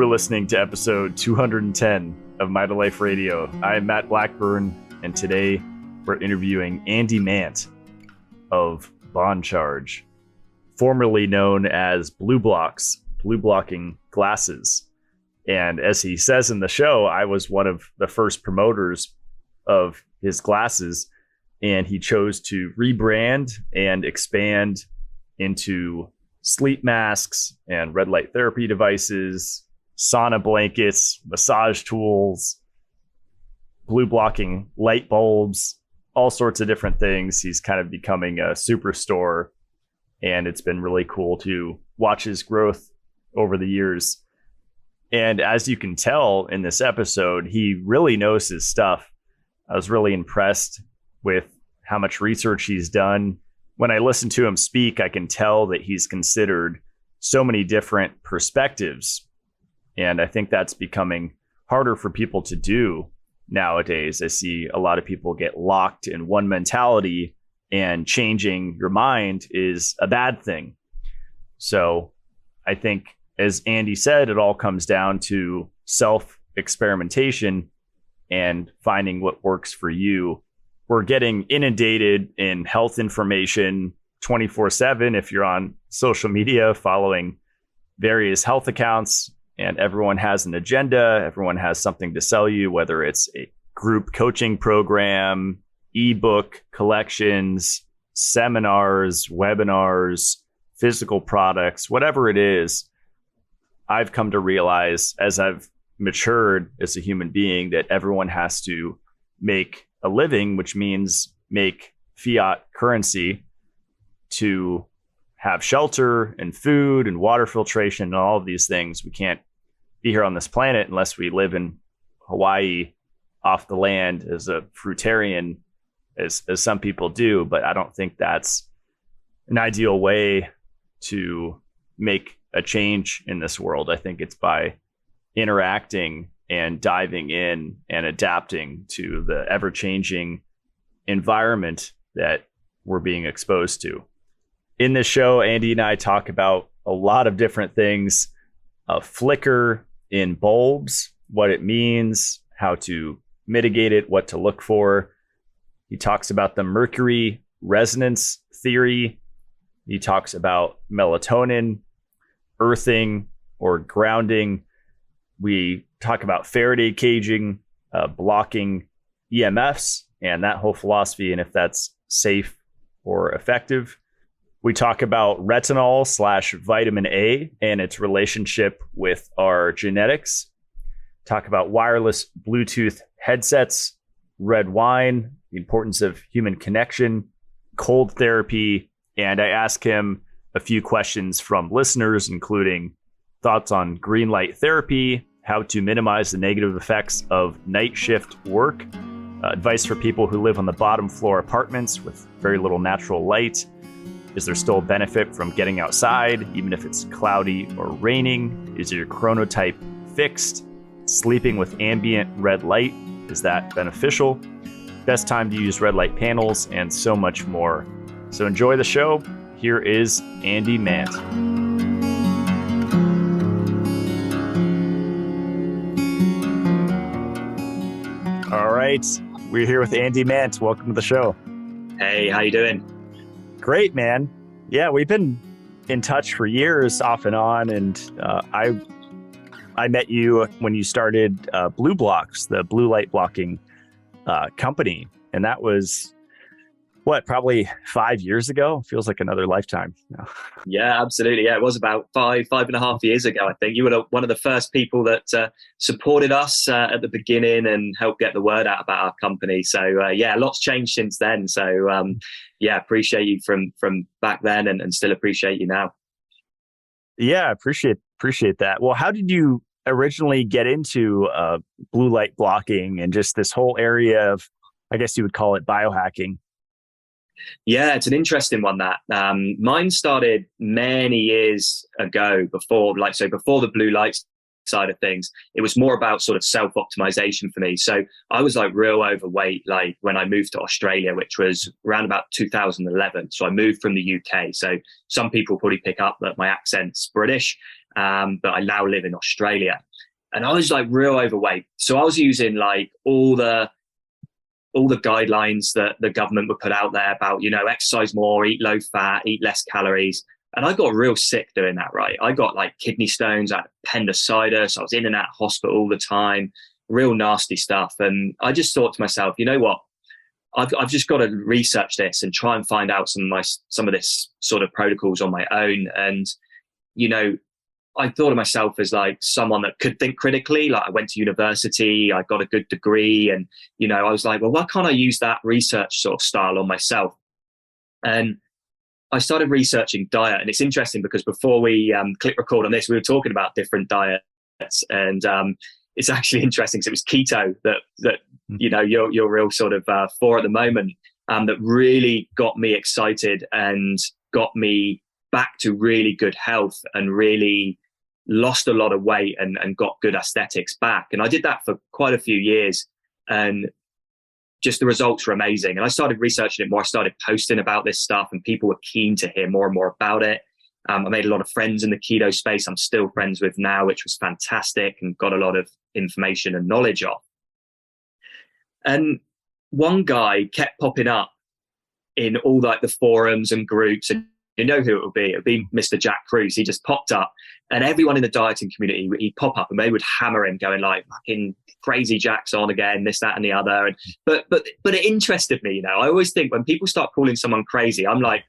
are listening to episode 210 of Mitolife Radio. I am Matt Blackburn, and today we're interviewing Andy Mant of Bond Charge, formerly known as Blue blocking glasses. And as he says in the show, I was one of the first promoters of his glasses, and he chose to rebrand and expand into sleep masks and red light therapy devices, sauna blankets, massage tools, blue blocking light bulbs, all sorts of different things. He's kind of becoming a superstore, and it's been really cool to watch his growth over the years. And as you can tell in this episode, he really knows his stuff. I was really impressed with how much research he's done. When I listen to him speak, I can tell that he's considered so many different perspectives. And I think that's becoming harder for people to do nowadays. I see a lot of people get locked in one mentality, and changing your mind is a bad thing. So I think, as Andy said, it all comes down to self-experimentation and finding what works for you. We're getting inundated in health information 24/7 if you're on social media following various health accounts, and everyone has an agenda. Everyone has something to sell you, whether it's a group coaching program, ebook collections, seminars, webinars, physical products, whatever it is. I've come to realize as I've matured as a human being that everyone has to make a living, which means make fiat currency to have shelter and food and water filtration and all of these things. We can't be here on this planet unless we live in Hawaii off the land as a fruitarian, as some people do. But I don't think that's an ideal way to make a change in this world. I think it's by interacting and diving in and adapting to the ever-changing environment that we're being exposed to. In this show, Andy and I talk about a lot of different things. A flicker in bulbs, what it means, how to mitigate it, what to look for. He talks about the mercury resonance theory. He talks about melatonin, earthing or grounding. We talk about Faraday caging, blocking EMFs and that whole philosophy, and if that's safe or effective. We talk about retinol / vitamin A and its relationship with our genetics. Talk about wireless Bluetooth headsets, red wine, the importance of human connection, cold therapy, and I ask him a few questions from listeners, including thoughts on green light therapy, how to minimize the negative effects of night shift work, advice for people who live on the bottom floor apartments with very little natural light. Is there still a benefit from getting outside, even if it's cloudy or raining? Is your chronotype fixed? Sleeping with ambient red light, is that beneficial? Best time to use red light panels, and so much more. So enjoy the show. Here is Andy Mant. All right, we're here with Andy Mant. Welcome to the show. Hey, how you doing? Great, man. Yeah, we've been in touch for years, off and on, and I met you when you started Blue Blocks, the blue light blocking company, and that was probably 5 years ago? Feels like another lifetime now. Yeah, absolutely. Yeah, it was about five and a half years ago, I think. You were one of the first people that supported us at the beginning and helped get the word out about our company. So yeah, lots changed since then. So yeah, appreciate you from back then and still appreciate you now. Yeah, appreciate that. Well, how did you originally get into blue light blocking and just this whole area of, I guess you would call it biohacking? Yeah, it's an interesting one, that. Mine started many years ago before the blue light side of things. It was more about sort of self-optimization for me. So I was like real overweight, like when I moved to Australia, which was around about 2011. So I moved from the UK. So some people probably pick up that my accent's British. but I now live in Australia. And I was like real overweight. So I was using like all the guidelines that the government would put out there about, exercise more, eat low fat, eat less calories. And I got real sick doing that, right? I got like kidney stones, I had appendicitis. I was in and out of hospital all the time, real nasty stuff. And I just thought to myself, you know what? I've just got to research this and try and find out some of this sort of protocols on my own. And, I thought of myself as like someone that could think critically. Like I went to university, I got a good degree, and, I was like, well, why can't I use that research sort of style on myself? And I started researching diet. And it's interesting because before we click record on this, we were talking about different diets. And it's actually interesting because it was keto that you're real sort of for at the moment, that really got me excited and got me back to really good health and really lost a lot of weight and got good aesthetics back. And I did that for quite a few years, and just the results were amazing. And I started researching it more. I started posting about this stuff, and people were keen to hear more and more about it. I made a lot of friends in the keto space I'm still friends with now, which was fantastic, and got a lot of information and knowledge off. And one guy kept popping up in all like the forums and groups, and you know who it would be. It would be Mr. Jack Cruz. He just popped up, and everyone in the dieting community, he'd pop up and they would hammer him, going like, fucking crazy Jack's on again, this, that, and the other. And, but it interested me, I always think when people start calling someone crazy, I'm like,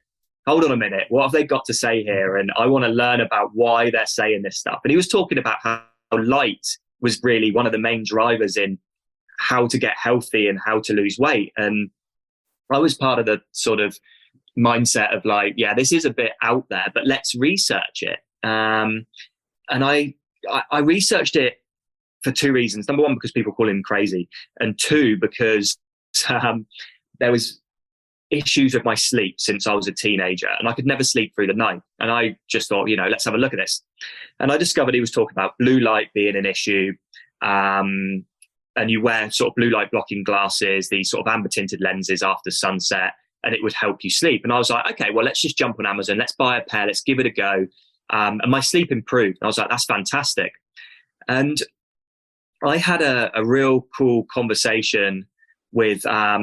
hold on a minute, what have they got to say here? And I want to learn about why they're saying this stuff. And he was talking about how light was really one of the main drivers in how to get healthy and how to lose weight. And I was part of the sort of mindset of like, yeah, this is a bit out there, but let's research it. And I researched it for two reasons. Number one, because people call him crazy. And two, because there was issues with my sleep since I was a teenager, and I could never sleep through the night. And I just thought, let's have a look at this. And I discovered he was talking about blue light being an issue. And you wear sort of blue light blocking glasses, these sort of amber tinted lenses after sunset, and it would help you sleep. And I was like, okay, well, let's just jump on Amazon. Let's buy a pair. Let's give it a go. And my sleep improved. And I was like, that's fantastic. And I had a real cool conversation with a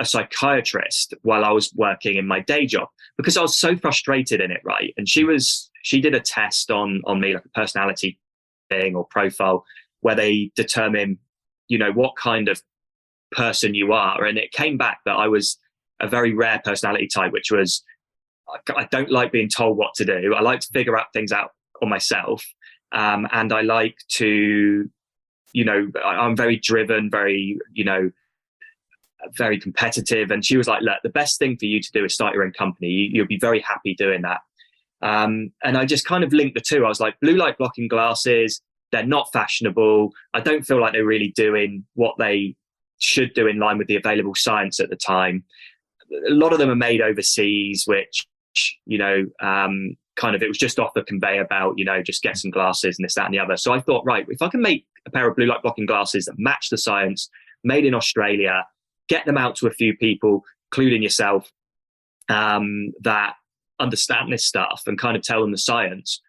psychiatrist while I was working in my day job, because I was so frustrated in it, right? And she did a test on me, like a personality thing or profile, where they determine, what kind of person you are. And it came back that I was a very rare personality type, which was, I don't like being told what to do. I like to figure out things out on myself. And I like to, I'm very driven, very, very competitive. And she was like, look, the best thing for you to do is start your own company. You'll be very happy doing that. And I just kind of linked the two. I was like, blue light blocking glasses, they're not fashionable. I don't feel like they're really doing what they should do in line with the available science at the time. A lot of them are made overseas, which, kind of, it was just off the conveyor belt, just get some glasses and this, that, and the other. So I thought, right, if I can make a pair of blue light blocking glasses that match the science, made in Australia, get them out to a few people, including yourself, that understand this stuff and kind of tell them the science,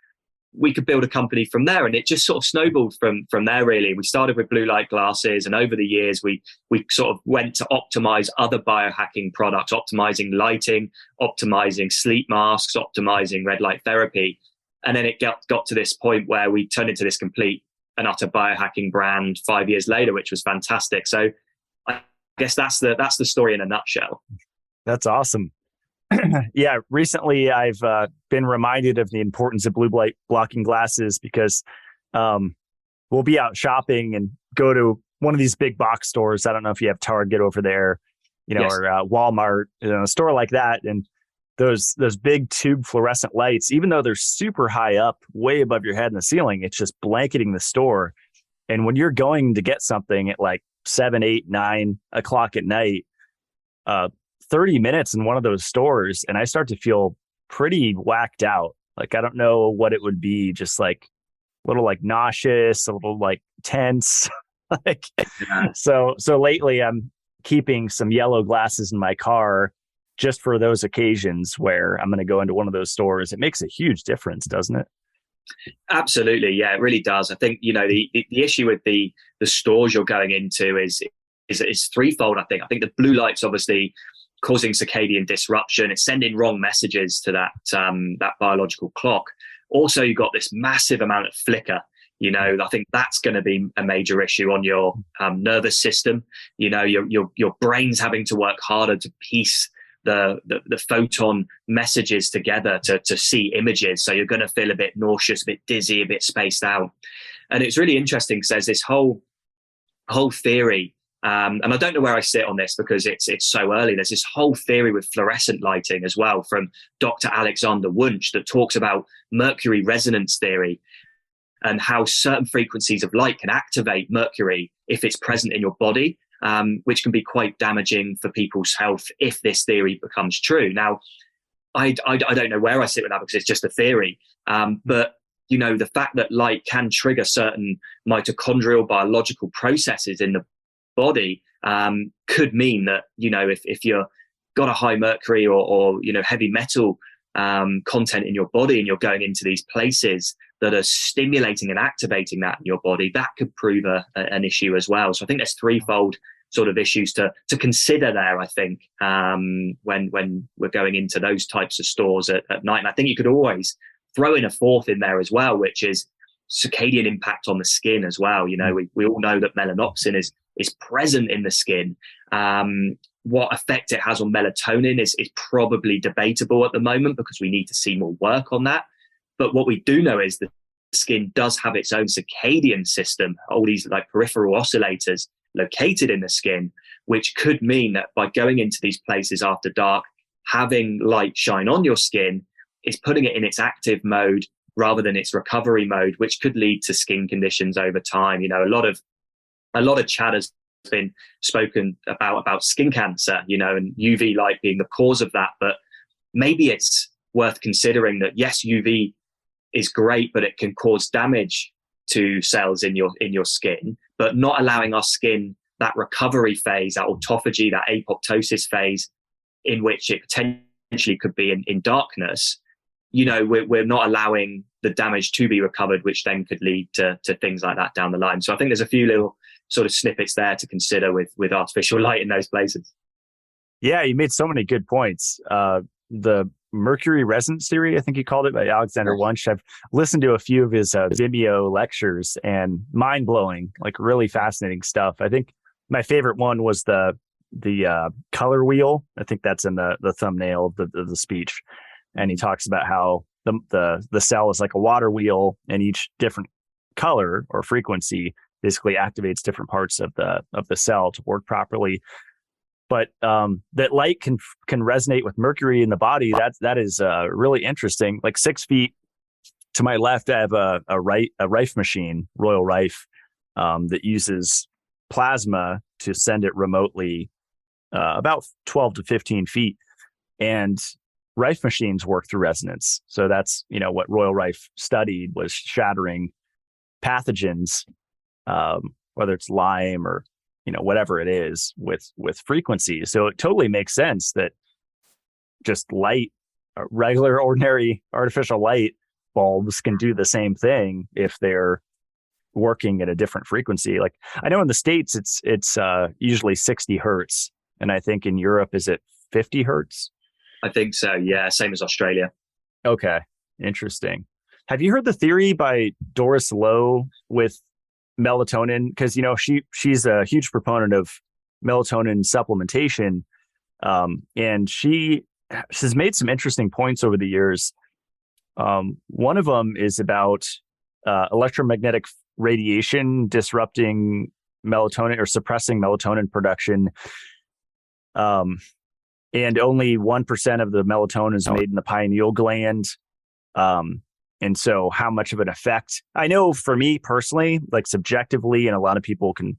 we could build a company from there. And it just sort of snowballed from there, really. We started with blue light glasses, and over the years, we sort of went to optimize other biohacking products, optimizing lighting, optimizing sleep masks, optimizing red light therapy. And then it got to this point where we turned into this complete and utter biohacking brand 5 years later, which was fantastic. So I guess that's the story in a nutshell. That's awesome. Yeah, recently I've been reminded of the importance of blue light blocking glasses, because we'll be out shopping and go to one of these big box stores. I don't know if you have Target over there, yes, or Walmart, a store like that. And those big tube fluorescent lights, even though they're super high up, way above your head in the ceiling, it's just blanketing the store. And when you're going to get something at like 7, 8, 9 o'clock at night, 30 minutes in one of those stores, and I start to feel pretty whacked out. Like, I don't know what it would be, just like a little like nauseous, a little like tense. So lately I'm keeping some yellow glasses in my car just for those occasions where I'm going to go into one of those stores. It makes a huge difference, doesn't it? Absolutely. Yeah, it really does. I think, the issue with the stores you're going into is threefold. I think the blue light's obviously causing circadian disruption. It's sending wrong messages to that biological clock. Also, you've got this massive amount of flicker. I think that's going to be a major issue on your nervous system. Your brain's having to work harder to piece the photon messages together to see images. So you're going to feel a bit nauseous, a bit dizzy, a bit spaced out. And it's really interesting because there's this whole theory, and I don't know where I sit on this because it's so early. There's this whole theory with fluorescent lighting as well from Dr. Alexander Wunsch that talks about mercury resonance theory and how certain frequencies of light can activate mercury if it's present in your body, which can be quite damaging for people's health if this theory becomes true. Now, I don't know where I sit with that because it's just a theory. But, the fact that light can trigger certain mitochondrial biological processes in the body could mean that, if you're got a high mercury or heavy metal content in your body and you're going into these places that are stimulating and activating that in your body, that could prove an issue as well. So I think there's threefold sort of issues to consider there, I think, when we're going into those types of stores at night. And I think you could always throw in a fourth in there as well, which is circadian impact on the skin as well. We all know that melanopsin is present in the skin. What effect it has on melatonin is probably debatable at the moment because we need to see more work on that. But what we do know is that the skin does have its own circadian system, all these like peripheral oscillators located in the skin, which could mean that by going into these places after dark, having light shine on your skin is putting it in its active mode rather than its recovery mode, which could lead to skin conditions over time. A lot of chat has been spoken about skin cancer, and UV light being the cause of that. But maybe it's worth considering that, yes, UV is great, but it can cause damage to cells in your skin, but not allowing our skin that recovery phase, that autophagy, that apoptosis phase in which it potentially could be in darkness. We're not allowing the damage to be recovered, which then could lead to things like that down the line. So I think there's a few little sort of snippets there to consider with artificial light in those places. Yeah, you made so many good points. The mercury resonance theory, I think you called it, by Alexander Wunsch. I've listened to a few of his Vimeo lectures and mind blowing, like really fascinating stuff. I think my favorite one was the color wheel. I think that's in the thumbnail of the speech. And he talks about how the cell is like a water wheel, and each different color or frequency basically activates different parts of the cell to work properly. But that light can resonate with mercury in the body. That is really interesting. Like 6 feet to my left, I have a Rife machine, Royal Rife, that uses plasma to send it remotely about 12 to 15 feet. And Rife machines work through resonance. So that's, what Royal Rife studied was shattering pathogens, whether it's Lyme or, whatever it is with frequencies. So it totally makes sense that just light, regular, ordinary artificial light bulbs can do the same thing if they're working at a different frequency. Like I know in the States, it's usually 60 Hertz. And I think in Europe, is it 50 Hertz? I think so. Yeah. Same as Australia. Okay. Interesting. Have you heard the theory by Doris Lowe with melatonin? Because, she's a huge proponent of melatonin supplementation. And she's made some interesting points over the years. One of them is about electromagnetic radiation disrupting melatonin or suppressing melatonin production. And only 1% of the melatonin is made in the pineal gland. And so how much of an effect, I know for me personally, like subjectively, and a lot of people can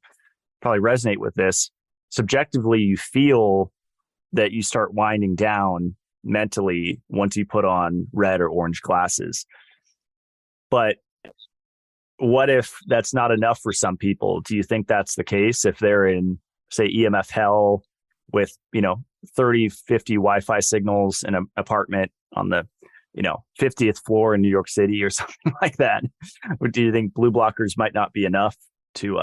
probably resonate with this, subjectively, you feel that you start winding down mentally once you put on red or orange glasses. But what if that's not enough for some people? Do you think that's the case if they're in, say, EMF hell with, 30, 50 Wi-Fi signals in an apartment on the, 50th floor in New York City or something like that? Or do you think blue blockers might not be enough to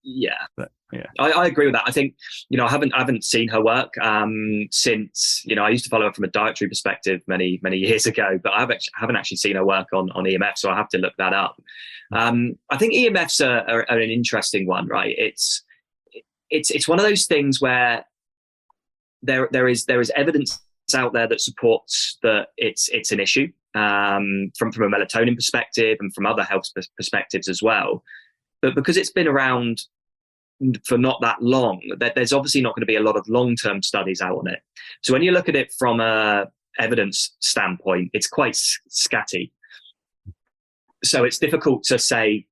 yeah. Yeah. I agree with that. I think, I haven't seen her work since, I used to follow her from a dietary perspective many, many years ago, but I haven't actually seen her work on EMF, so I have to look that up. I think EMFs are an interesting one, right? It's one of those things where there is evidence out there that supports that it's an issue from a melatonin perspective and from other health perspectives as well. But because it's been around for not that long, there's obviously not going to be a lot of long-term studies out on it. So when you look at it from a evidence standpoint, it's quite scatty. So it's difficult to say,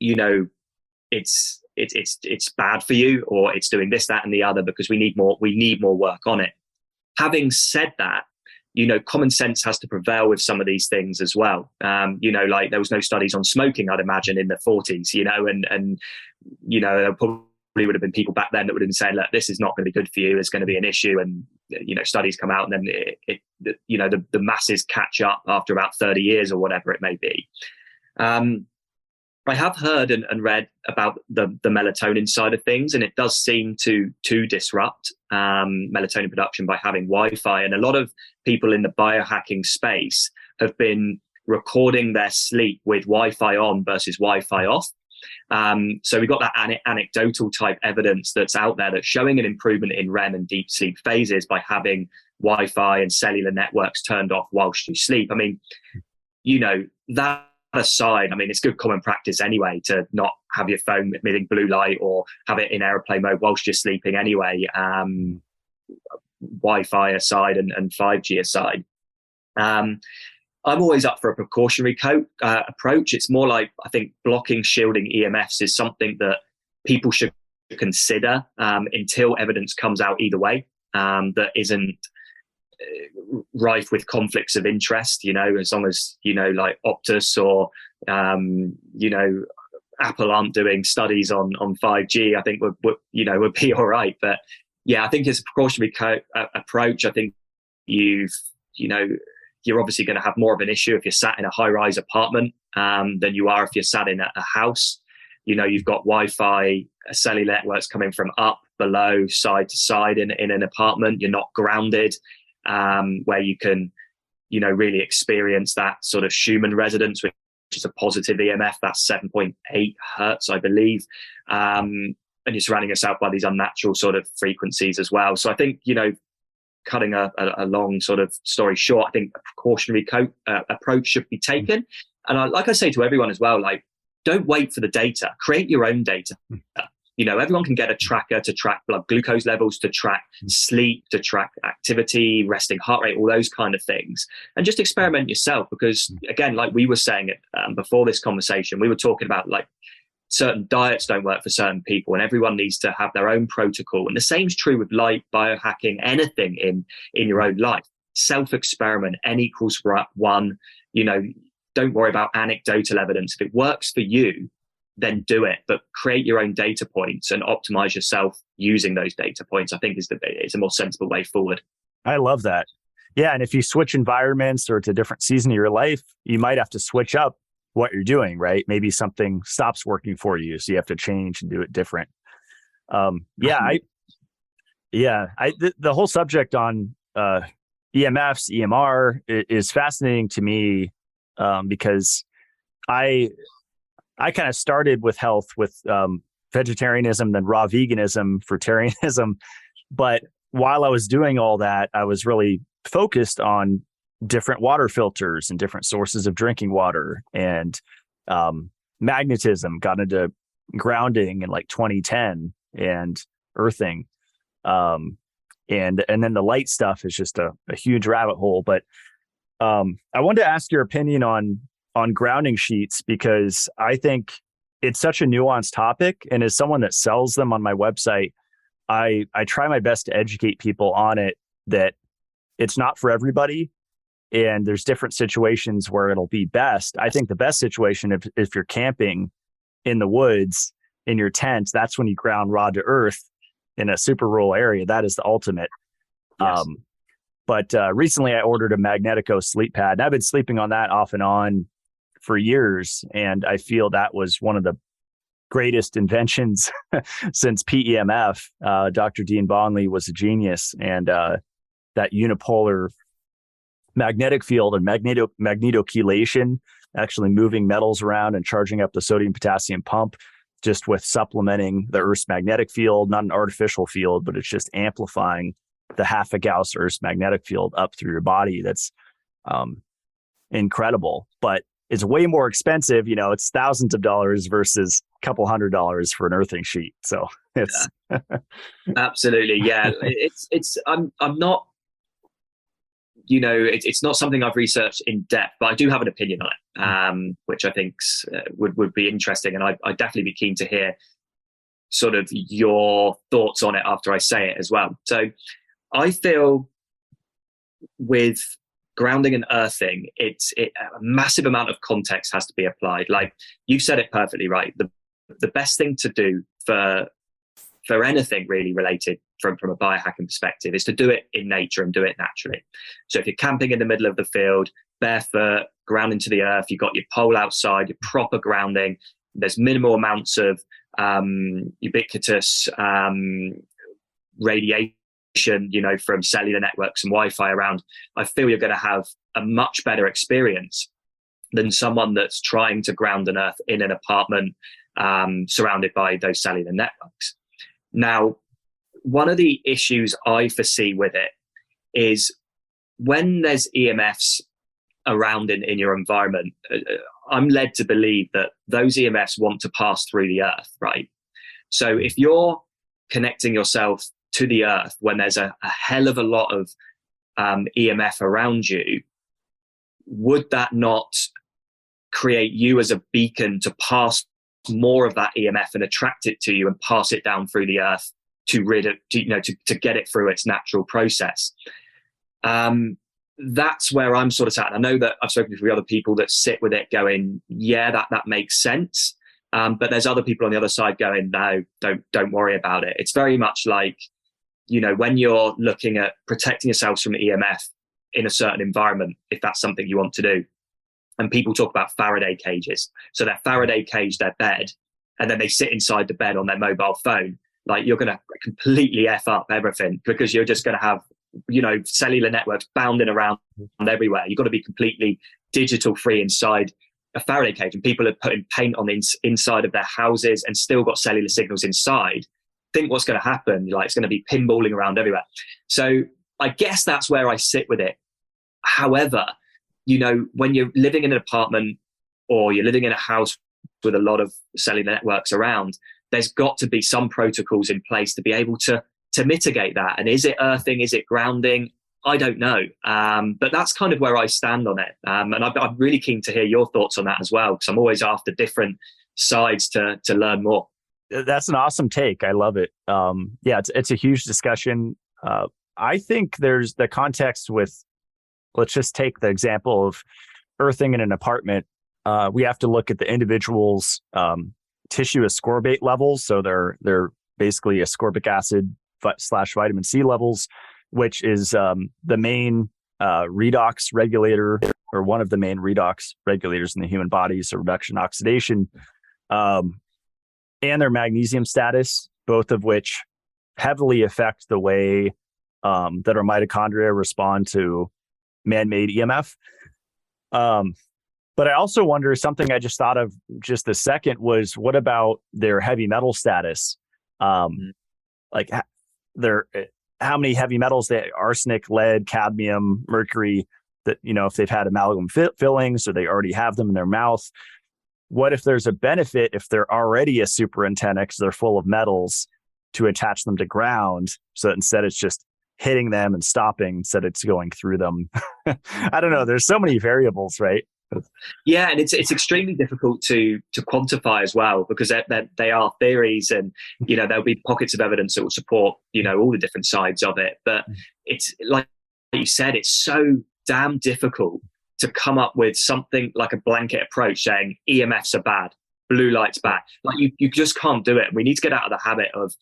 it's bad for you, or it's doing this, that, and the other, because we need more work on it. Having said that, common sense has to prevail with some of these things as well. Like there was no studies on smoking, I'd imagine, in the 40s, and there probably would have been people back then that would have been saying, look, this is not going to be good for you. It's going to be an issue. And, studies come out, and then the masses catch up after about 30 years or whatever it may be. I have heard and read about the melatonin side of things, and it does seem to disrupt melatonin production by having Wi-Fi. And a lot of people in the biohacking space have been recording their sleep with Wi-Fi on versus Wi-Fi off. So we've got that anecdotal type evidence that's out there that's showing an improvement in REM and deep sleep phases by having Wi-Fi and cellular networks turned off whilst you sleep. I mean, that aside, it's good common practice anyway to not have your phone emitting blue light or have it in airplane mode whilst you're sleeping anyway, Wi-Fi aside and 5G aside. I'm always up for a precautionary approach. It's more like, I think, blocking, shielding EMFs is something that people should consider until evidence comes out either way, that isn't rife with conflicts of interest, as long as, like Optus or, Apple aren't doing studies on 5G, I think we'll be all right. But yeah, I think it's a precautionary approach. I think you're obviously going to have more of an issue if you're sat in a high-rise apartment than you are if you're sat in a house. You've got Wi-Fi, cellular networks coming from up, below, side to side in an apartment. You're not grounded, where you can, really experience that sort of Schumann resonance, which is a positive EMF. That's 7.8 hertz, I believe. And you're surrounding yourself by these unnatural sort of frequencies as well. So I think, cutting a long sort of story short, I think a precautionary approach should be taken. And like I say to everyone as well, like, don't wait for the data. Create your own data. Everyone can get a tracker to track blood glucose levels, to track sleep, to track activity, resting heart rate, all those kind of things. And just experiment yourself, because again, like we were saying it before this conversation, we were talking about like certain diets don't work for certain people, and everyone needs to have their own protocol. And the same is true with light, biohacking, anything in your own life. Self-experiment, N equals 1. Don't worry about anecdotal evidence. If it works for you, then do it, but create your own data points and optimize yourself using those data points. I think is a more sensible way forward. I love that. Yeah. And if you switch environments or it's a different season of your life, you might have to switch up what you're doing, right? Maybe something stops working for you, so you have to change and do it different. The whole subject on EMFs, EMR is fascinating to me, because I kind of started with health with vegetarianism, then raw veganism, fruitarianism. But while I was doing all that, I was really focused on different water filters and different sources of drinking water, and magnetism. Got into grounding in like 2010 and earthing. And then the light stuff is just a huge rabbit hole. But I wanted to ask your opinion on grounding sheets, because I think it's such a nuanced topic. And as someone that sells them on my website, I try my best to educate people on it, that it's not for everybody. And there's different situations where it'll be best. I think the best situation, if you're camping in the woods in your tent, that's when you ground raw to earth in a super rural area. That is the ultimate. Yes. But recently I ordered a Magnetico sleep pad, and I've been sleeping on that off and on for years. And I feel that was one of the greatest inventions since PEMF. Dr. Dean Bonley was a genius, and that unipolar magnetic field and magnetochelation, actually moving metals around and charging up the sodium potassium pump, just with supplementing the Earth's magnetic field, not an artificial field, but it's just amplifying the half a Gauss Earth's magnetic field up through your body. That's incredible, but it's way more expensive. It's thousands of dollars versus a couple $100 for an earthing sheet. So it's absolutely. Yeah. I'm not, it's not something I've researched in depth, but I do have an opinion on it, which I think would be interesting. And I'd definitely be keen to hear sort of your thoughts on it after I say it as well. So I feel with grounding and earthing, a massive amount of context has to be applied. Like you've said it perfectly, right? The best thing to do for anything really related from a biohacking perspective is to do it in nature and do it naturally. So if you're camping in the middle of the field, barefoot, grounding to the earth, you've got your pole outside, your proper grounding, there's minimal amounts of ubiquitous radiation, from cellular networks and Wi-Fi around, I feel you're going to have a much better experience than someone that's trying to ground and earth in an apartment surrounded by those cellular networks. Now, one of the issues I foresee with it is when there's EMFs around in your environment, I'm led to believe that those EMFs want to pass through the earth, right? So if you're connecting yourself to the earth when there's a hell of a lot of EMF around you, would that not create you as a beacon to pass more of that EMF and attract it to you and pass it down through the earth to get it through its natural process? That's where I'm sort of sat. And I know that I've spoken to other people that sit with it going, yeah, that makes sense. But there's other people on the other side going, no, don't worry about it. It's very much like, when you're looking at protecting yourselves from EMF in a certain environment, if that's something you want to do. And people talk about Faraday cages. So they're Faraday cage their bed, and then they sit inside the bed on their mobile phone. Like you're going to completely F up everything because you're just going to have, cellular networks bounding around everywhere. You've got to be completely digital free inside a Faraday cage, and people are putting paint on the inside of their houses and still got cellular signals inside. Think what's going to happen. It's going to be pinballing around everywhere. So I guess that's where I sit with it. However, when you're living in an apartment or you're living in a house with a lot of cellular networks around, there's got to be some protocols in place to be able to mitigate that. And is it earthing? Is it grounding? I don't know. But that's kind of where I stand on it. And I'm really keen to hear your thoughts on that as well, because I'm always after different sides to learn more. That's an awesome take. I love it. It's a huge discussion. I think there's the context with, let's just take the example of earthing in an apartment. We have to look at the individual's tissue ascorbate levels. So they're basically ascorbic acid / vitamin C levels, which is the main redox regulator, or one of the main redox regulators in the human body. So reduction oxidation, and their magnesium status, both of which heavily affect the way that our mitochondria respond to man-made EMF. But I also wonder, something I just thought of just a second was, what about their heavy metal status? Like how many heavy metals arsenic, lead, cadmium, mercury, that, if they've had amalgam fillings or they already have them in their mouth. What if there's a benefit if they're already a super antenna because they're full of metals, to attach them to ground, so that instead it's just hitting them and stopping instead it's going through them? I don't know. There's so many variables, right? Yeah, and it's extremely difficult to quantify as well, because they are theories, and there'll be pockets of evidence that will support all the different sides of it. But it's like you said, it's so damn difficult to come up with something like a blanket approach saying EMFs are bad, blue light's bad. Like you just can't do it. We need to get out of the habit of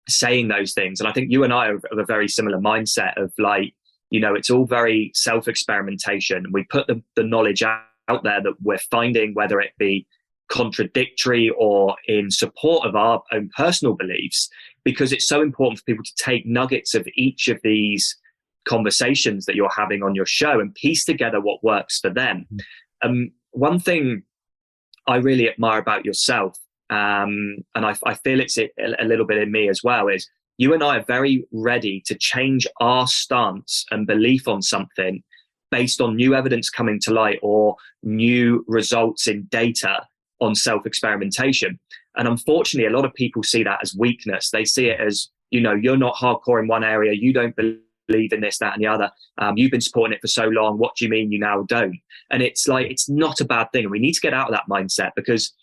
saying those things. And I think you and I are of a very similar mindset of like, it's all very self-experimentation. We put the knowledge out there that we're finding, whether it be contradictory or in support of our own personal beliefs, because it's so important for people to take nuggets of each of these conversations that you're having on your show and piece together what works for them. One thing I really admire about yourself, and I feel it's a little bit in me as well, is you and I are very ready to change our stance and belief on something based on new evidence coming to light or new results in data on self-experimentation. And unfortunately, a lot of people see that as weakness. They see it as, you're not hardcore in one area, you don't believe in this, that, and the other. You've been supporting it for so long. What do you mean you now don't? And it's like, it's not a bad thing. And we need to get out of that mindset, because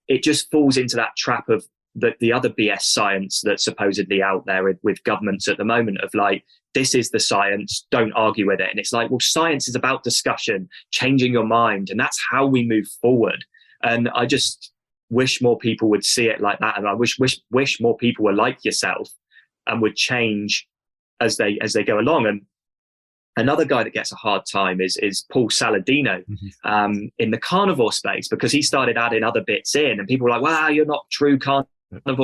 it just falls into that trap of the other BS science that's supposedly out there with governments at the moment of like, this is the science, don't argue with it. And it's like, well, science is about discussion, changing your mind. And that's how we move forward. And I just wish more people would see it like that. And I wish more people were like yourself and would change as they go along. And another guy that gets a hard time is Paul Saladino, in the carnivore space, because he started adding other bits in, and people were like, wow, you're not true carnivore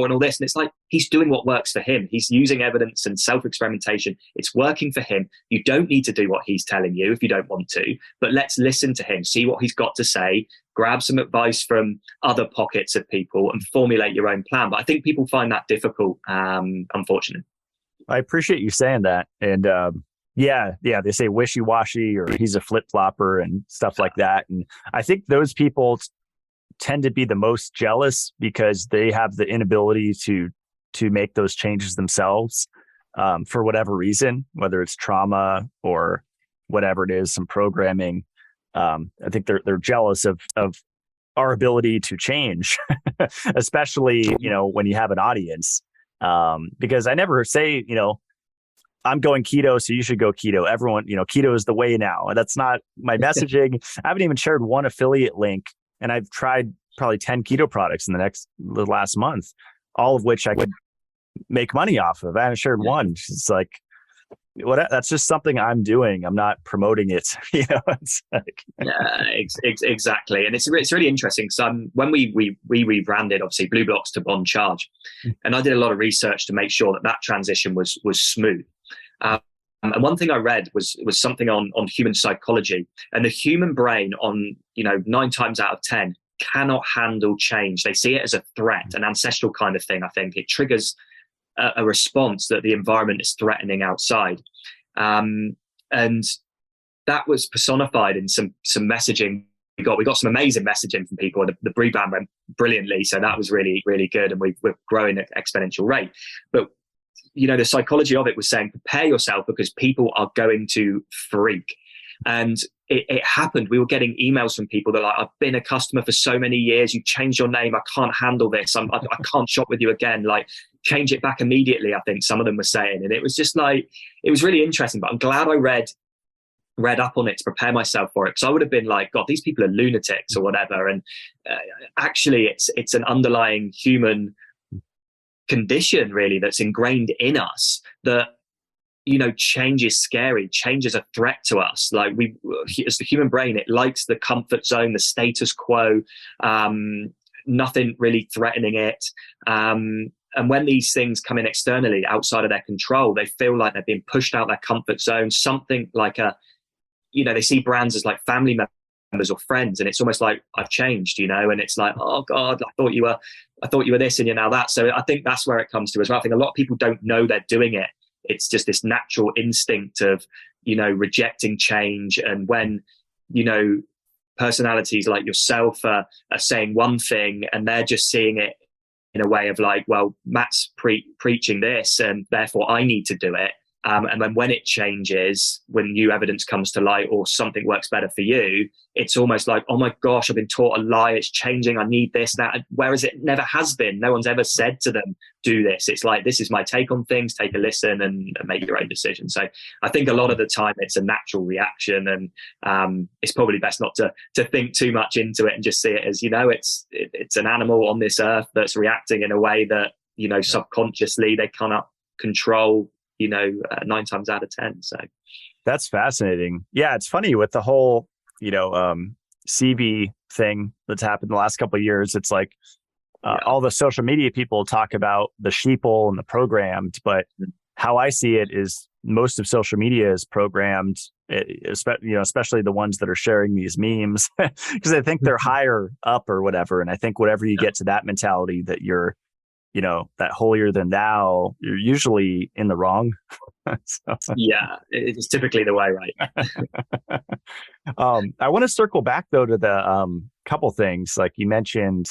and all this. And it's like, he's doing what works for him. He's using evidence and self-experimentation. It's working for him. You don't need to do what he's telling you if you don't want to, but let's listen to him, see what he's got to say, grab some advice from other pockets of people and formulate your own plan. But I think people find that difficult, unfortunately. I appreciate you saying that. And yeah, they say wishy-washy or he's a flip-flopper and stuff like that. And I think those people tend to be the most jealous because they have the inability to make those changes themselves, for whatever reason, whether it's trauma or whatever it is, some programming. I think they're jealous of our ability to change, especially, when you have an audience. Because I never say, I'm going keto, so you should go keto. Everyone, keto is the way now. And that's not my messaging. I haven't even shared one affiliate link, and I've tried probably 10 keto products in the last month, all of which I could make money off of. I haven't shared one. It's like, that's just something I'm doing. I'm not promoting it. It's like, yeah, exactly. And it's really interesting. So when we rebranded, obviously, Blue Blocks to Bond Charge, and I did a lot of research to make sure that transition was smooth. And one thing I read was something on human psychology, and the human brain, on 9 times out of 10 cannot handle change. They see it as a threat, an ancestral kind of thing. I think it triggers a response that the environment is threatening outside. And that was personified in some messaging. We got some amazing messaging from people. The rebrand went brilliantly. So that was really, really good. And we're growing at exponential rate. But, the psychology of it was saying, prepare yourself because people are going to freak. And it happened. We were getting emails from people that are like, I've been a customer for so many years. You changed your name. I can't handle this. I can't shop with you again. Like, change it back immediately, I think some of them were saying. And it was just like, it was really interesting. But I'm glad I read up on it to prepare myself for it, because I would have been like, God, these people are lunatics or whatever. And actually, it's an underlying human condition, really, that's ingrained in us, that change is scary. Change is a threat to us. Like, as the human brain, it likes the comfort zone, the status quo, nothing really threatening it. And when these things come in externally, outside of their control, they feel like they're being pushed out their comfort zone. Something like they see brands as like family members or friends, and it's almost like, I've changed, and it's like, oh God, I thought you were this and you're now that. So I think that's where it comes to as well. I think a lot of people don't know they're doing it. It's just this natural instinct of, rejecting change. And when, personalities like yourself are saying one thing and they're just seeing it in a way of like, well, Matt's preaching this and therefore I need to do it. And then when it changes, when new evidence comes to light or something works better for you, it's almost like, oh my gosh, I've been taught a lie. It's changing. I need this, that. Whereas it never has been. No one's ever said to them, do this. It's like, this is my take on things. Take a listen and make your own decision. So I think a lot of the time it's a natural reaction, and it's probably best not to think too much into it and just see it as, it's an animal on this earth that's reacting in a way that subconsciously they cannot control, 9 times out of 10. So that's fascinating. Yeah, it's funny with the whole, CV thing that's happened the last couple of years. It's like all the social media people talk about the sheeple and the programmed, but how I see it is most of social media is programmed, especially the ones that are sharing these memes, because I think they're higher up or whatever. And I think whatever you get to that mentality that you're, that holier than thou, you're usually in the wrong. Yeah, it's typically the way, right? I want to circle back though to the couple things. Like you mentioned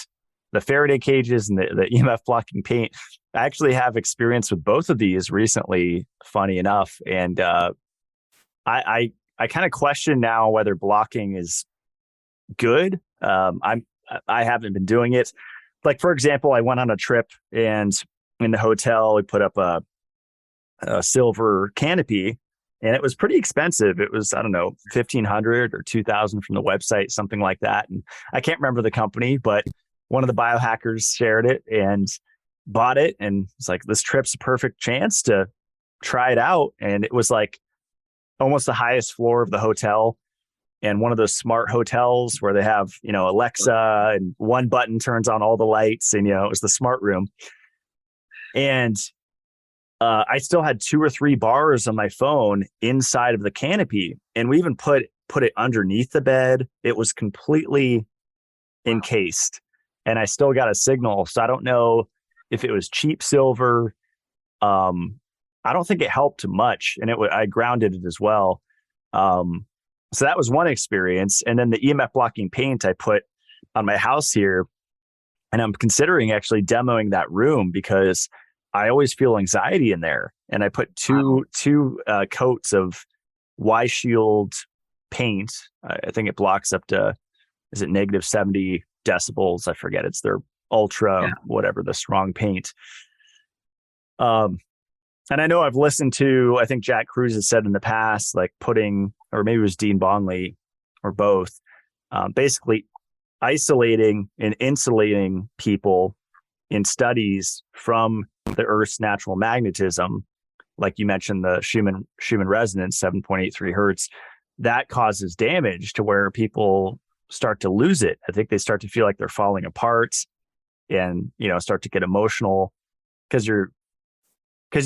the Faraday cages and the EMF blocking paint. I actually have experience with both of these recently, funny enough. And I kind of question now whether blocking is good. I haven't been doing it. Like, for example, I went on a trip and in the hotel, we put up a silver canopy and it was pretty expensive. It was, I don't know, 1,500 or 2,000 from the website, something like that. And I can't remember the company, but one of the biohackers shared it and bought it. And it's like, this trip's a perfect chance to try it out. And it was like almost the highest floor of the hotel. And one of those smart hotels where they have, Alexa and one button turns on all the lights and, it was the smart room. And I still had 2 or 3 bars on my phone inside of the canopy. And we even put it underneath the bed. It was completely encased and I still got a signal. So I don't know if it was cheap silver. I don't think it helped much. And I grounded it as well. So that was one experience. And then the EMF blocking paint I put on my house here, and I'm considering actually demoing that room because I always feel anxiety in there. And I put two coats of Y Shield paint. I think it blocks up to, is it negative 70 decibels? I forget. It's their ultra, whatever, the strong paint. And I know I've listened to, I think Jack Cruz has said in the past, like putting, or maybe it was Dean Bonley or both, basically isolating and insulating people in studies from the Earth's natural magnetism. Like you mentioned, the Schumann resonance, 7.83 hertz, that causes damage to where people start to lose it. I think they start to feel like they're falling apart and, start to get emotional because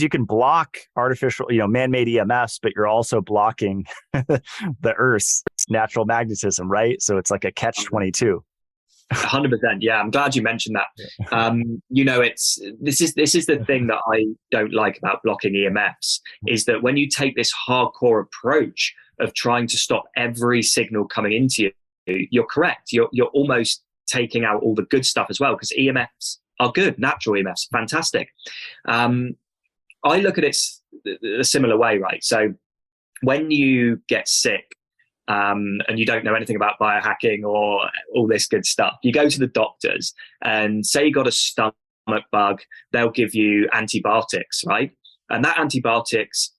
you can block artificial, man-made EMFs, but you're also blocking the Earth's natural magnetism, right? So it's like a catch-22. 100%. Yeah, I'm glad you mentioned that. This is the thing that I don't like about blocking EMFs is that when you take this hardcore approach of trying to stop every signal coming into you, you're correct. You're almost taking out all the good stuff as well because EMFs are good, natural EMFs, fantastic. I look at it a similar way, right? So when you get sick and you don't know anything about biohacking or all this good stuff, you go to the doctors and say you got a stomach bug, they'll give you antibiotics, right? And that antibiotics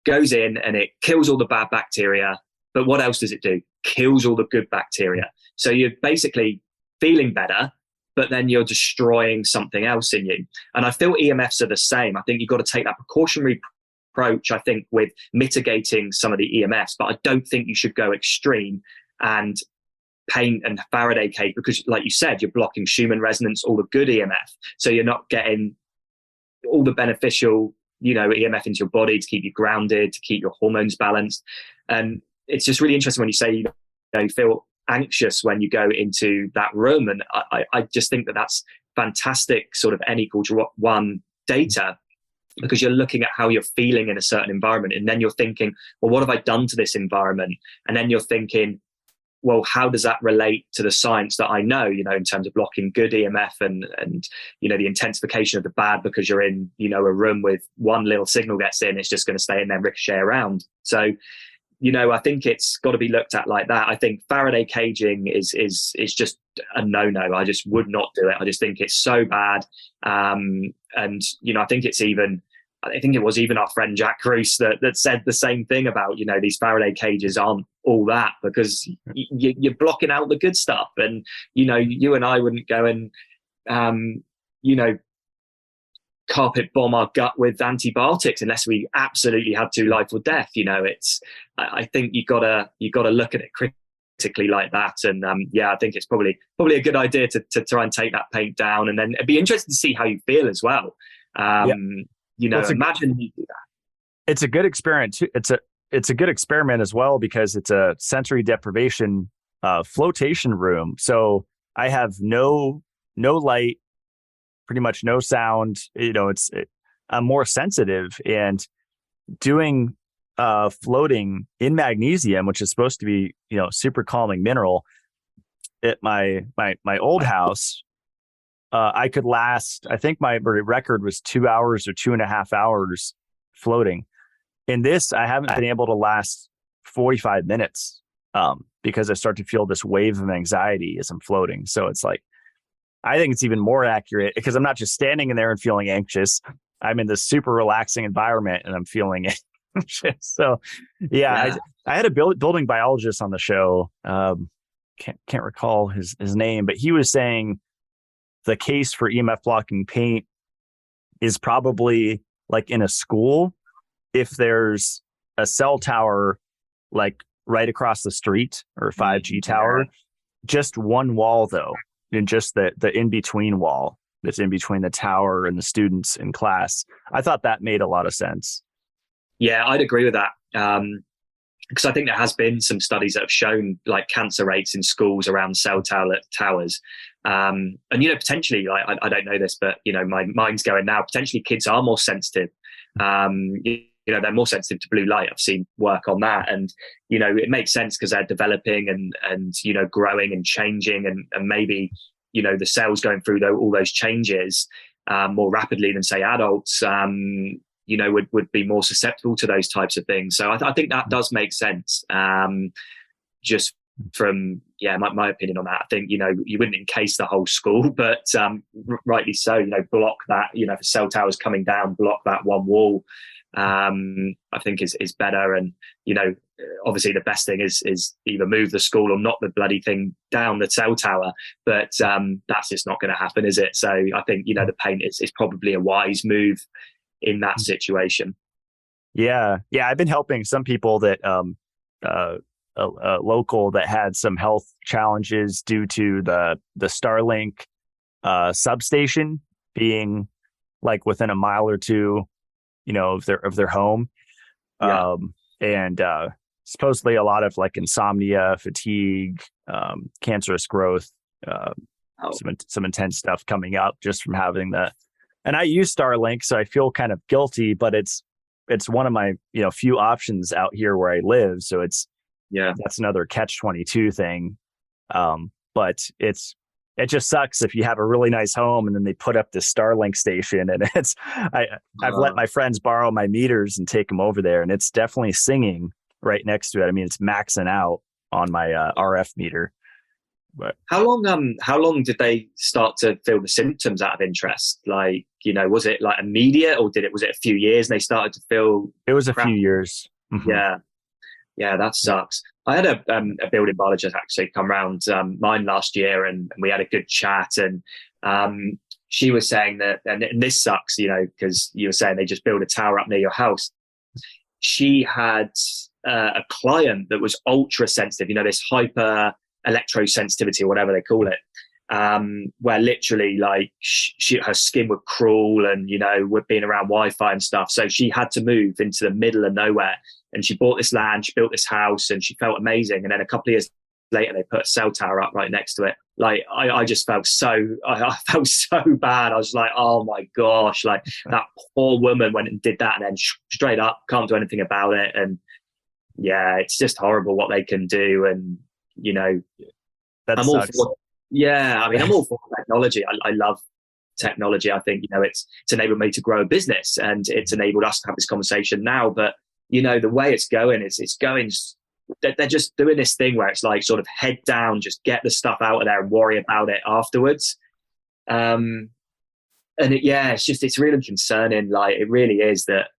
goes in and it kills all the bad bacteria. But what else does it do? Kills all the good bacteria. So you're basically feeling better, but then you're destroying something else in you. And I feel EMFs are the same. I think you've got to take that precautionary approach, I think, with mitigating some of the EMFs, but I don't think you should go extreme and paint and Faraday cage because, like you said, you're blocking Schumann resonance, all the good EMF. So you're not getting all the beneficial, EMF into your body to keep you grounded, to keep your hormones balanced. And it's just really interesting when you say, you feel anxious when you go into that room. And I just think that that's fantastic sort of N=1 data because you're looking at how you're feeling in a certain environment. And then you're thinking, well, what have I done to this environment? And then you're thinking, well, how does that relate to the science that I know, in terms of blocking good EMF and the intensification of the bad because you're in, a room with one little signal gets in, it's just going to stay in there and ricochet around. So, I think it's got to be looked at like that. I think Faraday caging is just a no-no. I just would not do it. I just think it's so bad. And, I think it was even our friend Jack Cruz that said the same thing about, these Faraday cages aren't all that because you're blocking out the good stuff. And, you and I wouldn't go and, carpet bomb our gut with antibiotics unless we absolutely had to, life or death. I think you gotta look at it critically like that. And I think it's probably a good idea to try and take that paint down, and then it'd be interesting to see how you feel as well. Imagine you do that. It's a good experiment too. It's a good experiment as well, because it's a sensory deprivation flotation room. So I have no light, pretty much no sound. I'm more sensitive, and doing floating in magnesium, which is supposed to be super calming mineral. At my old house, I could last, I think my record was 2 hours or 2.5 hours floating. In this, I haven't been able to last 45 minutes because I start to feel this wave of anxiety as I'm floating. So it's like, I think it's even more accurate because I'm not just standing in there and feeling anxious. I'm in this super relaxing environment and I'm feeling anxious. So I had a building biologist on the show. Can't recall his name, but he was saying the case for EMF blocking paint is probably like in a school, if there's a cell tower like right across the street, or a 5G tower, just one wall though, and just the in-between wall that's in between the tower and the students in class. I thought that made a lot of sense. Yeah, I'd agree with that. Because I think there has been some studies that have shown like cancer rates in schools around cell towers. And, potentially, like, I don't know this, but, my mind's going now, potentially kids are more sensitive. They're more sensitive to blue light. I've seen work on that. And, it makes sense because they're developing and growing and changing, and maybe, the cells going through all those changes more rapidly than, say, adults, would be more susceptible to those types of things. So I think that does make sense. Just from my opinion on that, I think you wouldn't encase the whole school, but rightly so. Block that. If a cell tower's coming down, block that one wall. I think is better. And obviously the best thing is either move the school or knock the bloody thing down, the cell tower. But that's just not going to happen, is it? So I think the paint is probably a wise move in that situation. Yeah. I've been helping some people that local that had some health challenges due to the Starlink substation being like within a mile or two, of their home. And supposedly a lot of like insomnia, fatigue, cancerous growth, some intense stuff coming up just from having and I use Starlink, so I feel kind of guilty, but it's one of my, few options out here where I live. So that's another catch-22 thing. But it just sucks if you have a really nice home and then they put up this Starlink station, and I've let my friends borrow my meters and take them over there, and it's definitely singing right next to it. I mean, it's maxing out on my RF meter. But how long did they start to feel the symptoms, out of interest? Like, was it like immediate, or was it a few years and they started to feel? It was a few years. Mm-hmm. Yeah, that sucks. I had a building biologist actually come round mine last year, and we had a good chat. And she was saying that, and this sucks, because you were saying they just build a tower up near your house. She had a client that was ultra sensitive, this hyper electrosensitivity or whatever they call it, where literally like her skin would crawl, and would being around Wi-Fi and stuff. So she had to move into the middle of nowhere, and she bought this land, she built this house, and she felt amazing. And then a couple of years later, they put a cell tower up right next to it. Like I just felt I felt so bad. I was like, oh my gosh, like that poor woman went and did that, and then straight up can't do anything about it. And yeah, it's just horrible what they can do. And that I'm sucks. all for, I'm all for technology. I love technology. I think, it's enabled me to grow a business, and it's enabled us to have this conversation now. But, the way it's going, they're just doing this thing where it's like sort of head down, just get the stuff out of there and worry about it afterwards. And it's really concerning. Like, it really is that,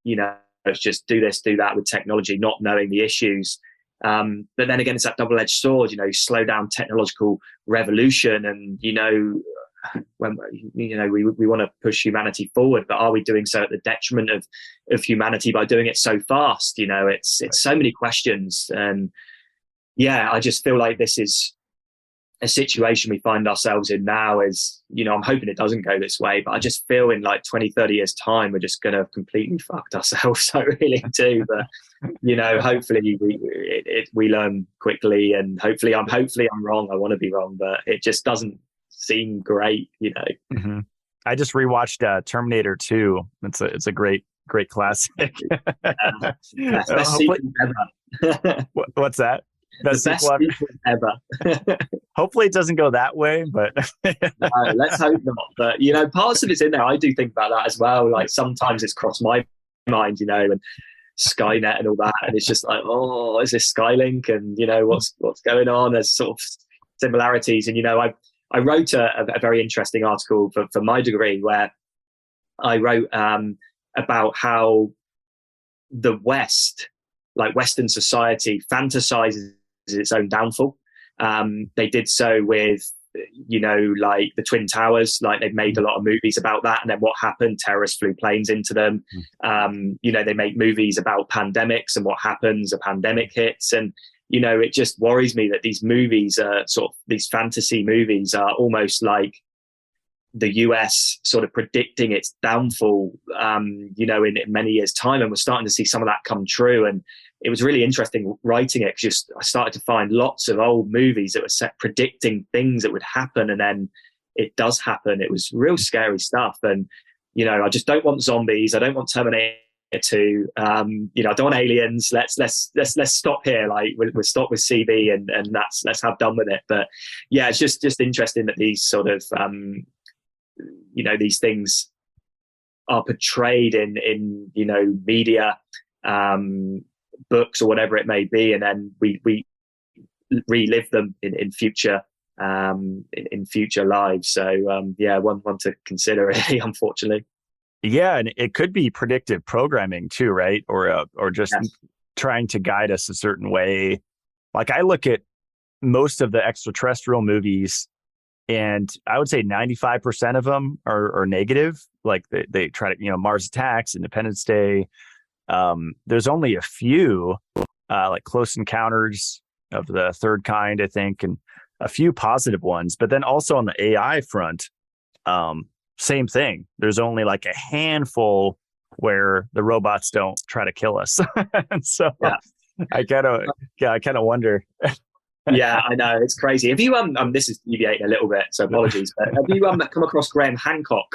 it's just do this, do that with technology, not knowing the issues. But then again, it's that double-edged sword, slow down technological revolution, and, when we want to push humanity forward, but are we doing so at the detriment of humanity by doing it so fast? It's so many questions. And yeah, I just feel like this is a situation we find ourselves in now. Is, I'm hoping it doesn't go this way, but I just feel in like 20, 30 years time, we're just going to have completely fucked ourselves. I really do. But, hopefully we learn quickly, and hopefully I'm wrong. I want to be wrong, but it just doesn't seem great, Mm-hmm. I just rewatched Terminator 2. It's a great classic. Best sequel ever. What's that? The best sequel ever. Hopefully it doesn't go that way, but no, let's hope not. But parts of it's in there. I do think about that as well. Like sometimes it's crossed my mind, and Skynet and all that, and it's just like, oh, is this Skylink? And what's going on? There's sort of similarities, and I wrote a very interesting article for my degree where I wrote about how the West, like Western society, fantasizes its own downfall. They did so with, like the Twin Towers, like they've made a lot of movies about that. And then what happened? Terrorists flew planes into them. They make movies about pandemics and what happens, a pandemic hits. And, it just worries me that these movies are these fantasy movies are almost like the US sort of predicting its downfall, in many years' time. And we're starting to see some of that come true. And it was really interesting writing it, because I started to find lots of old movies that were predicting things that would happen, and then it does happen. It was real scary stuff. And, I just don't want zombies. I don't want Terminator 2. I don't want aliens. Let's stop here. Like we'll stop with CB and let's have done with it. But yeah, it's just interesting that these sort of, these things are portrayed in media, books or whatever it may be, and then we relive them in future lives. So one to consider, really, unfortunately. Yeah, and it could be predictive programming too, right? Or just trying to guide us a certain way. Like I look at most of the extraterrestrial movies, and I would say 95% of them are negative. Like they try to, Mars Attacks, Independence Day. There's only a few, like Close Encounters of the Third Kind, I think, and a few positive ones. But then also on the AI front, same thing. There's only like a handful where the robots don't try to kill us. And so I kind of wonder. Yeah, I know, it's crazy. Have you this is deviating a little bit, so apologies, but have you come across Graham Hancock?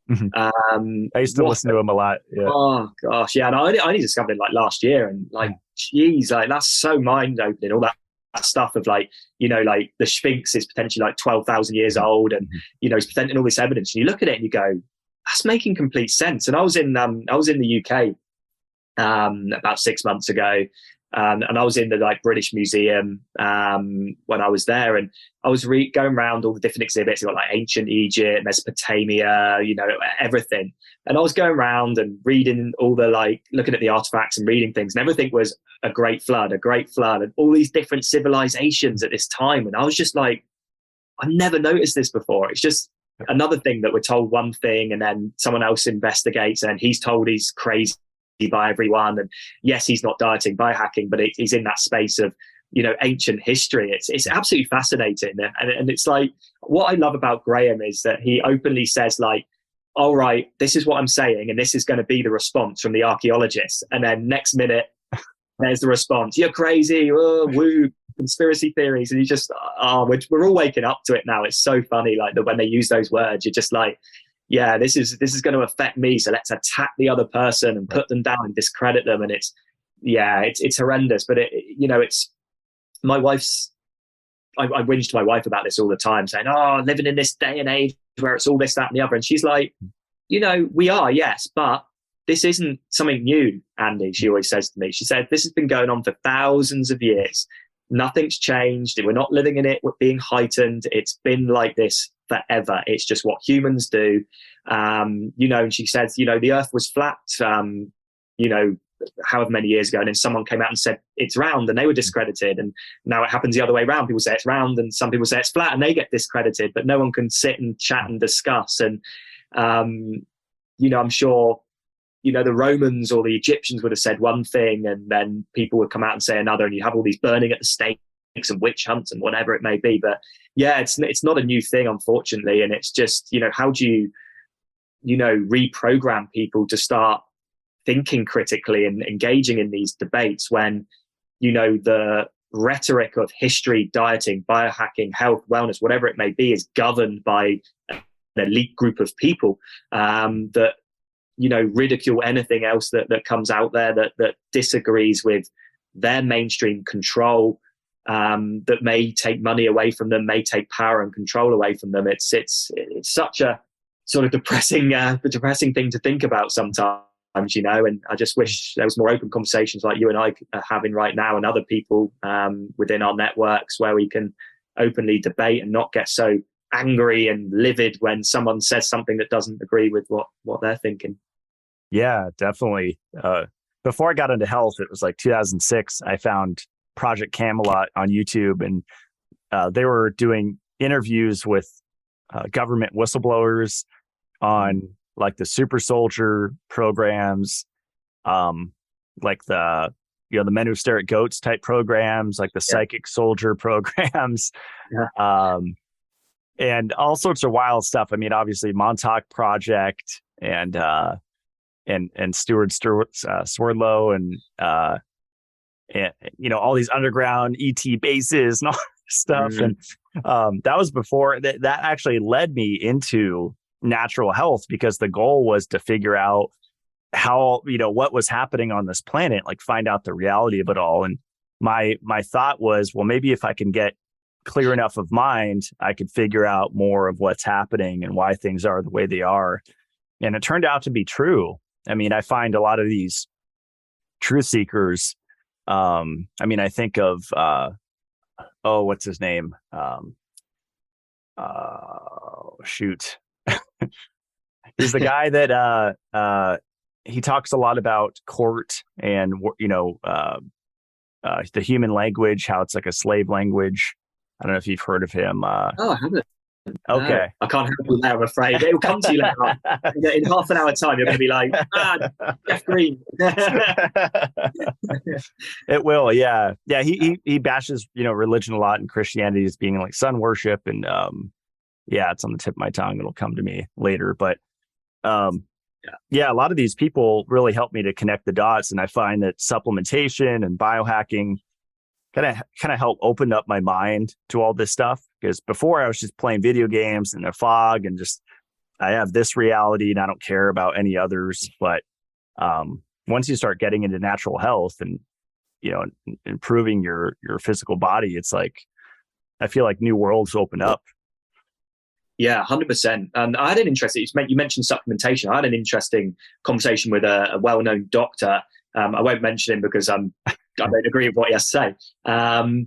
Mm-hmm. I used to listen to him a lot. Yeah. Oh gosh, yeah. And I only discovered it like last year, and like, geez, like that's so mind opening. All that stuff of like, like the Sphinx is potentially like 12,000 years old, and he's presenting all this evidence, and you look at it and you go, that's making complete sense. And I was in the UK about 6 months ago. And I was in the like British Museum when I was there, and I was going around all the different exhibits. You've got like ancient Egypt, Mesopotamia, everything. And I was going around and reading all the looking at the artifacts and reading things, and everything was a great flood, and all these different civilizations at this time. And I was just like, I've never noticed this before. It's just another thing that we're told one thing, and then someone else investigates, and he's told he's crazy by everyone. And yes, he's not dieting, biohacking, but he's in that space of ancient history. It's absolutely fascinating. And it's like, what I love about Graham is that he openly says like, all right, this is what I'm saying, and this is going to be the response from the archaeologists. And then next minute there's the response, you're crazy, woo, conspiracy theories. And you just we're all waking up to it now. It's so funny, like that when they use those words, you're just like, yeah, this is going to affect me, so let's attack the other person and put them down and discredit them. And it's horrendous. But it's my wife's. I whinge to my wife about this all the time, saying, "Oh, living in this day and age where it's all this, that, and the other." And she's like, "We are, yes, but this isn't something new, Andy." She always says to me, she said, "This has been going on for thousands of years. Nothing's changed. We're not living in it. We're being heightened. It's been like this forever. It's just what humans do." And she says, the earth was flat, however many years ago, and then someone came out and said it's round, and they were discredited. And now it happens the other way around. People say it's round, and some people say it's flat, and they get discredited. But no one can sit and chat and discuss. And I'm sure the Romans or the Egyptians would have said one thing, and then people would come out and say another, and you have all these burning at the stake and witch hunts and whatever it may be. But yeah, it's not a new thing, unfortunately. And it's just, how do you reprogram people to start thinking critically and engaging in these debates when the rhetoric of history, dieting, biohacking, health, wellness, whatever it may be, is governed by an elite group of people that ridicule anything else that comes out there that disagrees with their mainstream control, that may take money away from them, may take power and control away from them. It's such a sort of depressing thing to think about sometimes, and I just wish there was more open conversations like you and I are having right now, and other people within our networks, where we can openly debate and not get so angry and livid when someone says something that doesn't agree with what they're thinking. Yeah, definitely. Before I got into health, it was like 2006, I found Project Camelot on YouTube, and they were doing interviews with government whistleblowers on like the super soldier programs, like the men who stare at goats type programs, like the psychic soldier programs, and all sorts of wild stuff. I mean, obviously Montauk Project and Stuart Swerdlow and all these underground ET bases and all this stuff. Mm-hmm. And that was before that actually led me into natural health, because the goal was to figure out how, what was happening on this planet, like find out the reality of it all. And my thought was, well, maybe if I can get clear enough of mind, I could figure out more of what's happening and why things are the way they are. And it turned out to be true. I mean, I find a lot of these truth seekers. I think of, what's his name? Shoot. He's the guy that, he talks a lot about court and, the human language, how it's like a slave language. I don't know if you've heard of him. I haven't. Okay. No, I can't help you there, I'm afraid. It will come to you later on. In half an hour time, you're going to be like, Jeff Green. It will, yeah. Yeah, he bashes, religion a lot, and Christianity as being like sun worship. And it's on the tip of my tongue. It'll come to me later. But a lot of these people really help me to connect the dots. And I find that supplementation and biohacking kind of help open up my mind to all this stuff, because before I was just playing video games in a fog and just, I have this reality and I don't care about any others. But once you start getting into natural health and improving your physical body, it's like I feel like new worlds open up. Yeah, 100%. And I had an interesting, you mentioned supplementation. I had an interesting conversation with a well-known doctor. I won't mention him because I don't agree with what he has to say.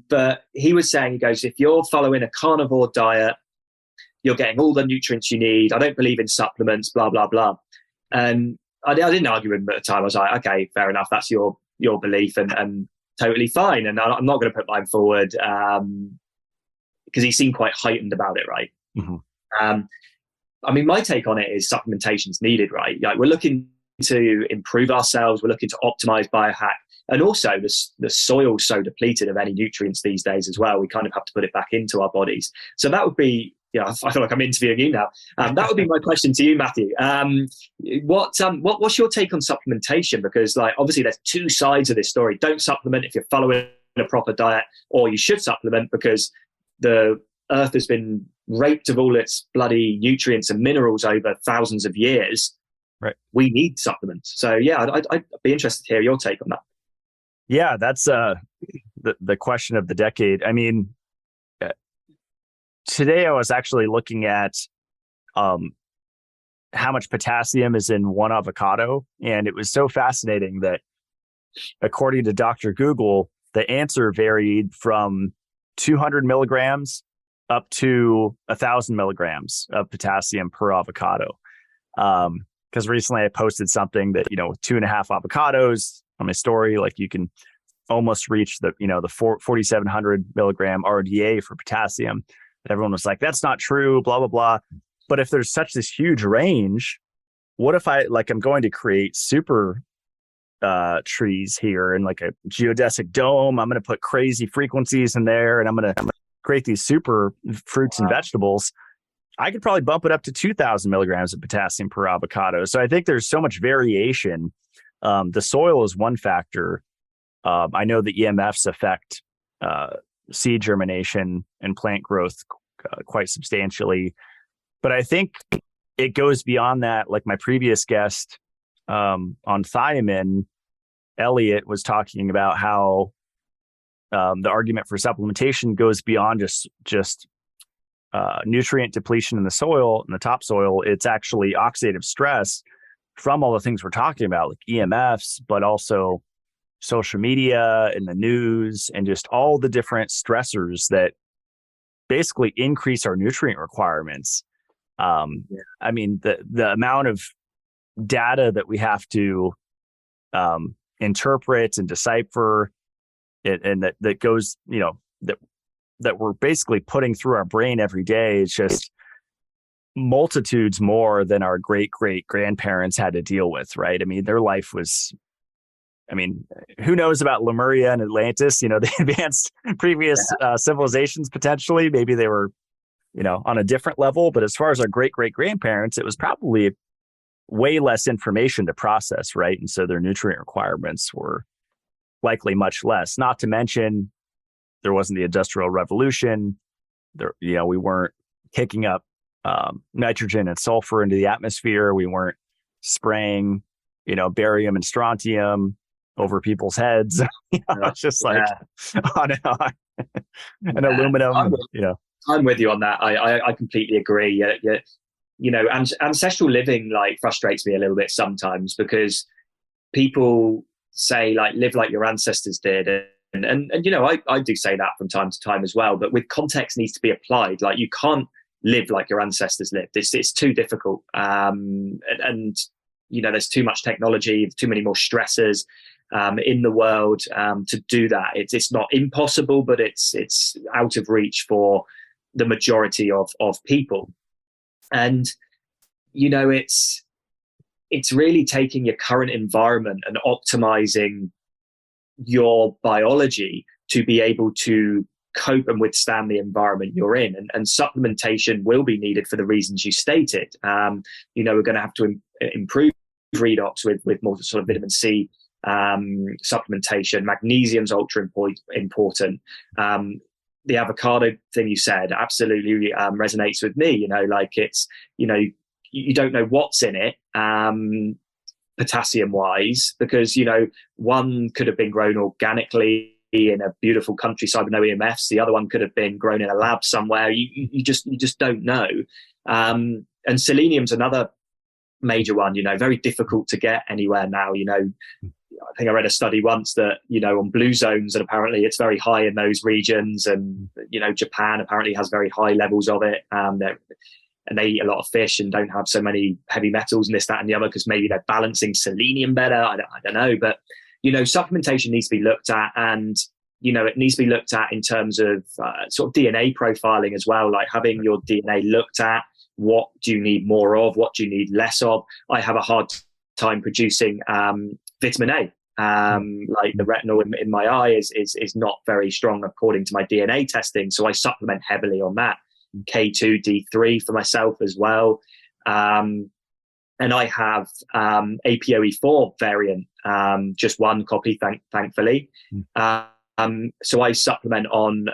But he was saying, he goes, if you're following a carnivore diet, you're getting all the nutrients you need. I don't believe in supplements, blah, blah, blah. And I didn't argue with him at the time. I was like, okay, fair enough. That's your belief and totally fine. And I'm not going to put mine forward because he seemed quite heightened about it, right? Mm-hmm. My take on it is supplementation is needed, right? Like, we're looking to improve ourselves. We're looking to optimize biohack. And also the soil's so depleted of any nutrients these days as well. We kind of have to put it back into our bodies. So that would be, I feel like I'm interviewing you now. That would be my question to you, Matthew. What's your take on supplementation? Because obviously there's two sides of this story. Don't supplement if you're following a proper diet, or you should supplement because the earth has been raped of all its bloody nutrients and minerals over thousands of years. Right. We need supplements. So I'd be interested to hear your take on that. Yeah, that's the question of the decade. I mean, today I was actually looking at how much potassium is in one avocado, and it was so fascinating that according to Dr. Google, the answer varied from 200 milligrams up to 1,000 milligrams of potassium per avocado. Because recently I posted something that, with 2.5 avocados, on my story, like you can almost reach the 4,700 milligram RDA for potassium. And everyone was like, that's not true, blah, blah, blah. But if there's such this huge range, what if I'm going to create super trees here and like a geodesic dome? I'm going to put crazy frequencies in there, and I'm going to create these super fruits and vegetables. I could probably bump it up to 2,000 milligrams of potassium per avocado. So I think there's so much variation. The soil is one factor. I know the EMFs affect seed germination and plant growth quite substantially. But I think it goes beyond that. Like my previous guest on thiamine, Elliot, was talking about how the argument for supplementation goes beyond just nutrient depletion in the soil, in the topsoil. It's actually oxidative stress from all the things we're talking about, like EMFs, but also social media and the news and just all the different stressors that basically increase our nutrient requirements. I mean, the amount of data that we have to interpret and decipher it, and that goes, that we're basically putting through our brain every day, it's just multitudes more than our great grandparents had to deal with, right? I mean, their life was, who knows about Lemuria and Atlantis, the advanced previous civilizations potentially. Maybe they were, on a different level. But as far as our great grandparents, it was probably way less information to process, right? And so their nutrient requirements were likely much less. Not to mention, there wasn't the Industrial Revolution. There, we weren't kicking up nitrogen and sulfur into the atmosphere. We weren't spraying, barium and strontium over people's heads. It's just like on and on. And aluminum. I'm with you on that. I completely agree. Ancestral living frustrates me a little bit sometimes, because people say live like your ancestors did. And I do say that from time to time as well, but with context needs to be applied. You can't live like your ancestors lived. It's too difficult. And there's too much technology, too many more stressors in the world to do that. It's not impossible, but it's out of reach for the majority of people. And it's really taking your current environment and optimizing your biology to be able to cope and withstand the environment you're in. And supplementation will be needed for the reasons you stated. We're going to have to improve redox with more sort of vitamin C supplementation. Magnesium's ultra important. The avocado thing you said absolutely resonates with me. You don't know what's in it, potassium wise, because, one could have been grown organically in a beautiful countryside with no EMFs. The other one could have been grown in a lab somewhere. You just don't know. And selenium's another major one, very difficult to get anywhere now. I think I read a study once that, on blue zones, and apparently it's very high in those regions. And, Japan apparently has very high levels of it. And they eat a lot of fish and don't have so many heavy metals and this, that, and the other, because maybe they're balancing selenium better. I don't know. But, supplementation needs to be looked at, and, it needs to be looked at in terms of sort of DNA profiling as well, like having your DNA looked at. What do you need more of? What do you need less of? I have a hard time producing vitamin A. Like the retinol in my eye is not very strong according to my DNA testing. So I supplement heavily on that. K2, D3 for myself as well. And I have APOE4 variant, just one copy, thankfully. So I supplement on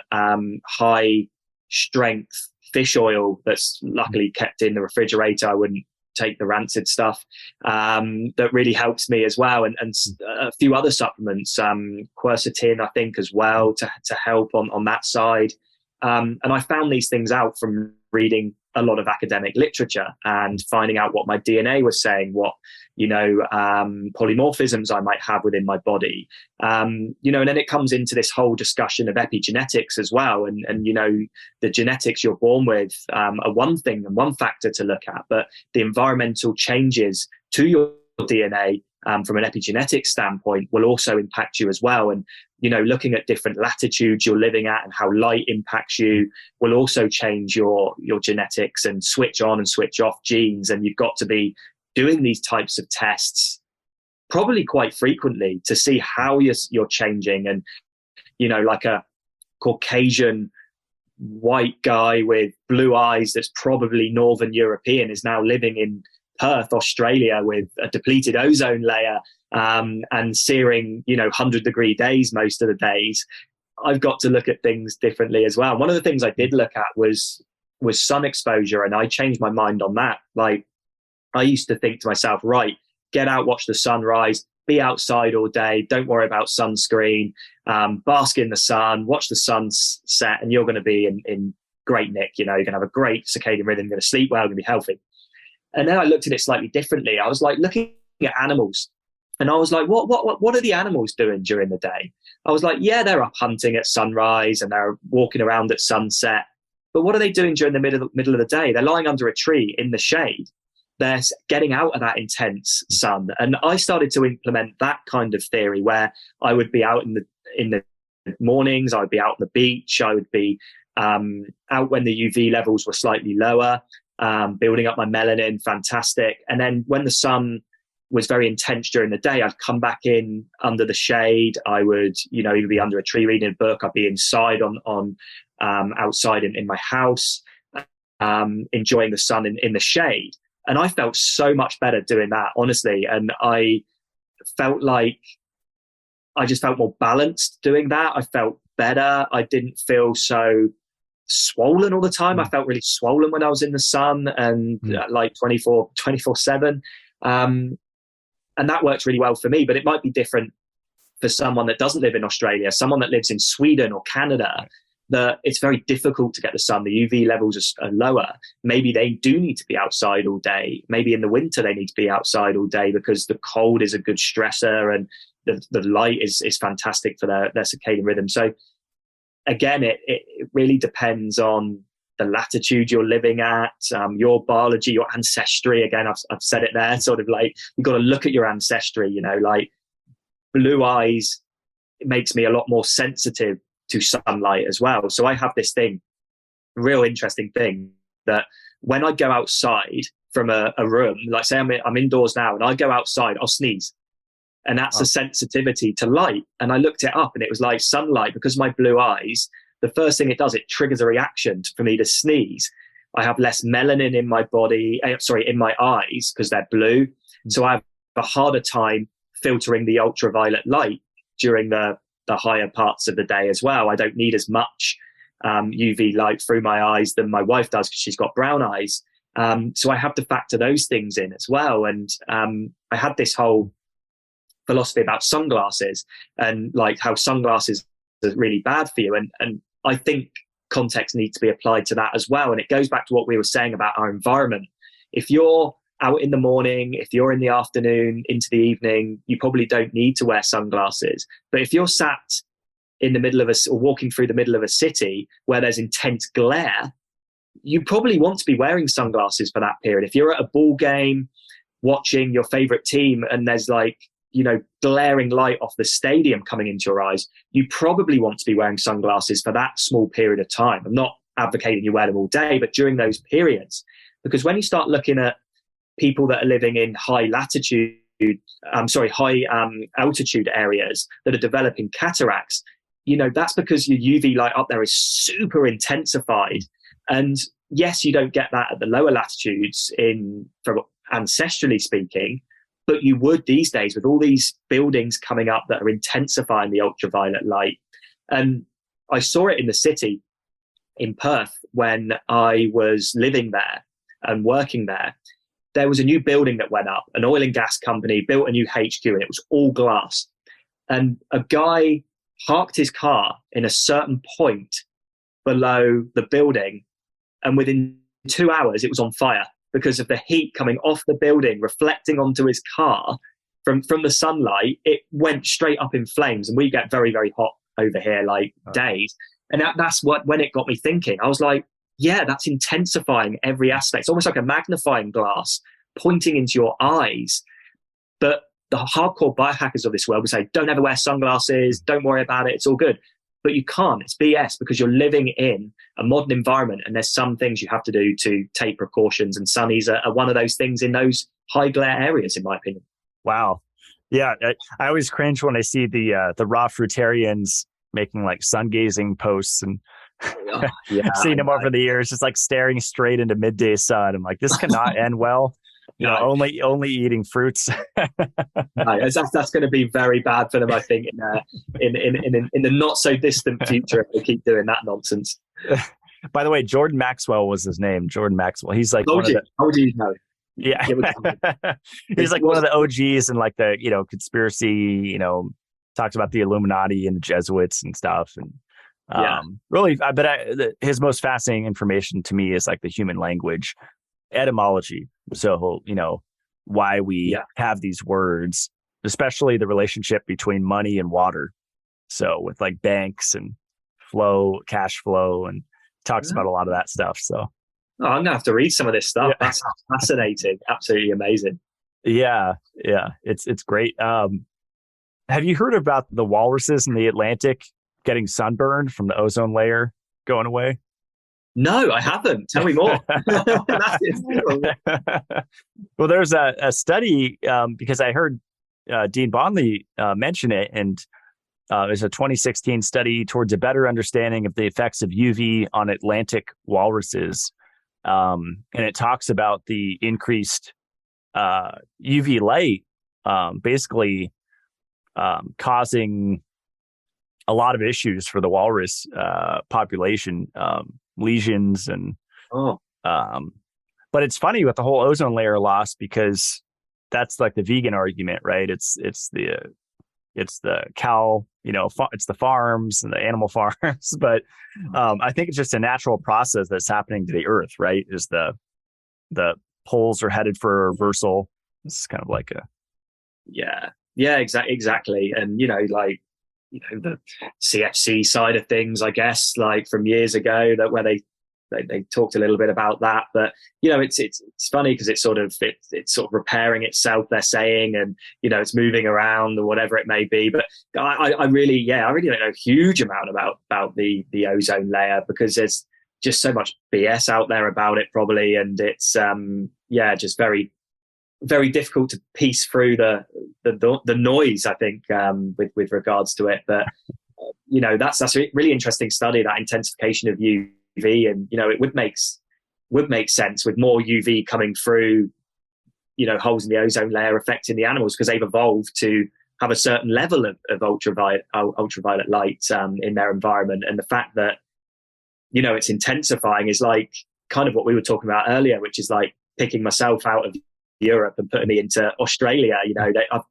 high strength fish oil that's luckily kept in the refrigerator. I wouldn't take the rancid stuff. That really helps me as well. And a few other supplements, quercetin, I think, as well, to help on that side. And I found these things out from reading a lot of academic literature and finding out what my DNA was saying, what, polymorphisms I might have within my body. And then it comes into this whole discussion of epigenetics as well. And the genetics you're born with are one thing and one factor to look at, but the environmental changes to your DNA from an epigenetic standpoint will also impact you as well. And, looking at different latitudes you're living at and how light impacts you will also change your genetics and switch on and switch off genes. And you've got to be doing these types of tests probably quite frequently to see how you're changing. And, like a Caucasian white guy with blue eyes that's probably Northern European is now living in Perth, Australia, with a depleted ozone layer and searing, 100-degree days most of the days. I've got to look at things differently as well. One of the things I did look at was sun exposure, and I changed my mind on that. Like, I used to think to myself, right, get out, watch the sunrise, be outside all day, don't worry about sunscreen, bask in the sun, watch the sun set, and you're going to be in great nick. You're going to have a great circadian rhythm, you're going to sleep well, you're going to be healthy. And then I looked at it slightly differently. I was like looking at animals, and I was like, what are the animals doing during the day? I was like, yeah, they're up hunting at sunrise and they're walking around at sunset. But what are they doing during the middle of the day? They're lying under a tree in the shade. They're getting out of that intense sun. And I started to implement that kind of theory where I would be out in the mornings, I would be out on the beach, I would be out when the UV levels were slightly lower, building up my melanin, fantastic. And then when the sun was very intense during the day, I'd come back in under the shade. I would, either be under a tree reading a book, I'd be inside on outside in my house, enjoying the sun in the shade. And I felt so much better doing that, honestly. And I felt like I just felt more balanced doing that. I felt better. I didn't feel so swollen all the time. I felt really swollen when I was in the sun and like 24/7. And that works really well for me, but it might be different for someone that doesn't live in Australia, someone that lives in Sweden or Canada, that it's very difficult to get the sun. The UV levels are lower. Maybe they do need to be outside all day. Maybe in the winter they need to be outside all day because the cold is a good stressor and the light is fantastic for their circadian rhythm. So again, it really depends on the latitude you're living at, your biology, your ancestry. Again, I've said it there, sort of like, you've got to look at your ancestry, like blue eyes, it makes me a lot more sensitive to sunlight as well. So I have this thing, real interesting thing, that when I go outside from a room, like say I'm indoors now and I go outside, I'll sneeze. And that's a sensitivity to light. And I looked it up and it was like sunlight, because of my blue eyes, the first thing it does, it triggers a reaction for me to sneeze. I have less melanin in my body, in my eyes, because they're blue. So I have a harder time filtering the ultraviolet light during the higher parts of the day as well. I don't need as much UV light through my eyes than my wife does because she's got brown eyes. So I have to factor those things in as well. And I had this whole philosophy about sunglasses and like how sunglasses are really bad for you. And I think context needs to be applied to that as well. And it goes back to what we were saying about our environment. If you're out in the morning, if you're in the afternoon into the evening, you probably don't need to wear sunglasses. But if you're sat in the middle of or walking through the middle of a city where there's intense glare, you probably want to be wearing sunglasses for that period. If you're at a ball game watching your favorite team and there's like, glaring light off the stadium coming into your eyes, you probably want to be wearing sunglasses for that small period of time. I'm not advocating you wear them all day, but during those periods, because when you start looking at people that are living in high altitude areas that are developing cataracts, that's because your UV light up there is super intensified. And yes, you don't get that at the lower latitudes from ancestrally speaking, but you would these days with all these buildings coming up that are intensifying the ultraviolet light. And I saw it in the city in Perth when I was living there and working there. There was a new building that went up, an oil and gas company built a new HQ, and it was all glass. And a guy parked his car in a certain point below the building, and within 2 hours it was on fire because of the heat coming off the building, reflecting onto his car from the sunlight. It went straight up in flames, and we get very, very hot over here, days. And that's when it got me thinking. I was like, yeah, that's intensifying every aspect. It's almost like a magnifying glass pointing into your eyes. But the hardcore biohackers of this world would say, don't ever wear sunglasses, don't worry about it, it's all good. But you can't. It's BS, because you're living in a modern environment, and there's some things you have to do to take precautions. And sunnies are one of those things in those high glare areas, in my opinion. Wow. Yeah. I always cringe when I see the raw fruitarians making like sun gazing posts, and I've seen them over the years, just like staring straight into midday sun. I'm like, this cannot end well. Only eating fruits. No, that's going to be very bad for them, I think, in the not so distant future, if they keep doing that nonsense. By the way, Jordan Maxwell was his name. Jordan Maxwell. He's like how do you know? Yeah, he's like one of the OGs, and like the conspiracy. Talks about the Illuminati and the Jesuits and stuff, and really, I bet his most fascinating information to me is like the human language, etymology. So, why we have these words, especially the relationship between money and water. So with like banks and cash flow, and talks about a lot of that stuff. So I'm going to have to read some of this stuff. That's fascinating. Absolutely amazing. Yeah. It's great. Have you heard about the walruses in the Atlantic getting sunburned from the ozone layer going away? No, I haven't. Tell me more. Well, there's a study, because I heard Dean Bondley mention it, and there's a 2016 study towards a better understanding of the effects of UV on Atlantic walruses. And it talks about the increased UV light basically causing a lot of issues for the walrus population. Lesions and but it's funny with the whole ozone layer loss, because that's like the vegan argument, right? It's the cow, it's the farms and the animal farms, but I think it's just a natural process that's happening to the earth, right? Is the poles are headed for a reversal. It's kind of like exactly. And the CFC side of things, I guess, like from years ago, that where they talked a little bit about that. But it's funny, because it's sort of repairing itself, they're saying, and it's moving around or whatever it may be. But I really don't know a huge amount about the ozone layer, because there's just so much BS out there about it, probably, and it's just very, very difficult to piece through the noise, I think, with regards to it. But that's a really interesting study, that intensification of UV, and it would make sense with more UV coming through, holes in the ozone layer affecting the animals, because they've evolved to have a certain level of ultraviolet light in their environment. And the fact that it's intensifying is like kind of what we were talking about earlier, which is like picking myself out of Europe and putting me into Australia.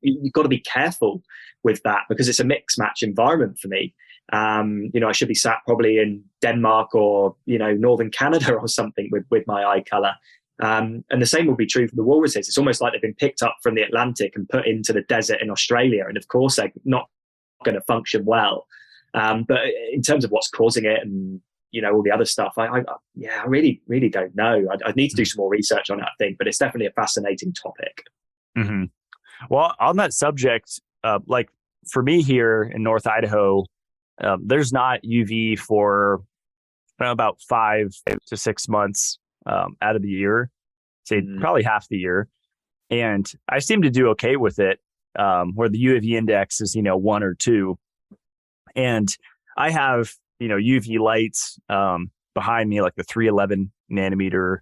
You've got to be careful with that, because it's a mixed match environment for me. I should be sat probably in Denmark or northern Canada or something with my eye color. And the same will be true for the walruses. It's almost like they've been picked up from the Atlantic and put into the desert in Australia, and of course they're not going to function well. But in terms of what's causing it and all the other stuff, I really, really don't know. I'd need to do some more research on it, I think, but it's definitely a fascinating topic. Mm-hmm. Well, on that subject, like for me here in North Idaho, there's not UV for about 5 to 6 months out of the year, say probably half the year. And I seem to do okay with it, where the UV index is, 1 or 2. And I have, UV lights behind me, like the 311 nanometer.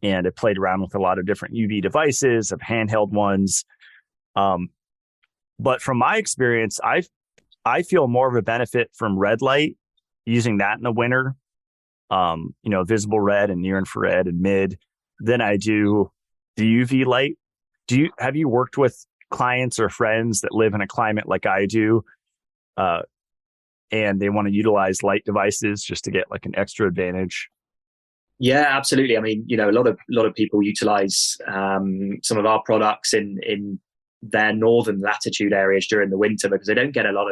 And I played around with a lot of different UV devices, of handheld ones. But from my experience, I feel more of a benefit from red light, using that in the winter, visible red and near infrared and mid, than I do the UV light. Have you worked with clients or friends that live in a climate like I do, and they want to utilize light devices just to get like an extra advantage? Yeah, absolutely. I mean, a lot of people utilize some of our products in their northern latitude areas during the winter, because they don't get a lot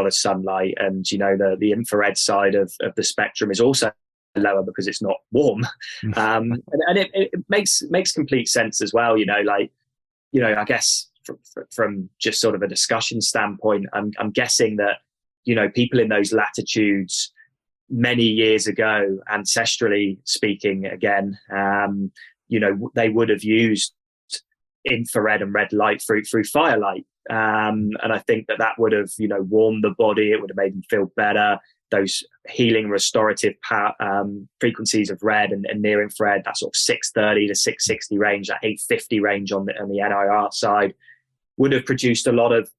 of sunlight, and the infrared side of the spectrum is also lower because it's not warm. And it makes complete sense as well. I guess from just sort of a discussion standpoint, I'm guessing that, you know, people in those latitudes many years ago, ancestrally speaking, again, you know, they would have used infrared and red light through firelight. And I think that would have, you know, warmed the body. It would have made them feel better. Those healing restorative frequencies of red and near infrared, that sort of 630 to 660 range, that 850 range on the NIR side, would have produced a lot of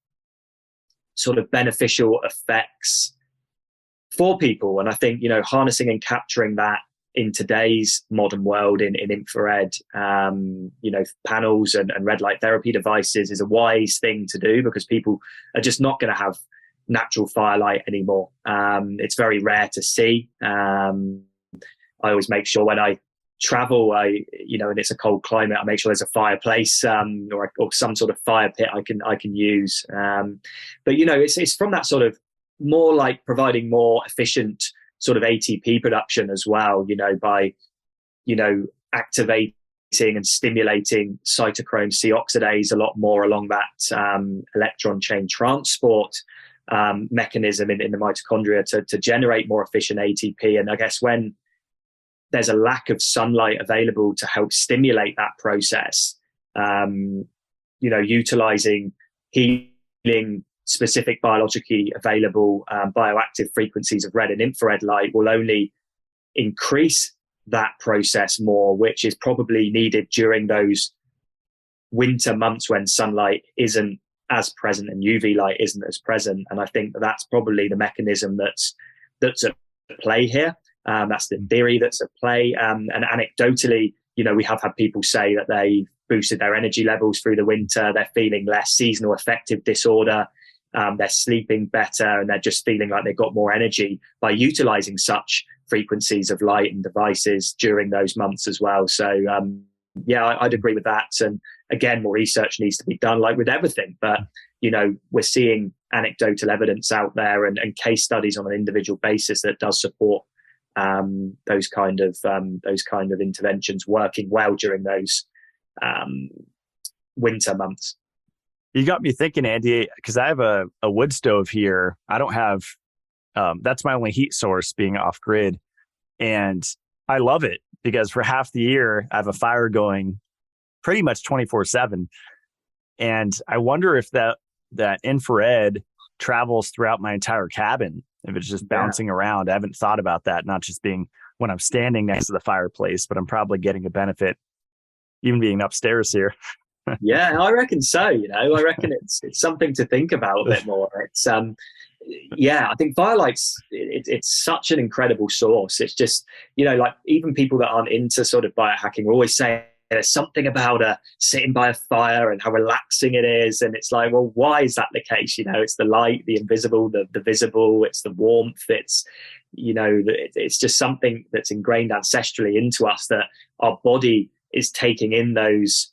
sort of beneficial effects for people. And I think, you know, harnessing and capturing that in today's modern world in infrared, you know, panels and red light therapy devices is a wise thing to do, because people are just not going to have natural firelight anymore. It's very rare to see. I always make sure when I travel, you know, and it's a cold climate, I make sure there's a fireplace or some sort of fire pit I can use. But you know, it's from that sort of more like providing more efficient sort of ATP production as well, you know, by, you know, activating and stimulating cytochrome C oxidase a lot more along that electron chain transport mechanism in the mitochondria to generate more efficient ATP. And I guess when there's a lack of sunlight available to help stimulate that process, you know, utilizing healing specific biologically available bioactive frequencies of red and infrared light will only increase that process more, which is probably needed during those winter months when sunlight isn't as present and UV light isn't as present. And I think that's probably the mechanism that's at play here. That's the theory that's at play. And anecdotally, you know, we have had people say that they boosted their energy levels through the winter. They're feeling less seasonal affective disorder. They're sleeping better, and they're just feeling like they've got more energy by utilizing such frequencies of light and devices during those months as well. So, yeah, I'd agree with that. And again, more research needs to be done, like with everything. But, you know, we're seeing anecdotal evidence out there and case studies on an individual basis that does support those kind of interventions working well during those winter months. You got me thinking, Andy, because I have a wood stove here. I don't have, that's my only heat source, being off grid. And I love it because for half the year, I have a fire going pretty much 24/7. And I wonder if that infrared travels throughout my entire cabin, if it's just bouncing around. I haven't thought about that, not just being when I'm standing next to the fireplace, but I'm probably getting a benefit even being upstairs here. Yeah, I reckon so. You know, I reckon it's something to think about a bit more. It's yeah, I think firelight's it's such an incredible source. It's just, you know, like even people that aren't into sort of biohacking will always say there's something about sitting by a fire and how relaxing it is. And it's like, well, why is that the case? You know, it's the light, the invisible, the visible, it's the warmth, it's, you know, it's just something that's ingrained ancestrally into us, that our body is taking in those,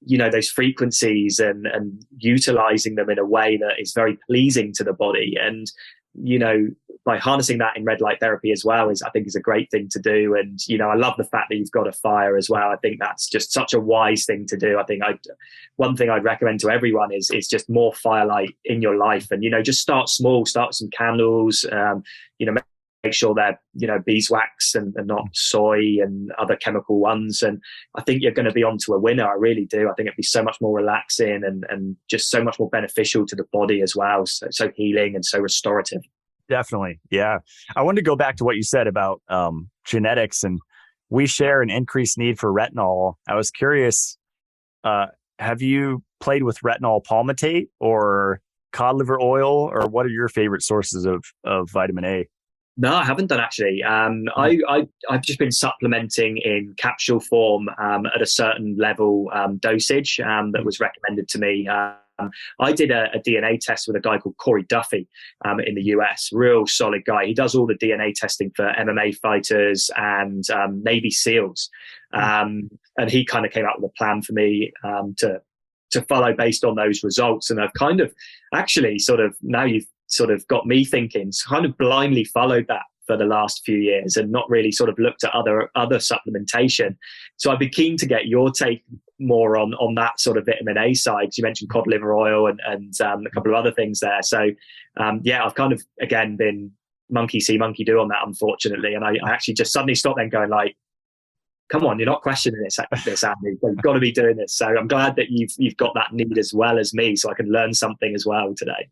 you know, those frequencies and utilizing them in a way that is very pleasing to the body. And, you know, by harnessing that in red light therapy as well I think is a great thing to do. And, you know, I love the fact that you've got a fire as well. I think that's just such a wise thing to do. I think one thing I'd recommend to everyone is just more firelight in your life. And, you know, just start small, start with some candles, you know, make sure they're, you know, beeswax and not soy and other chemical ones. And I think you're going to be onto a winner. I really do. I think it'd be so much more relaxing and just so much more beneficial to the body as well. So healing and so restorative. Definitely. Yeah. I wanted to go back to what you said about genetics, and we share an increased need for retinol. I was curious, have you played with retinol palmitate or cod liver oil, or what are your favorite sources of vitamin A? No, I haven't done actually. I've just been supplementing in capsule form at a certain level dosage that was recommended to me. I did a DNA test with a guy called Corey Duffy in the US, real solid guy. He does all the DNA testing for MMA fighters and Navy SEALs. And he kind of came up with a plan for me to follow based on those results. And I've kind of actually sort of, now you've sort of got me thinking, kind of blindly followed that for the last few years and not really sort of looked at other supplementation. So I'd be keen to get your take more on that sort of vitamin A side. You mentioned cod liver oil and a couple of other things there. So yeah, I've kind of again been monkey see, monkey do on that, unfortunately. And I actually just suddenly stopped then going like, come on, you're not questioning this, Andy. You've got to be doing this. So I'm glad that you've got that need as well as me, so I can learn something as well today.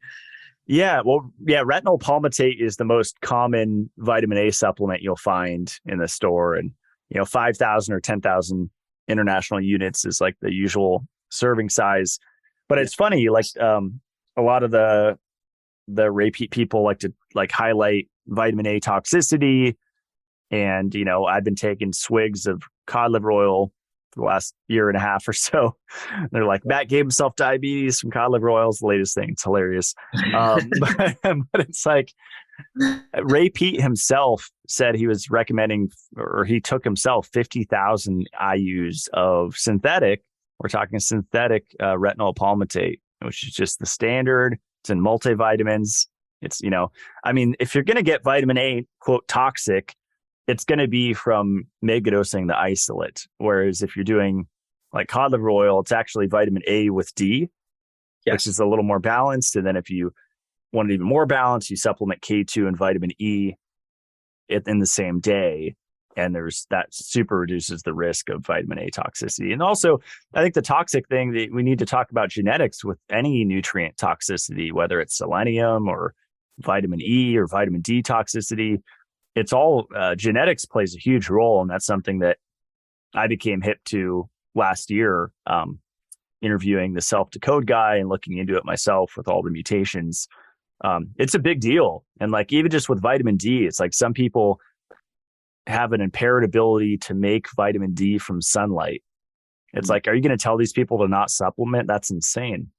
Yeah, well, yeah, retinol palmitate is the most common vitamin A supplement you'll find in the store, and 5,000 or 10,000 international units is like the usual serving size. But it's funny, like a lot of the repeat people like to highlight vitamin A toxicity. And, I've been taking swigs of cod liver oil for the last year and a half or so. They're like, Matt gave himself diabetes from cod liver oil. It's the latest thing. It's hilarious. But it's like Ray Pete himself said he was recommending, or he took himself 50,000 IUs of synthetic. We're talking synthetic retinol palmitate, which is just the standard. It's in multivitamins. It's, if you're going to get vitamin A, quote, toxic, it's going to be from megadosing the isolate. Whereas if you're doing like cod liver oil, it's actually vitamin A with D, which is a little more balanced. And then if you want it even more balanced, you supplement K2 and vitamin E in the same day. And that super reduces the risk of vitamin A toxicity. And also, I think the toxic thing that we need to talk about genetics with any nutrient toxicity, whether it's selenium or vitamin E or vitamin D toxicity. It's all genetics plays a huge role. And that's something that I became hip to last year, interviewing the self-decode guy and looking into it myself with all the mutations. It's a big deal. And like, even just with vitamin D, it's like some people have an impaired ability to make vitamin D from sunlight. It's like, are you going to tell these people to not supplement? That's insane.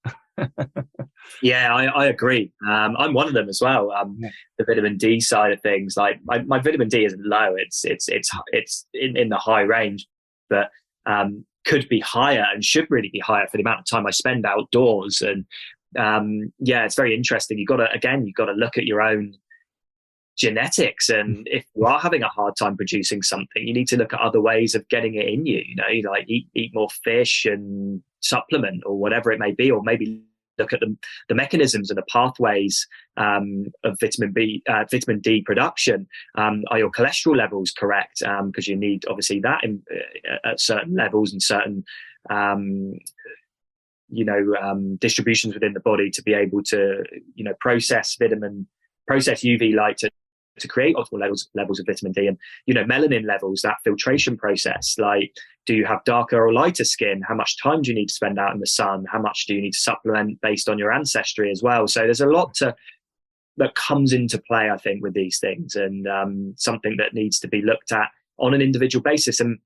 Yeah, I agree. I'm one of them as well. The vitamin D side of things, like my vitamin D isn't low. It's in the high range, but could be higher and should really be higher for the amount of time I spend outdoors. And yeah, it's very interesting. You've got to look at your own genetics, and if you are having a hard time producing something, you need to look at other ways of getting it in you. Like eat more fish and supplement or whatever it may be, or maybe look at the mechanisms and the pathways of vitamin D production. Are your cholesterol levels correct? Because you need obviously that at certain levels and certain distributions within the body to be able to process UV light to create optimal levels of vitamin D. And melanin levels, that filtration process, like, do you have darker or lighter skin? How much time do you need to spend out in the sun? How much do you need to supplement based on your ancestry as well? So there's a lot that comes into play, I think, with these things, and something that needs to be looked at on an individual basis. And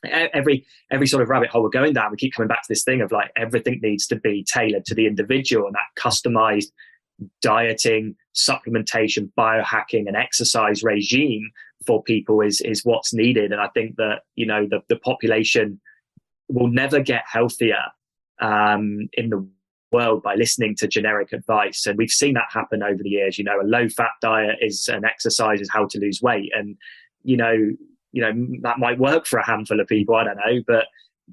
every sort of rabbit hole we're going down, we keep coming back to this thing of like, everything needs to be tailored to the individual, and that customized dieting, supplementation, biohacking, and exercise regime for people is what's needed. And I think that the population will never get healthier in the world by listening to generic advice. And we've seen that happen over the years. A low fat diet and exercise is how to lose weight, and that might work for a handful of people, I don't know, but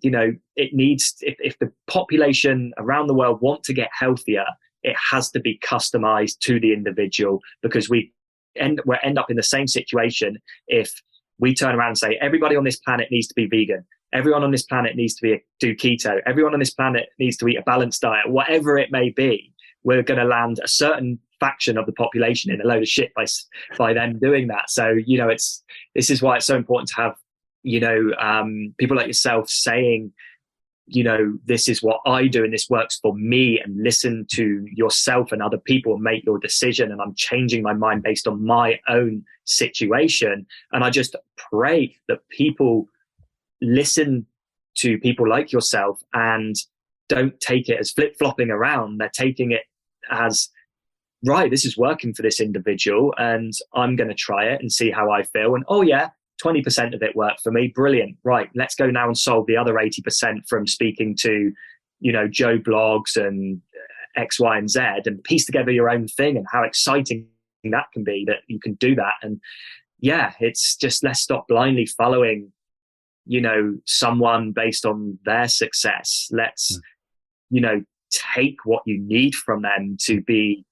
it needs, if the population around the world want to get healthier, it has to be customized to the individual, because we'll end up in the same situation if we turn around and say everybody on this planet needs to be vegan, everyone on this planet needs to do keto, everyone on this planet needs to eat a balanced diet, whatever it may be. We're going to land a certain faction of the population in a load of shit by them doing that. So this is why it's so important to have people like yourself saying, this is what I do and this works for me, and listen to yourself and other people and make your decision. And I'm changing my mind based on my own situation. And I just pray that people listen to people like yourself and don't take it as flip-flopping around. They're taking it as, right, this is working for this individual and I'm going to try it and see how I feel. And 20% of it worked for me. Brilliant. Right. Let's go now and solve the other 80% from speaking to, Joe blogs and X, Y, and Z, and piece together your own thing, and how exciting that can be that you can do that. And yeah, it's just, let's stop blindly following, someone based on their success. Let's, take what you need from them to be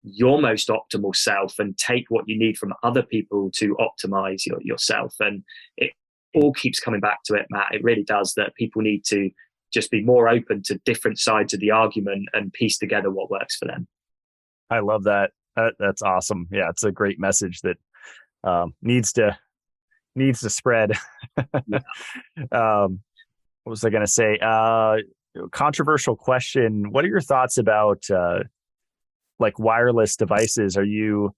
your most optimal self, and take what you need from other people to optimize yourself. And it all keeps coming back to it, Matt. It really does, that people need to just be more open to different sides of the argument and piece together what works for them. I love that. That's awesome. Yeah, it's a great message that needs to spread. Yeah. What was I going to say? Controversial question. What are your thoughts about like wireless devices? Are you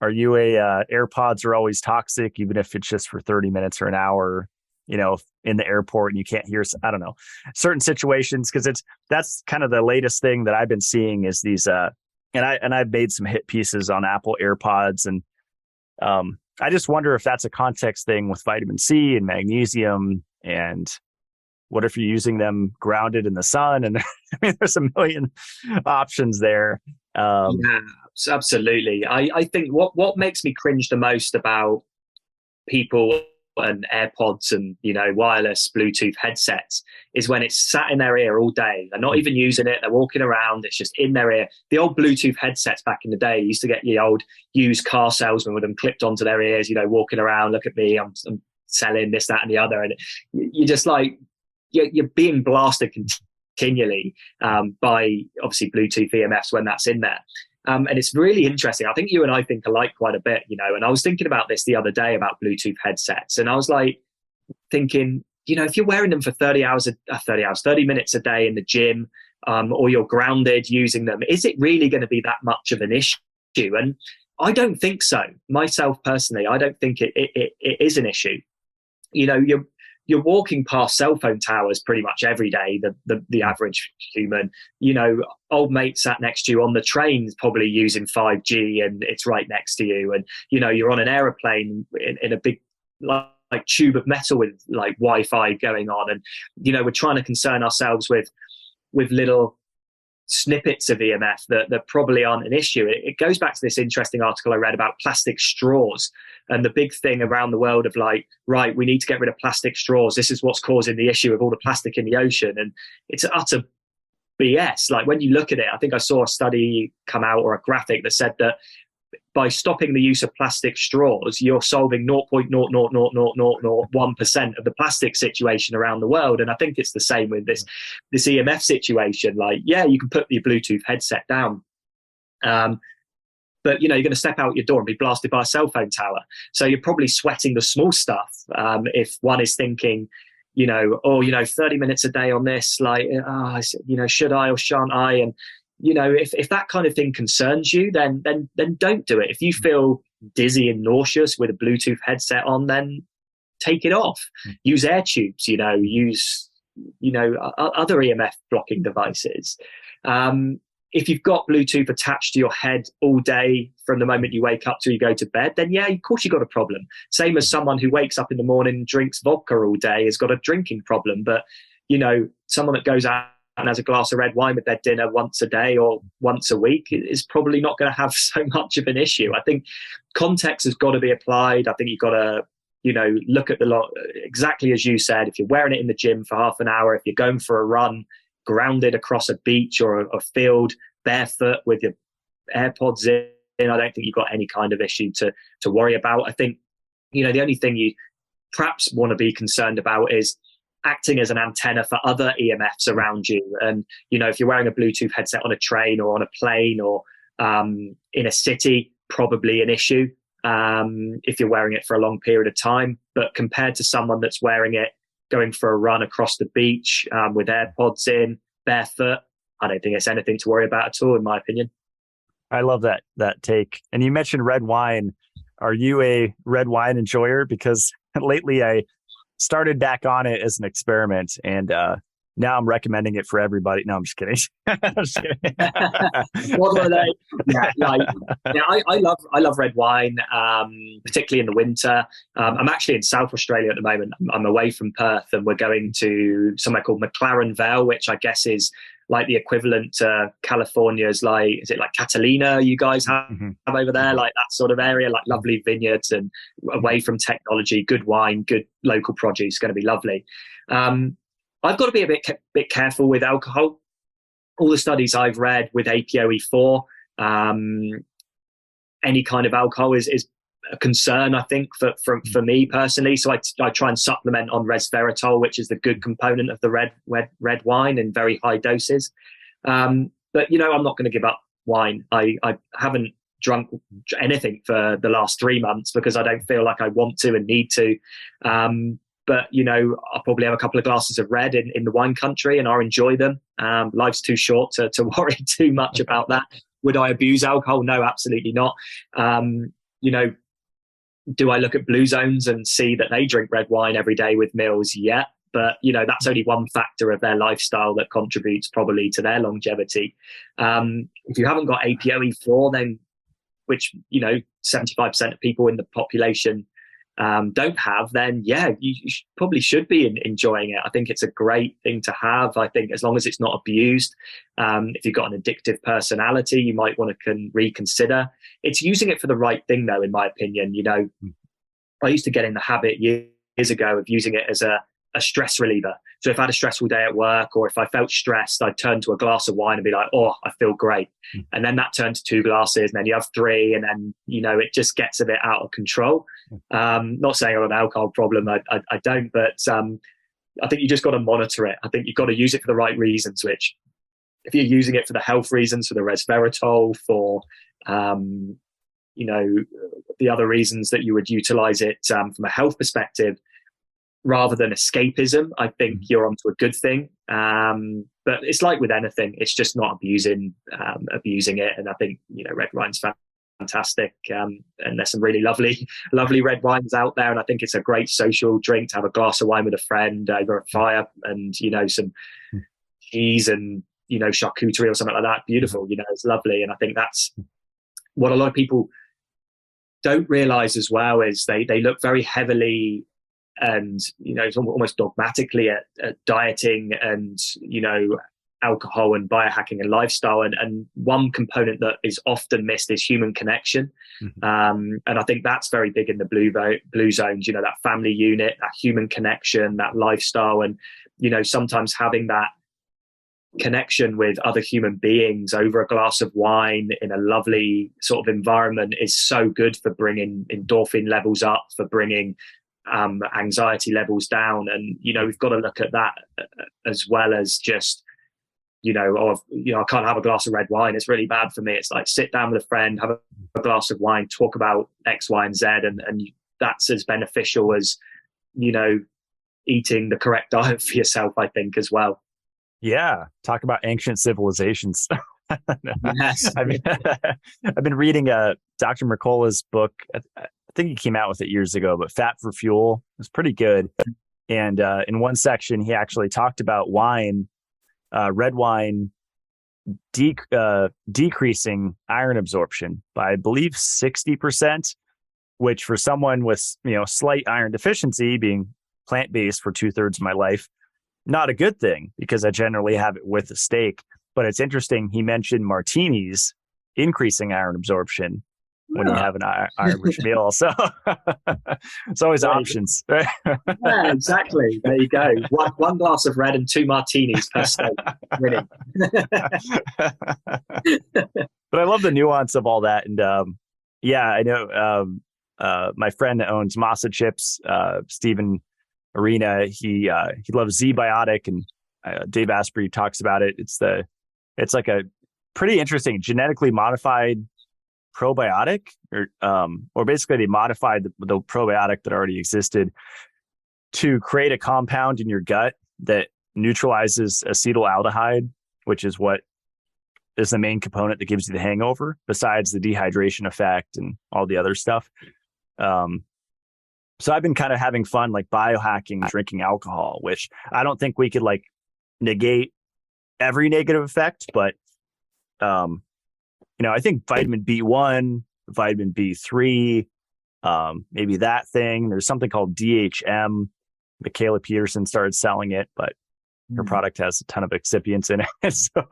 a AirPods are always toxic, even if it's just for 30 minutes or an hour, in the airport and you can't hear, I don't know, certain situations, because that's kind of the latest thing that I've been seeing is these, and I've made some hit pieces on Apple AirPods, and I just wonder if that's a context thing with vitamin C and magnesium, and what if you're using them grounded in the sun? And there's a million options there. Yeah, absolutely. I think what makes me cringe the most about people and AirPods and wireless Bluetooth headsets is when it's sat in their ear all day. They're not even using it. They're walking around. It's just in their ear. The old Bluetooth headsets back in the day, you used to get the old used car salesman with them clipped onto their ears, walking around. Look at me, I'm selling this, that, and the other. And you're just like, you're being blasted continually by obviously Bluetooth EMFs when that's in there. And it's really interesting. I think you and I think alike quite a bit, and I was thinking about this the other day about Bluetooth headsets. And I was like thinking, if you're wearing them for 30 minutes a day in the gym, or you're grounded using them, is it really going to be that much of an issue? And I don't think so. Myself personally, I don't think it is an issue. You're walking past cell phone towers pretty much every day, the average human. Old mate sat next to you on the train is probably using 5G and it's right next to you. And, you're on an aeroplane in a big like tube of metal with like Wi-Fi going on. And, we're trying to concern ourselves with little snippets of EMF that probably aren't an issue. It goes back to this interesting article I read about plastic straws and the big thing around the world of like, right, we need to get rid of plastic straws. This is what's causing the issue of all the plastic in the ocean. And it's utter BS. Like when you look at it, I think I saw a study come out or a graphic that said that by stopping the use of plastic straws, you're solving 0.00001% of the plastic situation around the world. And I think it's the same with this EMF situation. Like, yeah, you can put your Bluetooth headset down, but you're going to step out your door and be blasted by a cell phone tower. So you're probably sweating the small stuff. If one is thinking, 30 minutes a day on this, like, should I or shan't I? And if that kind of thing concerns you, then don't do it. If you feel dizzy and nauseous with a Bluetooth headset on, then take it off. Use air tubes, use other EMF blocking devices. If you've got Bluetooth attached to your head all day from the moment you wake up till you go to bed, then yeah, of course you've got a problem. Same as someone who wakes up in the morning and drinks vodka all day has got a drinking problem. But, someone that goes out and has a glass of red wine with their dinner once a day or once a week is probably not going to have so much of an issue. I think context has got to be applied. I think you've got to, look at the lot exactly as you said. If you're wearing it in the gym for half an hour, if you're going for a run, grounded across a beach or a field, barefoot with your AirPods in, I don't think you've got any kind of issue to worry about. I think, the only thing you perhaps want to be concerned about is acting as an antenna for other EMFs around you. And, if you're wearing a Bluetooth headset on a train or on a plane or in a city, probably an issue if you're wearing it for a long period of time. But compared to someone that's wearing it, going for a run across the beach with AirPods in, barefoot, I don't think it's anything to worry about at all, in my opinion. I love that take. And you mentioned red wine. Are you a red wine enjoyer? Because lately I started back on it as an experiment, and now I'm recommending it for everybody. No, I'm just kidding. I'm just kidding. What are they? Yeah, I love red wine, particularly in the winter. I'm actually in South Australia at the moment. I'm away from Perth, and we're going to somewhere called McLaren Vale, which I guess is like the equivalent to California's, like, is it like Catalina you guys have over there, like that sort of area, like lovely vineyards and away from technology, good wine, good local produce, going to be lovely. I've got to be a bit careful with alcohol. All the studies I've read with APOE4, any kind of alcohol is a concern, I think, for me personally. So I try and supplement on resveratrol, which is the good component of the red wine in very high doses. But, you know, I'm not going to give up wine. I haven't drunk anything for the last 3 months because I don't feel like I want to and need to. But, you know, I'll probably have a couple of glasses of red in the wine country and I'll enjoy them. Life's too short to worry too much about that. Would I abuse alcohol? No, absolutely not. You know, do I look at blue zones and see that they drink red wine every day with meals? Yeah. But, you know, that's only one factor of their lifestyle that contributes probably to their longevity. If you haven't got APOE4, then, which, you know, 75% of people in the population don't have, then yeah, you probably should be enjoying it. I think it's a great thing to have. I think as long as it's not abused, if you've got an addictive personality, you might want to reconsider. It's using it for the right thing, though, in my opinion. You know, I used to get in the habit years ago of using it as a stress reliever. So if I had a stressful day at work or if I felt stressed, I'd turn to a glass of wine and be like, oh, I feel great. And then that turned to 2 glasses and then you have 3 and then, you know, it just gets a bit out of control. Not saying I have an alcohol problem. I don't, but I think you just got to monitor it. I think you've got to use it for the right reasons, which if you're using it for the health reasons, for the resveratrol, for, you know, the other reasons that you would utilize it from a health perspective, rather than escapism, I think you're onto a good thing. But it's like with anything, it's just not abusing it. And I think, you know, red wine's fantastic. And there's some really lovely red wines out there. And I think it's a great social drink to have a glass of wine with a friend over a fire and, you know, some cheese and, you know, charcuterie or something like that. Beautiful. You know, it's lovely. And I think that's what a lot of people don't realize as well, is they look very heavily and, you know, it's almost dogmatically at dieting and, you know, alcohol and biohacking and lifestyle. And one component that is often missed is human connection. And I think that's very big in the blue zones, you know, that family unit, that human connection, that lifestyle. And, you know, sometimes having that connection with other human beings over a glass of wine in a lovely sort of environment is so good for bringing endorphin levels up, for bringing anxiety levels down. And, you know, we've got to look at that as well as just, you know, I can't have a glass of red wine, it's really bad for me. It's like sit down with a friend, have a glass of wine, talk about X, Y, and Z, and that's as beneficial as, you know, eating the correct diet for yourself, I think, as well. Yeah, talk about ancient civilizations. Yes. I mean, I've been reading Dr. Mercola's book. I think he came out with it years ago, but Fat for Fuel is pretty good. And in one section, he actually talked about wine, red wine, decreasing iron absorption by, I believe, 60%, which for someone with, you know, slight iron deficiency, being plant-based for 2/3 of my life, not a good thing because I generally have it with a steak. But it's interesting. He mentioned martinis increasing iron absorption when you have an iron-rich meal. So it's always options. Yeah, exactly. There you go. One glass of red and 2 martinis per steak. Winning. But I love the nuance of all that. And yeah, I know my friend that owns Masa Chips, Stephen Arena, he loves Z-Biotic, and Dave Asprey talks about it. It's like a pretty interesting genetically modified probiotic, or basically they modified the probiotic that already existed to create a compound in your gut that neutralizes acetaldehyde, which is what is the main component that gives you the hangover, besides the dehydration effect and all the other stuff. So I've been kind of having fun, like biohacking, drinking alcohol, which I don't think we could like negate every negative effect, but I think vitamin B1, vitamin B3, maybe that thing. There's something called DHM. Michaela Peterson started selling it, but her product has a ton of excipients in it. So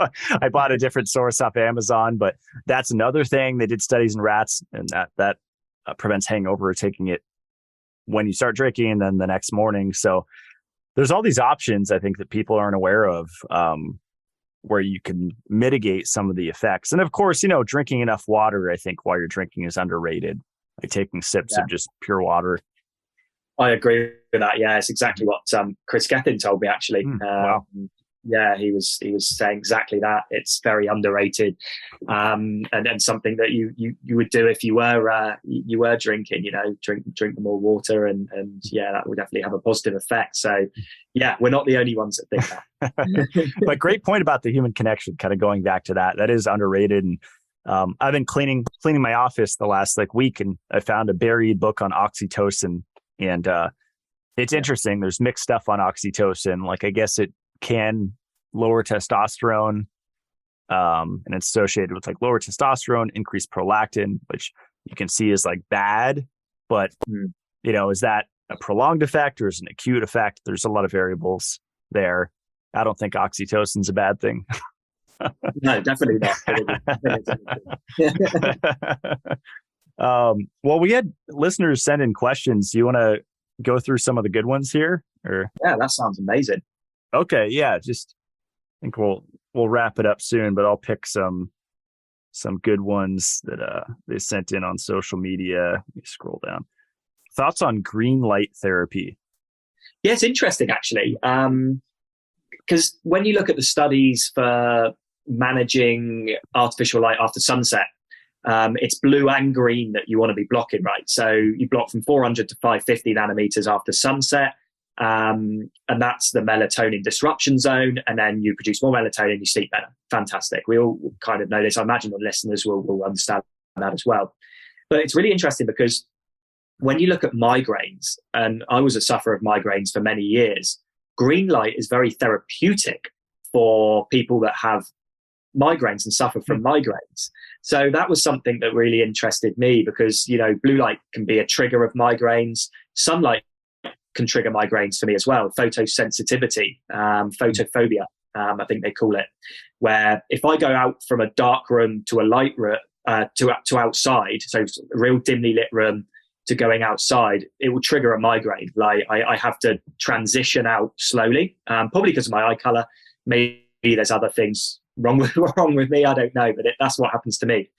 I bought a different source off Amazon, but that's another thing. They did studies in rats, and that prevents hangover, taking it when you start drinking and then the next morning. So there's all these options, I think, that people aren't aware of, where you can mitigate some of the effects. And of course, drinking enough water, I think, while you're drinking is underrated. Like taking sips of just pure water. I agree with that. Yeah, it's exactly what Chris Gethin told me, actually. Wow. Yeah, he was saying exactly that. It's very underrated, and something that you would do if you were drinking. Drink more water, and yeah, that would definitely have a positive effect. So, yeah, we're not the only ones that think that. But great point about the human connection. Kind of going back to that, that is underrated. And I've been cleaning my office the last week, and I found a buried book on oxytocin, and it's interesting. There's mixed stuff on oxytocin. Like, I guess it can lower testosterone, and it's associated with lower testosterone, increased prolactin, which you can see is bad, but is that a prolonged effect or is it an acute effect? There's a lot of variables there. I don't think oxytocin's a bad thing. No, definitely not. Well, we had listeners send in questions. Do you want to go through some of the good ones here? Or yeah, that sounds amazing. Okay, yeah, just I think we'll wrap it up soon, but I'll pick some good ones that they sent in on social media. Let me scroll down. Thoughts on green light therapy? Yeah, it's interesting, actually, because when you look at the studies for managing artificial light after sunset, it's blue and green that you want to be blocking, right? So you block from 400 to 550 nanometers after sunset. And that's the melatonin disruption zone. And then you produce more melatonin, you sleep better. Fantastic. We all kind of know this. I imagine the listeners will understand that as well. But it's really interesting because when you look at migraines, and I was a sufferer of migraines for many years, green light is very therapeutic for people that have migraines and suffer from migraines. So that was something that really interested me because, blue light can be a trigger of migraines. Sunlight can trigger migraines for me as well. Photosensitivity, photophobia, I think they call it, where if I go out from a dark room to a light room, to outside, so a real dimly lit room to going outside, it will trigger a migraine. Like I have to transition out slowly, probably because of my eye color. Maybe there's other things wrong with me. I don't know, but that's what happens to me.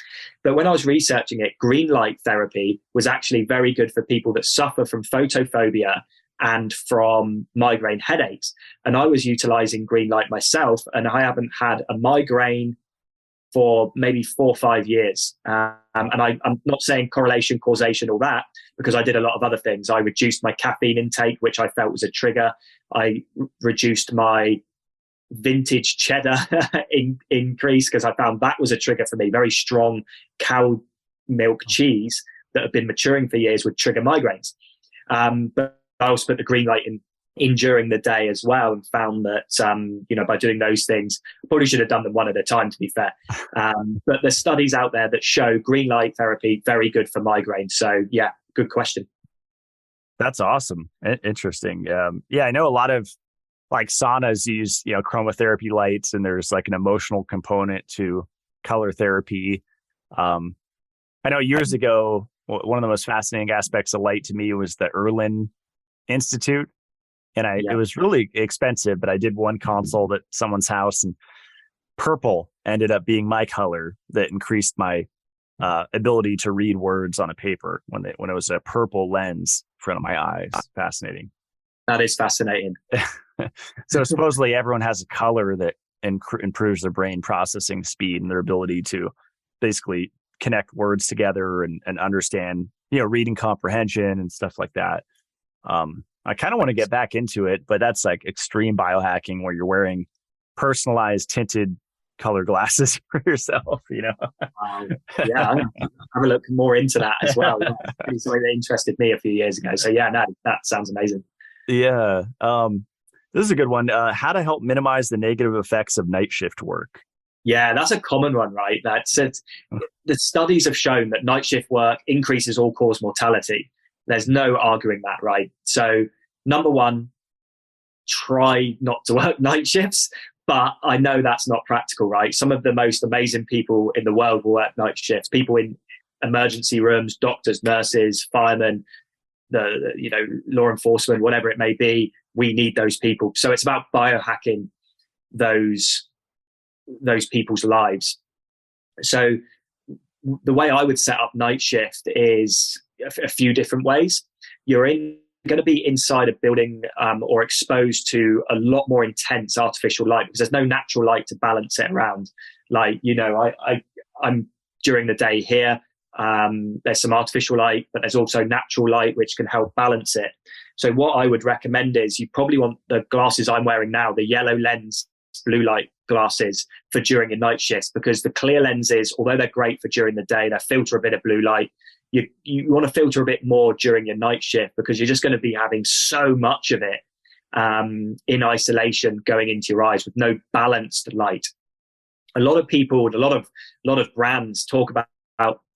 But when I was researching it, green light therapy was actually very good for people that suffer from photophobia and from migraine headaches. And I was utilizing green light myself, and I haven't had a migraine for maybe 4 or 5 years. And I'm not saying correlation, causation, all that, because I did a lot of other things. I reduced my caffeine intake, which I felt was a trigger. I reduced my vintage cheddar increase because I found that was a trigger for me. Very strong cow milk cheese that had been maturing for years would trigger migraines. But I also put the green light in during the day as well, and found that by doing those things, probably should have done them one at a time, to be fair. But there's studies out there that show green light therapy very good for migraine. So yeah, good question. That's awesome. Interesting. Yeah, I know a lot of saunas use chromotherapy lights, and there's an emotional component to color therapy. I know years ago, one of the most fascinating aspects of light to me was the Erlin Institute. And it was really expensive, but I did one consult at someone's house, and purple ended up being my color that increased my ability to read words on a paper when it was a purple lens in front of my eyes. Fascinating. That is fascinating. So supposedly everyone has a color that improves their brain processing speed and their ability to basically connect words together and understand, reading comprehension and stuff like that. I kind of want to get back into it, but that's extreme biohacking where you're wearing personalized tinted color glasses for yourself, Yeah, I'll have a look more into that as well. It's something that interested me a few years ago. So yeah, no, that sounds amazing. Yeah. This is a good one. How to help minimize the negative effects of night shift work. Yeah, that's a common one, right? That's it. The studies have shown that night shift work increases all-cause mortality. There's no arguing that, right? So, number one, try not to work night shifts, but I know that's not practical, right? Some of the most amazing people in the world will work night shifts. People in emergency rooms, doctors, nurses, firemen, the law enforcement, whatever it may be. We need those people. So it's about biohacking those people's lives. So the way I would set up night shift is a few different ways. You're going to be inside a building or exposed to a lot more intense artificial light because there's no natural light to balance it around. Like, I'm during the day here. There's some artificial light, but there's also natural light, which can help balance it. So what I would recommend is you probably want the glasses I'm wearing now, the yellow lens blue light glasses for during your night shifts, because the clear lenses, although they're great for during the day, they filter a bit of blue light. You want to filter a bit more during your night shift because you're just going to be having so much of it in isolation going into your eyes with no balanced light. A lot of people, a lot of brands talk about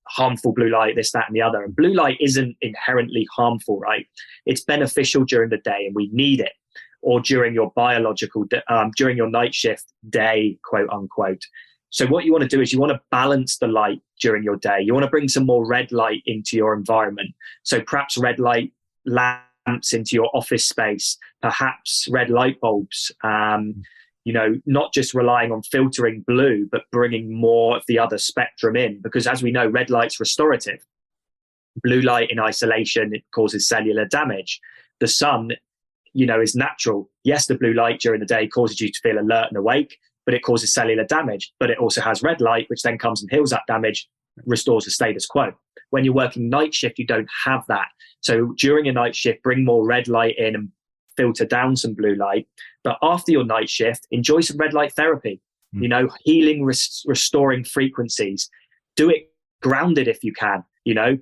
harmful blue light, this, that, and the other. And blue light isn't inherently harmful, right? It's beneficial during the day and we need it, or during your during your night shift day, quote unquote. So what you want to do is you want to balance the light during your day. You want to bring some more red light into your environment. So perhaps red light lamps into your office space, perhaps red light bulbs, not just relying on filtering blue, but bringing more of the other spectrum in. Because as we know, red light's restorative. Blue light in isolation, it causes cellular damage. The sun, is natural. Yes, the blue light during the day causes you to feel alert and awake, but it causes cellular damage. But it also has red light, which then comes and heals that damage, restores the status quo. When you're working night shift, you don't have that. So during a night shift, bring more red light in and filter down some blue light. But after your night shift, enjoy some red light therapy, healing, restoring frequencies. Do it grounded if you can.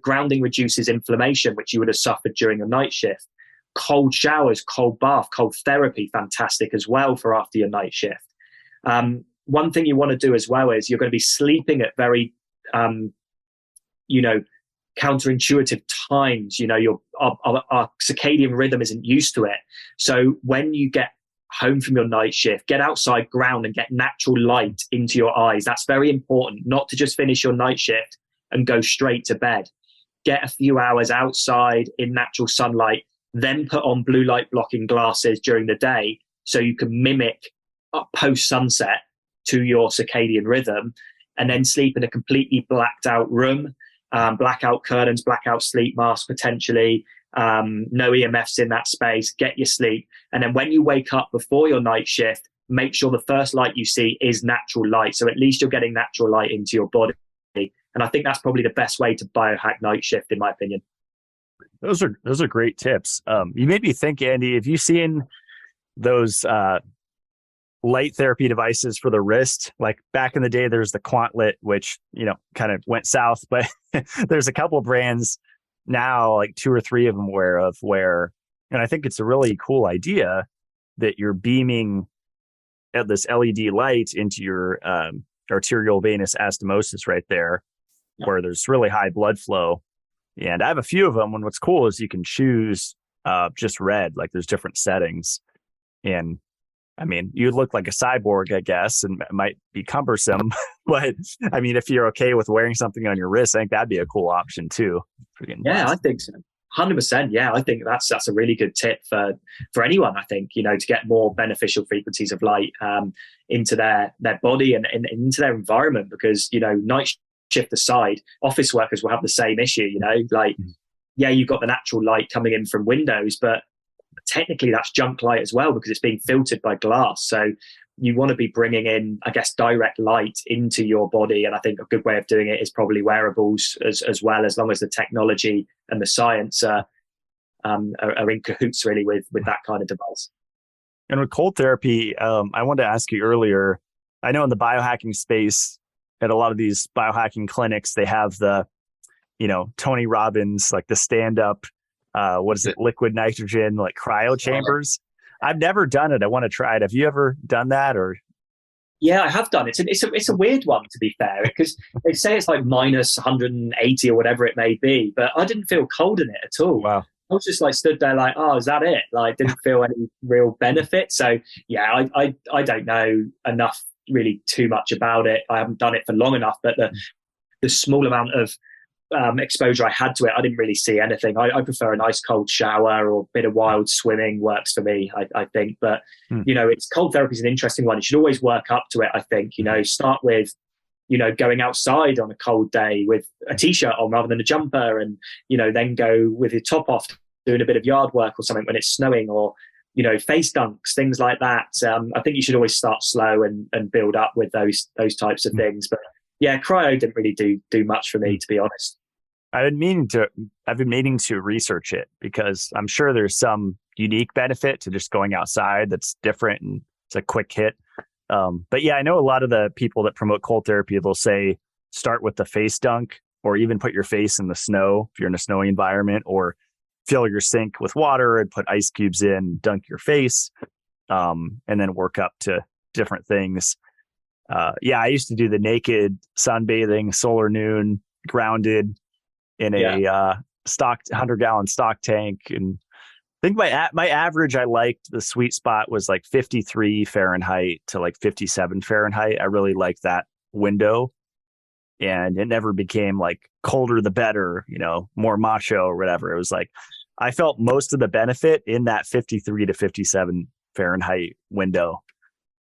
Grounding reduces inflammation, which you would have suffered during your night shift. Cold showers, cold bath, cold therapy, fantastic as well for after your night shift. One thing you want to do as well is you're going to be sleeping at very, counterintuitive times. Our circadian rhythm isn't used to it. So when you get home from your night shift, get outside, ground, and get natural light into your eyes. That's very important, not to just finish your night shift and go straight to bed. Get a few hours outside in natural sunlight, then put on blue light blocking glasses during the day so you can mimic post sunset to your circadian rhythm, and then sleep in a completely blacked out room, blackout curtains, blackout sleep mask potentially, no EMFs in that space, get your sleep. And then when you wake up before your night shift, make sure the first light you see is natural light. So at least you're getting natural light into your body. And I think that's probably the best way to biohack night shift, in my opinion. Those are great tips. You made me think, Andy, have you seen those light therapy devices for the wrist? Like back in the day, there's the Quantlet, which, kind of went south, but there's a couple of brands now, like 2 or 3 of them where, and I think it's a really cool idea that you're beaming at this LED light into your arterial venous anastomosis right there, where there's really high blood flow. And I have a few of them. And what's cool is you can choose just red, like there's different settings. And I mean, you'd look like a cyborg, I guess, and it might be cumbersome. But I mean, if you're okay with wearing something on your wrist, I think that'd be a cool option too. Yeah, I think so. 100%. Yeah, I think that's a really good tip for anyone. I think, to get more beneficial frequencies of light into their body and into their environment, because, night shift aside, office workers will have the same issue, yeah, you've got the natural light coming in from windows, but technically that's junk light as well because it's being filtered by glass. So you want to be bringing in, I guess, direct light into your body. And I think a good way of doing it is probably wearables as well, as long as the technology and the science are in cahoots really with that kind of device. And with cold therapy, I wanted to ask you earlier, I know in the biohacking space, at a lot of these biohacking clinics, they have the, Tony Robbins, like the stand-up, liquid nitrogen, like cryo chambers. I've never done it. I want to try it. Have you ever done that? Or Yeah, I have done. It's a weird one, to be fair, because they say it's like minus 180 or whatever it may be, but I didn't feel cold in it at all. wow. I was just like stood there like, oh, is that it? Like, didn't feel any real benefit. So yeah, I don't know enough really too much about it. I haven't done it for long enough, but the small amount of exposure I had to it, I didn't really see anything. I prefer a nice cold shower or a bit of wild swimming works for me, I think. But, it's cold therapy is an interesting one. You should always work up to it, I think. Start with, going outside on a cold day with a t-shirt on rather than a jumper, and, then go with your top off, doing a bit of yard work or something when it's snowing, or, face dunks, things like that. I think you should always start slow and build up with those types of things. But yeah, cryo didn't really do much for me, to be honest. I've been meaning to research it, because I'm sure there's some unique benefit to just going outside that's different and it's a quick hit. But yeah, I know a lot of the people that promote cold therapy, they'll say start with the face dunk, or even put your face in the snow if you're in a snowy environment, or fill your sink with water and put ice cubes in, dunk your face, and then work up to different things. I used to do the naked sunbathing, solar noon, grounded in a stock 100-gallon stock tank. And I think my average, I liked the sweet spot was like 53 Fahrenheit to like 57 Fahrenheit. I really liked that window, and it never became like colder the better, more macho or whatever. It was like, I felt most of the benefit in that 53 to 57 Fahrenheit window.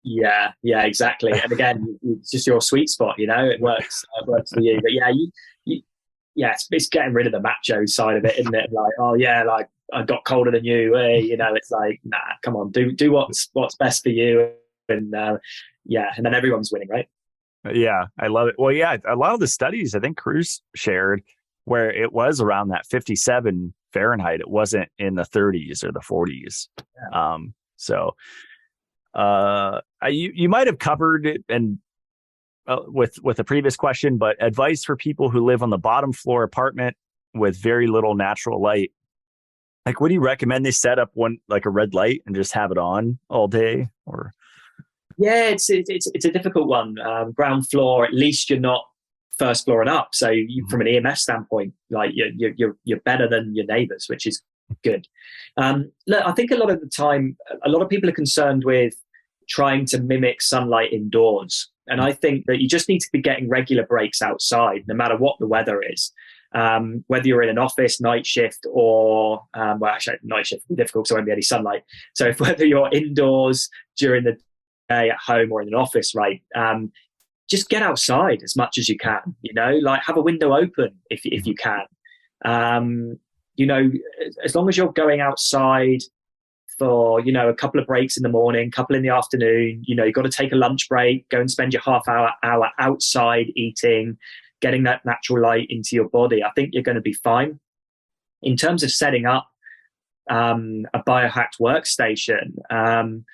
Yeah, exactly. And again, it's just your sweet spot, it works for you. But yeah, it's getting rid of the macho side of it, isn't it? Like, oh yeah, like I got colder than you. It's like, nah, come on, do what's best for you, and and then everyone's winning, right? Yeah, I love it. Well, yeah, a lot of the studies I think Cruz shared where it was around that 57 Fahrenheit. It wasn't in the 30s or the 40s. Yeah. You might have covered it and with a previous question, but advice for people who live on the bottom floor apartment with very little natural light. Like, what do you recommend they set up one, like a red light, and just have it on all day? Or yeah, it's a difficult one. Ground floor, at least you're not first floor and up. So from an EMS standpoint, like you're better than your neighbors, which is good. Look, I think a lot of the time, a lot of people are concerned with trying to mimic sunlight indoors. And I think that you just need to be getting regular breaks outside, no matter what the weather is. Whether you're in an office, night shift, or, actually night shift would be difficult because there won't be any sunlight. So whether you're indoors during the day at home or in an office, right, just get outside as much as you can, like have a window open if you can. As long as you're going outside for, a couple of breaks in the morning, couple in the afternoon, you've got to take a lunch break, go and spend your half hour outside eating, getting that natural light into your body. I think you're going to be fine. In terms of setting up a biohacked workstation, around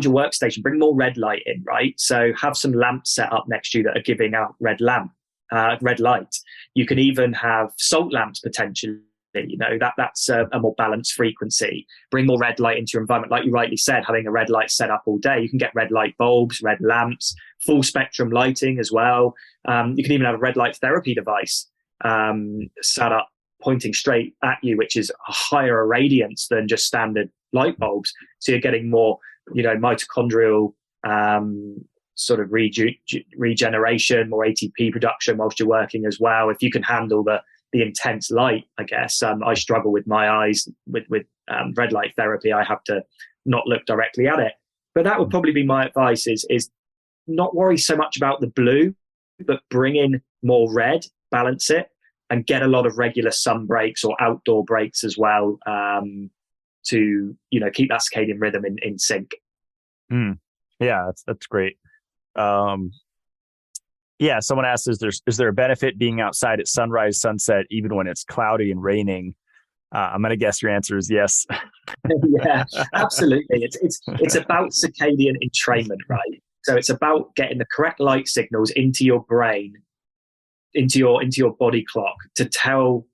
your workstation, bring more red light in, right? So have some lamps set up next to you that are giving out red light. You can even have salt lamps potentially. That's a more balanced frequency. Bring more red light into your environment. Like you rightly said, having a red light set up all day, you can get red light bulbs, red lamps, full spectrum lighting as well. You can even have a red light therapy device set up pointing straight at you, which is a higher irradiance than just standard light bulbs. So you're getting more, mitochondrial sort of regeneration, more ATP production whilst you're working as well. If you can handle the intense light, I guess. I struggle with my eyes with red light therapy. I have to not look directly at it. But that would probably be my advice is not worry so much about the blue, but bring in more red, balance it, and get a lot of regular sun breaks or outdoor breaks as well to, keep that circadian rhythm in sync. Yeah, that's great. Yeah, someone asked, is there a benefit being outside at sunrise, sunset, even when it's cloudy and raining? I'm going to guess your answer is yes. Yeah, absolutely. It's about circadian entrainment, right? So it's about getting the correct light signals into your brain, into your body clock to tell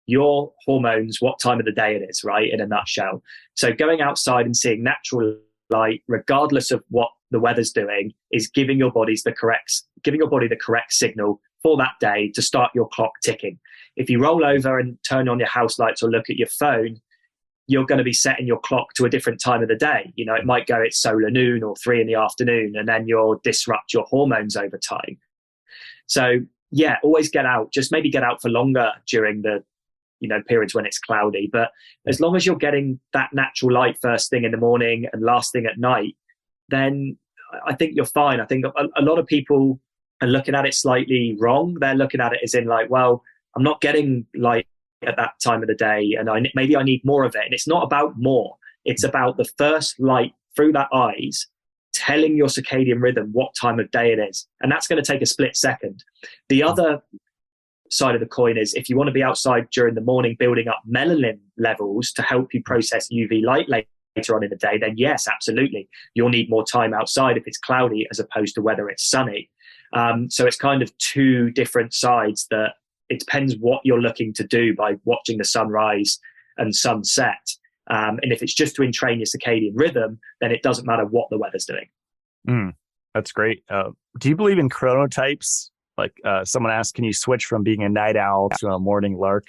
your hormones what time of the day it is, right? In a nutshell. So going outside and seeing natural light, regardless of what the weather's doing, is giving your body the correct signal for that day to start your clock ticking. If you roll over and turn on your house lights or look at your phone, you're going to be setting your clock to a different time of the day. You know, it might go it's solar noon or 3 p.m, and then you'll disrupt your hormones over time. So yeah, always get out. Just maybe get out for longer during the, you know, periods when it's cloudy. But as long as you're getting that natural light first thing in the morning and last thing at night, then I think you're fine. I think a lot of people are looking at it slightly wrong. They're looking at it as in like, well, I'm not getting light at that time of the day, and maybe I need more of it. And it's not about more. It's about the first light through that eyes telling your circadian rhythm what time of day it is. And that's going to take a split second. The other side of the coin is if you want to be outside during the morning building up melanin levels to help you process UV light later on in the day, then yes, absolutely. You'll need more time outside if it's cloudy as opposed to whether it's sunny. So it's kind of two different sides that it depends what you're looking to do by watching the sunrise and sunset. And if it's just to entrain your circadian rhythm, then it doesn't matter what the weather's doing. That's great. Do you believe in chronotypes? Like someone asked, can you switch from being a night owl to a morning lark?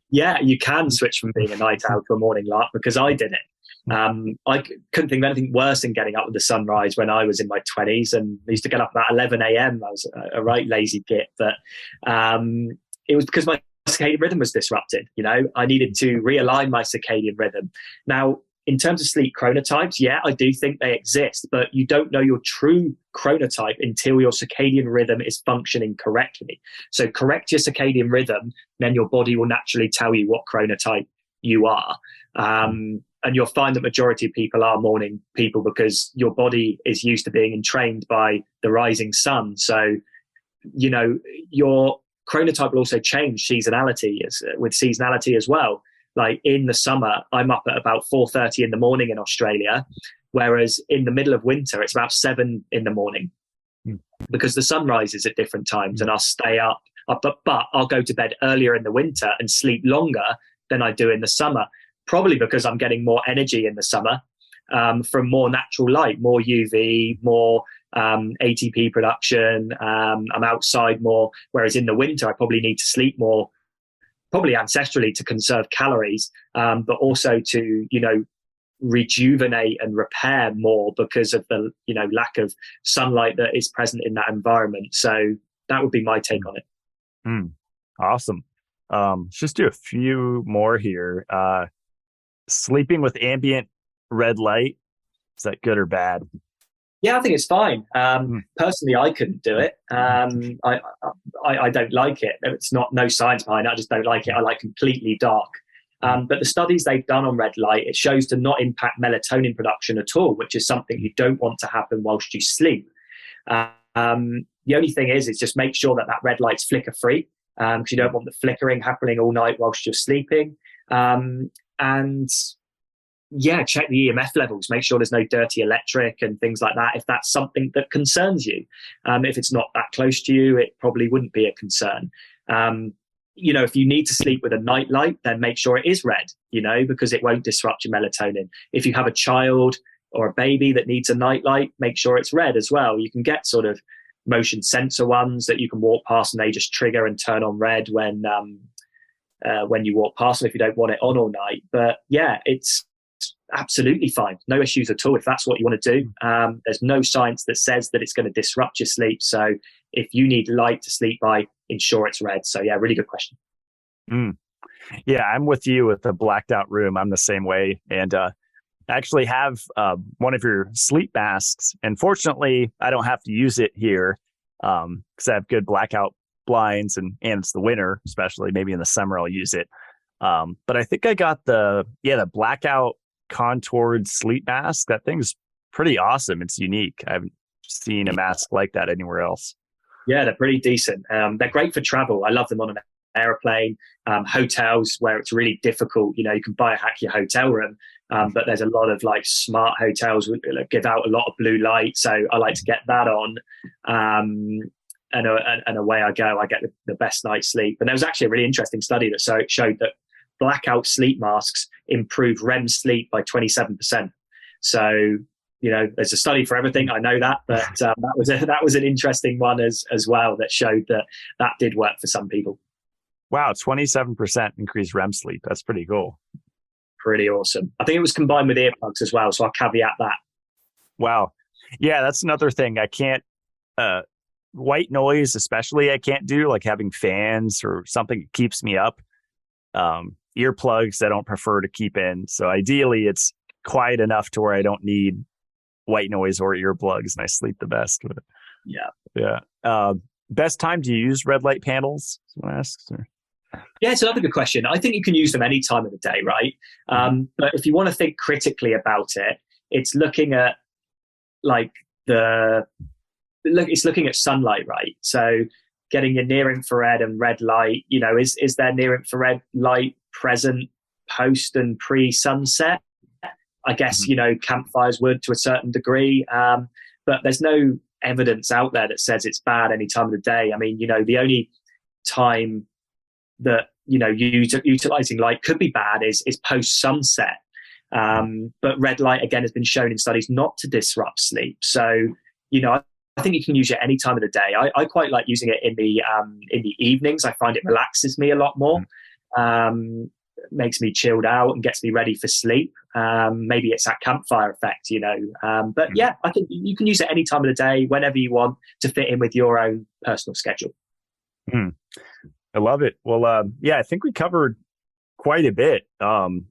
Yeah, you can switch from being a night owl to a morning lark, because I did it. I couldn't think of anything worse than getting up with the sunrise when I was in my 20s, and I used to get up about 11 a.m. I was a right lazy git, but it was because my circadian rhythm was disrupted. You know, I needed to realign my circadian rhythm. Now, in terms of sleep chronotypes, yeah, I do think they exist, but you don't know your true chronotype until your circadian rhythm is functioning correctly. So correct your circadian rhythm, then your body will naturally tell you what chronotype you are. And you'll find the majority of people are morning people because your body is used to being entrained by the rising sun. So, you know, your chronotype will also change with seasonality as well. Like in the summer, I'm up at about 4:30 in the morning in Australia, whereas in the middle of winter, it's about 7 in the morning because the sun rises at different times, and I'll stay up, but I'll go to bed earlier in the winter and sleep longer than I do in the summer. Probably because I'm getting more energy in the summer from more natural light, more UV, more ATP production. I'm outside more, whereas in the winter, I probably need to sleep more, probably ancestrally to conserve calories, but also to, you know, rejuvenate and repair more because of the, you know, lack of sunlight that is present in that environment. So that would be my take on it. Awesome. Let's just do a few more here. Sleeping with ambient red light, is that good or bad? Yeah, I think it's fine. Personally, I couldn't do it. I don't like it. It's no science behind it. I just don't like it. I like completely dark. But the studies they've done on red light, it shows to not impact melatonin production at all, which is something you don't want to happen whilst you sleep. The only thing is just make sure that red light's flicker free, because you don't want the flickering happening all night whilst you're sleeping. And yeah, check the EMF levels, make sure there's no dirty electric and things like that if that's something that concerns you. If it's not that close to you, it probably wouldn't be a concern. You know, if you need to sleep with a night light, then make sure it is red, you know, because it won't disrupt your melatonin. If you have a child or a baby that needs a night light, make sure it's red as well. You can get sort of motion sensor ones that you can walk past and they just trigger and turn on red when you walk past them if you don't want it on all night. But yeah, it's absolutely fine. No issues at all if that's what you want to do. There's no science that says that it's going to disrupt your sleep. So if you need light to sleep by, ensure it's red. So yeah, really good question. Yeah, I'm with you with the blacked out room. I'm the same way. And actually have one of your sleep masks. And fortunately, I don't have to use it here because I have good blackout blinds and it's the winter, especially maybe in the summer I'll use it. But I think I got the blackout contoured sleep mask. That thing's pretty awesome. It's unique. I haven't seen a mask like that anywhere else. Yeah, they're pretty decent. They're great for travel. I love them on an airplane, hotels where it's really difficult. You know, you can biohack your hotel room, but there's a lot of like smart hotels that give out a lot of blue light. So I like to get that on. and away I go. I get the best night's sleep. And there was actually a really interesting study that showed that blackout sleep masks improve REM sleep by 27%. So, there's a study for everything. I know that, but that was an interesting one as well that showed that did work for some people. Wow, 27% increased REM sleep. That's pretty cool. Pretty awesome. I think it was combined with earplugs as well, so I'll caveat that. Wow. Yeah, that's another thing. I can't, white noise especially, I can't do, like having fans or something that keeps me up. Earplugs I don't prefer to keep in. So ideally it's quiet enough to where I don't need white noise or earplugs, and I sleep the best with it. Yeah. Best time to use red light panels? Someone asks. Yeah, it's another good question. I think you can use them any time of the day, right? But if you want to think critically about it, it's looking at it's looking at sunlight, right? So getting your near infrared and red light, is there near infrared light present post and pre sunset? I guess, campfires would to a certain degree. But there's no evidence out there that says it's bad any time of the day. I mean, the only time that, utilizing light could be bad is post sunset. But red light, again, has been shown in studies not to disrupt sleep. So, I think you can use it any time of the day. I quite like using it in the evenings. I find it relaxes me a lot more. Makes me chilled out and gets me ready for sleep. Maybe it's that campfire effect, But yeah, I think you can use it any time of the day, whenever you want, to fit in with your own personal schedule. I love it. Well, I think we covered quite a bit. And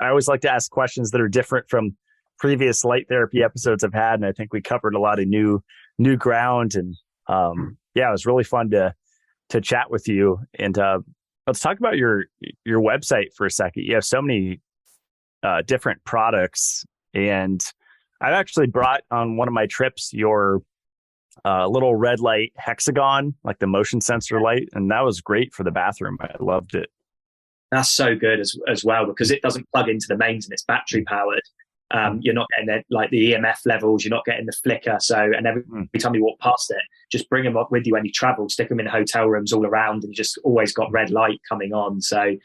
I always like to ask questions that are different from previous light therapy episodes I've had. And I think we covered a lot of new ground. And it was really fun to chat with you. And let's talk about your website for a second. You have so many different products, and I've actually brought on one of my trips your little red light hexagon, like the motion sensor light, and that was great for the bathroom. I loved it. That's so good as well, because it doesn't plug into the mains and it's battery powered. You're not getting the EMF levels, you're not getting the flicker. So, and every time you walk past it, just bring them up with you when you travel, stick them in hotel rooms all around, and you just always got red light coming on. So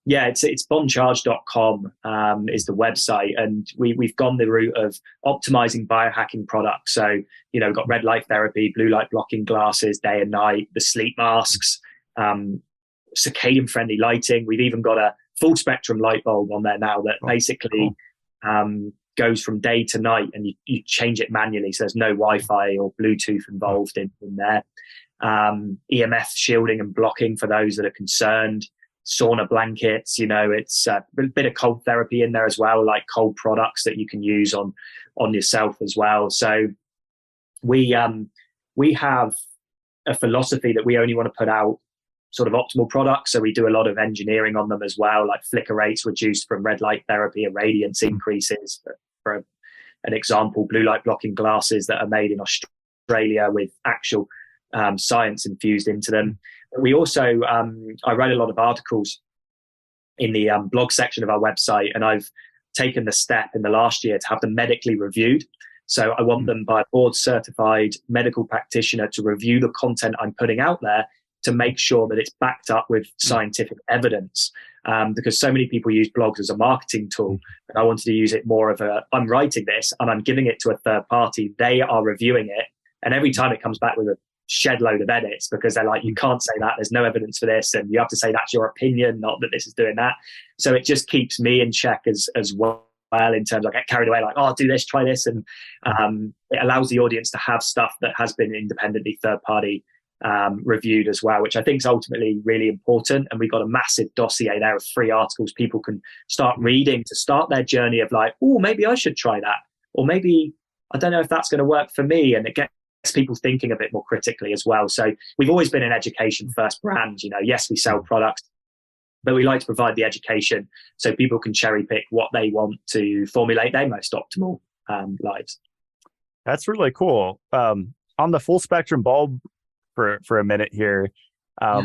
yeah, it's boncharge.com is the website. And we've gone the route of optimizing biohacking products. So, we've got red light therapy, blue light blocking glasses, day and night, the sleep masks, circadian friendly lighting. We've even got a full spectrum light bulb on there now that basically goes from day to night, and you change it manually. So there's no Wi-Fi or Bluetooth involved in there. EMF shielding and blocking for those that are concerned. Sauna blankets, it's a bit of cold therapy in there as well, like cold products that you can use on yourself as well. So we have a philosophy that we only want to put out sort of optimal products. So we do a lot of engineering on them as well, like flicker rates reduced from red light therapy, and radiance increases. For an example, blue light blocking glasses that are made in Australia with actual science infused into them. We also, I write a lot of articles in the blog section of our website, and I've taken the step in the last year to have them medically reviewed. So I want them by a board certified medical practitioner to review the content I'm putting out there to make sure that it's backed up with scientific evidence. Because so many people use blogs as a marketing tool, and I wanted to use it more of I'm writing this and I'm giving it to a third party. They are reviewing it. And every time it comes back with a shed load of edits, because they're like, you can't say that, there's no evidence for this, and you have to say that's your opinion, not that this is doing that. So it just keeps me in check as well, in terms of I get carried away, like, oh, do this, try this. And it allows the audience to have stuff that has been independently third party reviewed as well, which I think is ultimately really important. And we've got a massive dossier there of free articles people can start reading to start their journey of like, oh, maybe I should try that, or maybe I don't know if that's going to work for me. And it gets people thinking a bit more critically as well. So we've always been an education first brand. Yes, we sell products, but we like to provide the education so people can cherry pick what they want to formulate their most optimal lives. That's really cool. On the full spectrum bulb for a minute here,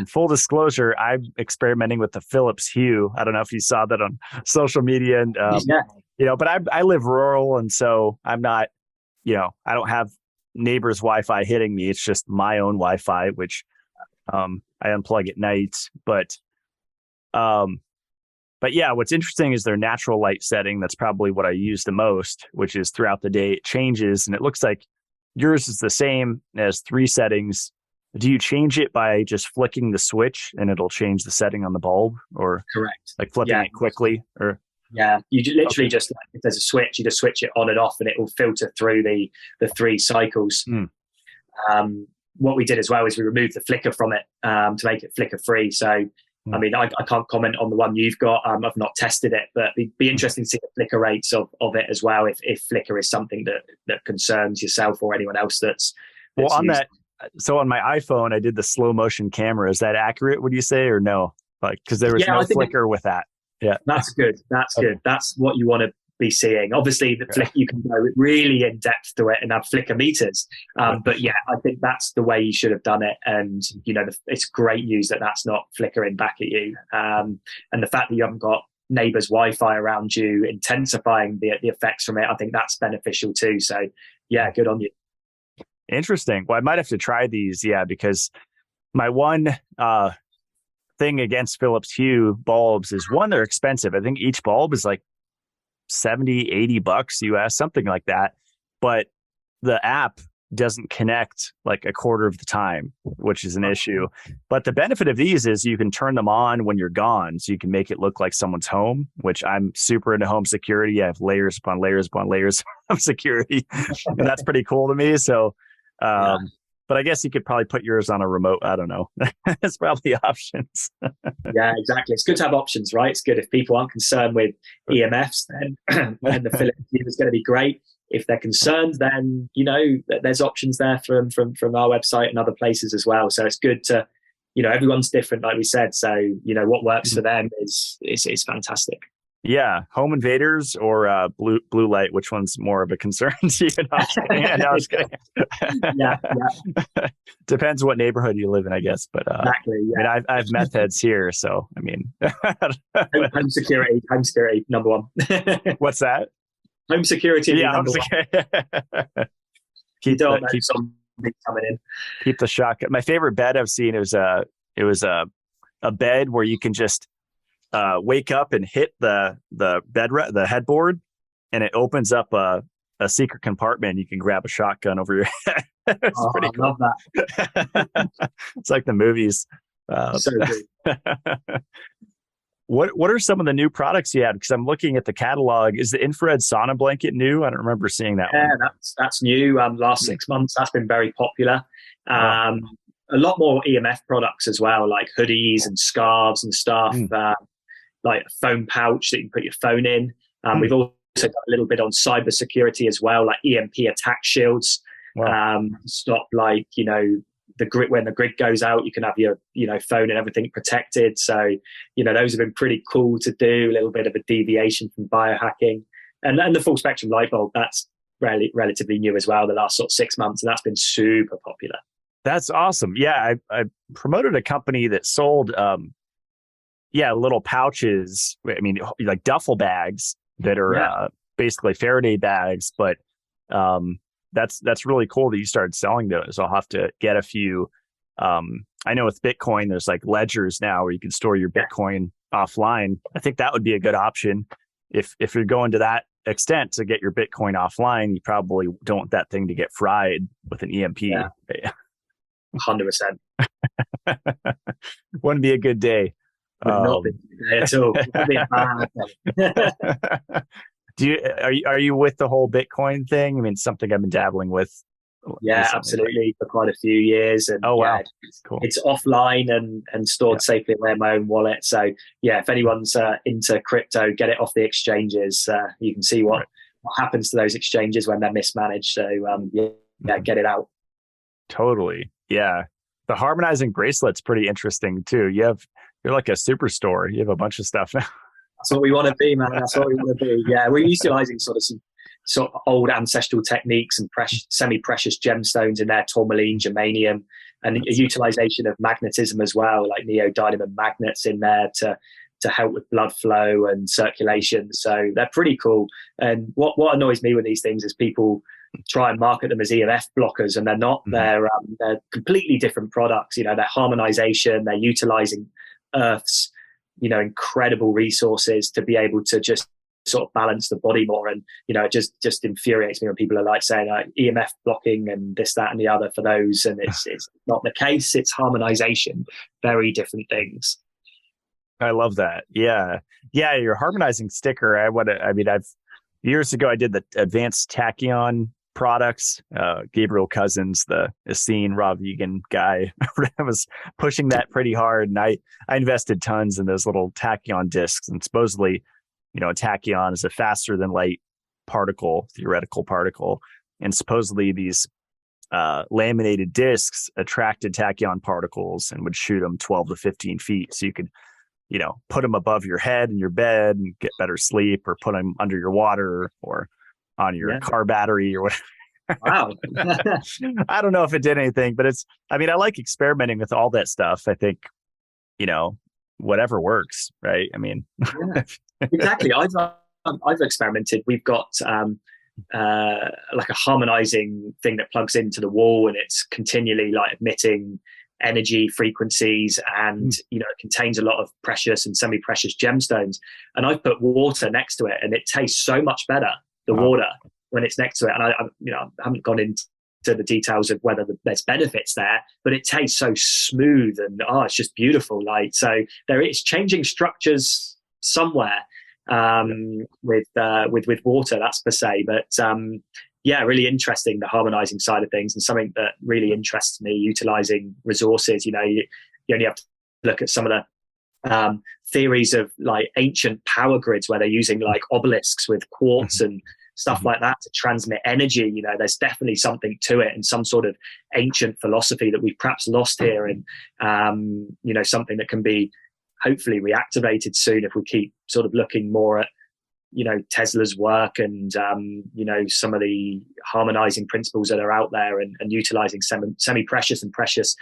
full disclosure, I'm experimenting with the Phillips Hue. I don't know if you saw that on social media, and but I live rural, and so I'm not, I don't have neighbor's Wi-Fi hitting me. It's just my own Wi-Fi, which I unplug at night. But yeah, what's interesting is their natural light setting. That's probably what I use the most, which is throughout the day it changes, and it looks like yours is the same as 3 settings. Do you change it by just flicking the switch and it'll change the setting on the bulb, or Correct. like flipping it quickly? Or yeah, you literally just, if there's a switch, you just switch it on and off, and it will filter through the 3 cycles. What we did as well is we removed the flicker from it to make it flicker free. So, I mean, I can't comment on the one you've got. I've not tested it, but it'd be interesting to see the flicker rates of it as well. If flicker is something that concerns yourself or anyone else that's well on used. that. So on my iPhone, I did the slow motion camera. Is that accurate? Would you say, or no? Like, because there was no flicker with that. Yeah, that's good. That's good. That's what you want to be seeing. Obviously, the flick, you can go really in depth to it and have flicker meters. But yeah, I think that's the way you should have done it. And it's great news that that's not flickering back at you. And the fact that you haven't got neighbors' Wi-Fi around you intensifying the effects from it, I think that's beneficial too. So yeah, good on you. Interesting. Well, I might have to try these. Yeah, because my one thing against Phillips Hue bulbs is, one, they're expensive. I think each bulb is like $70-$80 US, something like that. But the app doesn't connect like a quarter of the time, which is an issue. But the benefit of these is you can turn them on when you're gone, so you can make it look like someone's home, which I'm super into home security. I have layers upon layers upon layers of security, and that's pretty cool to me. So but I guess you could probably put yours on a remote. I don't know. It's probably options. Yeah, exactly. It's good to have options, right? It's good if people aren't concerned with EMFs, then the Philips Hue is going to be great. If they're concerned, then there's options there from our website and other places as well. So it's good to, everyone's different, like we said. So what works for them is fantastic. Yeah, home invaders or blue light. Which one's more of a concern to you? No, I was kidding. Yeah. Depends what neighborhood you live in, I guess. But exactly. Yeah. I mean, I have meth heads here, so I mean, home security, number one. What's that? Home security. Yeah, number one. Keep coming in. Keep the shotgun. My favorite bed I've seen was a bed where you can just wake up and hit the headboard, and it opens up a secret compartment. You can grab a shotgun over your head. It's pretty cool. I love that. It's like the movies. So good. What are some of the new products you had? Because I'm looking at the catalog. Is the infrared sauna blanket new? I don't remember seeing that one. Yeah, that's new. Last 6 months, that's been very popular. A lot more EMF products as well, like hoodies and scarves and stuff. Like a phone pouch that you can put your phone in. We've also got a little bit on cyber security as well, like EMP attack shields. Stop the grid, when the grid goes out, you can have your phone and everything protected. So those have been pretty cool to do. A little bit of a deviation from biohacking, and the full spectrum light bulb, that's relatively new as well, the last sort of 6 months, and that's been super popular. That's awesome. Yeah, I promoted a company that sold little pouches. I mean, like duffel bags that are basically Faraday bags, but that's really cool that you started selling those. I'll have to get a few. I know with Bitcoin, there's like ledgers now where you can store your Bitcoin offline. I think that would be a good option. If you're going to that extent to get your Bitcoin offline, you probably don't want that thing to get fried with an EMP. Yeah. 100%. Wouldn't be a good day. Would not be a good day at all. Would be a bad day. Are you with the whole Bitcoin thing? I mean, it's something I've been dabbling with. Yeah, recently. Absolutely, for quite a few years. And wow, cool. It's offline and stored safely in my own wallet. So yeah, if anyone's into crypto, get it off the exchanges. You can see what happens to those exchanges when they're mismanaged. So get it out. Totally. Yeah, the Harmonizing bracelet's pretty interesting too. You're like a superstore. You have a bunch of stuff now. That's what we want to be, man. That's what we want to be. Yeah, we're utilizing some sort of old ancestral techniques and semi-precious gemstones in there, tourmaline, germanium, and a utilization of magnetism as well, like neodymium magnets in there to to help with blood flow and circulation. So they're pretty cool. And what annoys me with these things is people try and market them as EMF blockers, and they're not. They're completely different products. They're harmonization. They're utilizing Earth's incredible resources to be able to just sort of balance the body more. And it just infuriates me when people are like saying EMF blocking and this, that, and the other for those, and it's not the case. It's harmonization, very different things. I love that. Yeah. Your harmonizing sticker. I've years ago I did the advanced tachyon products. Gabriel Cousins, the Essene raw vegan guy, I was pushing that pretty hard, and I invested tons in those little tachyon discs. And supposedly, a tachyon is a faster than light theoretical particle, and supposedly these laminated discs attracted tachyon particles and would shoot them 12 to 15 feet. So you could put them above your head in your bed and get better sleep, or put them under your water or on your car battery or whatever. Wow. I don't know if it did anything, but I like experimenting with all that stuff. I think, whatever works, right? Exactly. I've experimented. We've got like a harmonizing thing that plugs into the wall, and it's continually like emitting energy frequencies, and it contains a lot of precious and semi-precious gemstones. And I've put water next to it, and it tastes so much better, the water, when it's next to it. And I haven't gone into the details of whether there's benefits there, but it tastes so smooth, and it's just beautiful. Like, so there is changing structures somewhere with water, that's per se. But really interesting, the harmonizing side of things, and something that really interests me, utilizing resources. You only have to look at some of the theories of like ancient power grids where they're using like obelisks with quartz and stuff like that to transmit energy. There's definitely something to it, and some sort of ancient philosophy that we've perhaps lost here, and something that can be hopefully reactivated soon if we keep sort of looking more at Tesla's work and some of the harmonizing principles that are out there, and utilizing semi-precious and precious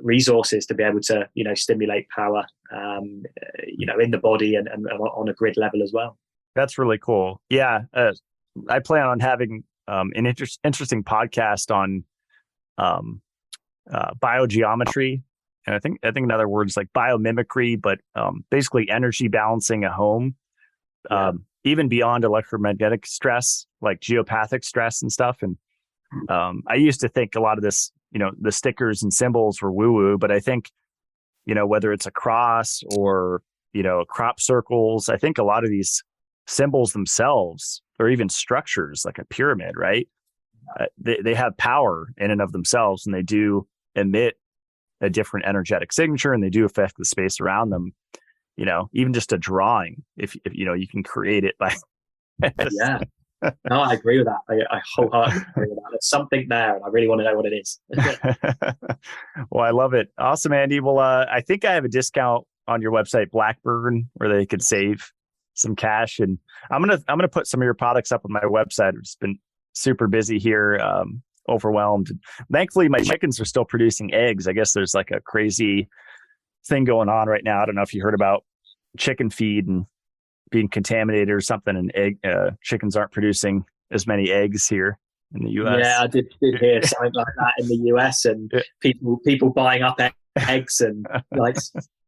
resources to be able to stimulate power in the body and on a grid level as well. That's really cool. Yeah. I plan on having an interesting podcast on biogeometry. And I think in other words, like biomimicry, but basically energy balancing a home, even beyond electromagnetic stress, like geopathic stress and stuff. And I used to think a lot of this, the stickers and symbols were woo-woo, but I think, whether it's a cross or, crop circles, I think a lot of these symbols themselves, or even structures like a pyramid, right? They have power in and of themselves, and they do emit a different energetic signature, and they do affect the space around them. Even just a drawing, if you can create it by. Yeah. No, I agree with that. I wholeheartedly agree with that. There's something there, and I really want to know what it is. Well, I love it. Awesome, Andy. Well, I think I have a discount on your website, Blackburn, where they could save some cash, and I'm gonna put some of your products up on my website. I've just been super busy here, overwhelmed. Thankfully, my chickens are still producing eggs. I guess there's like a crazy thing going on right now. I don't know if you heard about chicken feed and being contaminated or something, and chickens aren't producing as many eggs here in the US. Yeah, I did hear something like that in the US, and people buying up eggs and like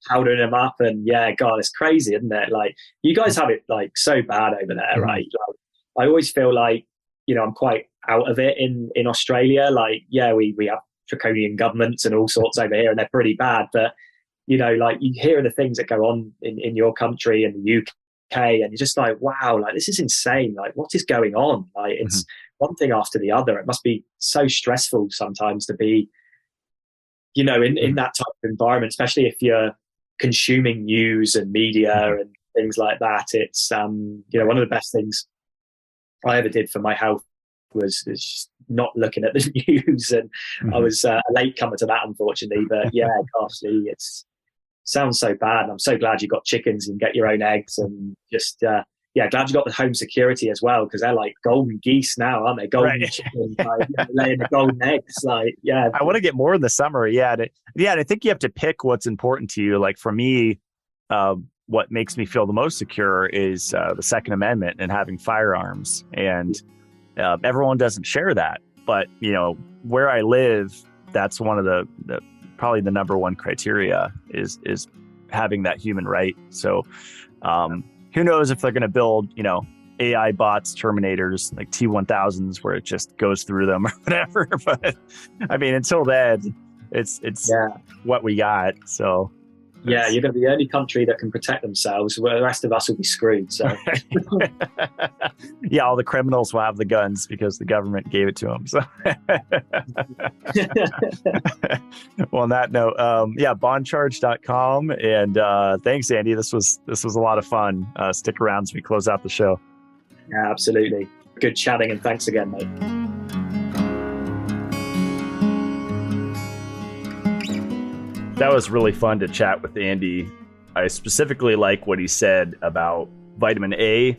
powdering them up, and God, it's crazy, isn't it? Like, you guys have it like so bad over there, right? Like, I always feel like I'm quite out of it in Australia. Like, we have draconian governments and all sorts over here, and they're pretty bad. But like, you hear the things that go on in your country and the UK, and you're just like, wow, like, this is insane. Like, what is going on? Like, it's one thing after the other. It must be so stressful sometimes to be, in that type of environment, especially if you're consuming news and media and things like that. It's one of the best things I ever did for my health was just not looking at the news, and I was a late comer to that, unfortunately. But gosh, Lee, it sounds so bad. I'm so glad you got chickens and get your own eggs, and just glad you got the home security as well, because they're like golden geese now, aren't they? Golden chickens, like, laying the golden eggs. Like, I want to get more in the summer. I think you have to pick what's important to you. Like, for me, what makes me feel the most secure is the Second Amendment and having firearms. And everyone doesn't share that. But, where I live, that's one of the probably the number one criteria is having that human right. So who knows if they're going to build, AI bots, Terminators, like T-1000s, where it just goes through them or whatever. But I mean, until then, it's what we got. So yeah, you're going to be the only country that can protect themselves, where the rest of us will be screwed. So yeah, all the criminals will have the guns because the government gave it to them. So well, on that note, bondcharge.com. And thanks, Andy. This was a lot of fun. Stick around as we close out the show. Yeah, absolutely. Good chatting, and thanks again, mate. That was really fun to chat with Andy. I specifically like what he said about vitamin A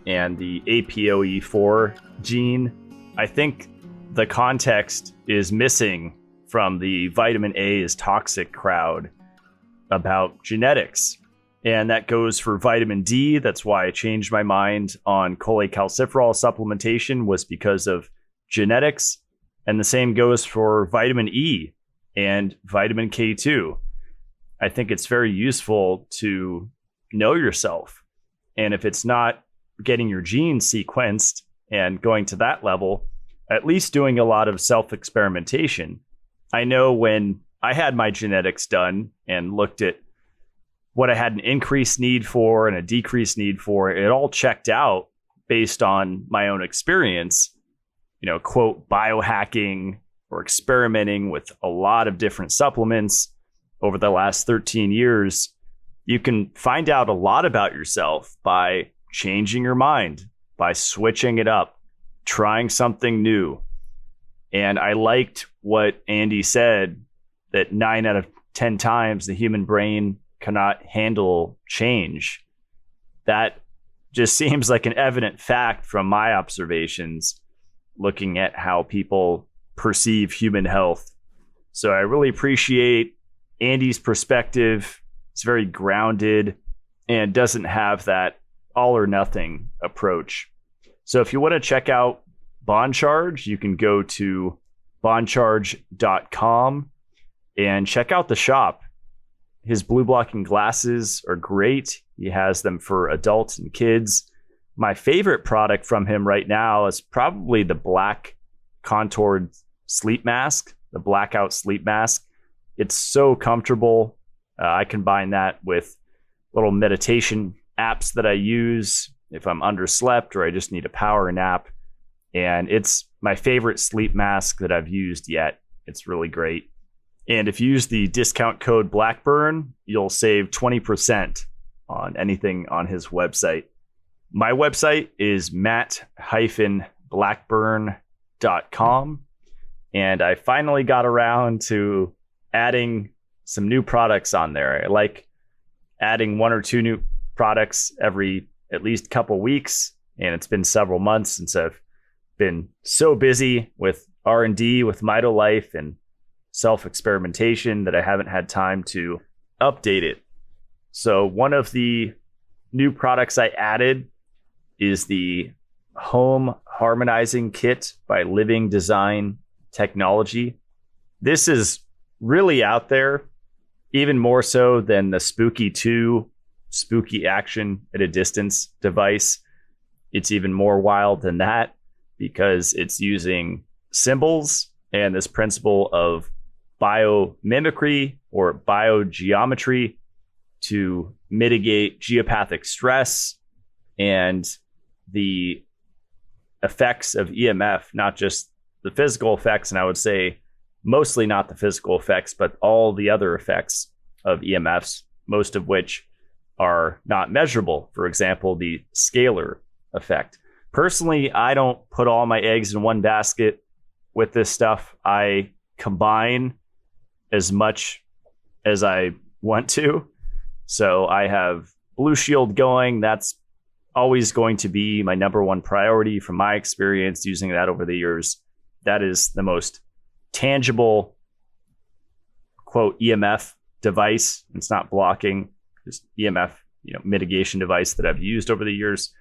and the APOE4 gene. I think the context is missing from the vitamin A is toxic crowd about genetics. And that goes for vitamin D. That's why I changed my mind on cholecalciferol supplementation, was because of genetics. And the same goes for vitamin E and vitamin K2. I think it's very useful to know yourself. And if it's not getting your genes sequenced and going to that level, at least doing a lot of self-experimentation. I know when I had my genetics done and looked at what I had an increased need for and a decreased need for, it all checked out based on my own experience, quote, biohacking or experimenting with a lot of different supplements over the last 13 years. You can find out a lot about yourself by changing your mind, by switching it up, trying something new. And I liked what Andy said, that 9 out of 10 times the human brain cannot handle change. That just seems like an evident fact from my observations, looking at how people perceive human health. So I really appreciate Andy's perspective. It's very grounded and doesn't have that all or nothing approach. So if you want to check out BondCharge, you can go to bondcharge.com and check out the shop. His blue blocking glasses are great. He has them for adults and kids. My favorite product from him right now is probably the black contoured sleep mask, the blackout sleep mask. It's so comfortable. I combine that with little meditation apps that I use if I'm underslept or I just need a power nap. And it's my favorite sleep mask that I've used yet. It's really great. And if you use the discount code Blackburn, you'll save 20% on anything on his website. My website is matt-blackburn.com. And I finally got around to adding some new products on there. I like adding 1 or 2 new products every at least couple weeks. And it's been several months since I've been so busy with R&D with Mitolife and self-experimentation that I haven't had time to update it. So one of the new products I added is the Home Harmonizing Kit by Living Design Technology. This is really out there, even more so than the Spooky 2 Spooky Action at a Distance device. It's even more wild than that because it's using symbols and this principle of biomimicry or biogeometry to mitigate geopathic stress and the effects of EMF, not just the physical effects, and I would say mostly not the physical effects, but all the other effects of EMFs, most of which are not measurable. For example, the scalar effect. Personally, I don't put all my eggs in one basket with this stuff. I combine as much as I want to. So I have Blue Shield going. That's always going to be my number one priority from my experience using that over the years. That is the most tangible, quote, EMF device. It's not blocking. just EMF, mitigation device that I've used over the years.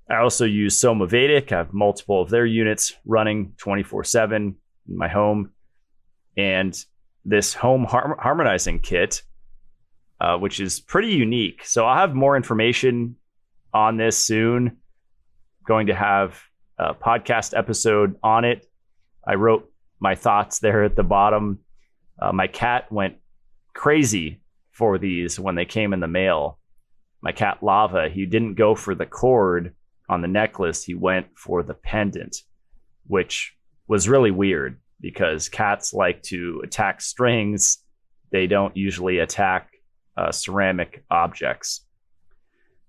I also use Soma Vedic. I have multiple of their units running 24/7 in my home. And this home harmonizing kit, which is pretty unique. So I'll have more information on this soon. Going to have a podcast episode on it. I wrote my thoughts there at the bottom. My cat went crazy for these when they came in the mail. My cat Lava, he didn't go for the cord on the necklace. He went for the pendant, which was really weird because cats like to attack strings. They don't usually attack ceramic objects.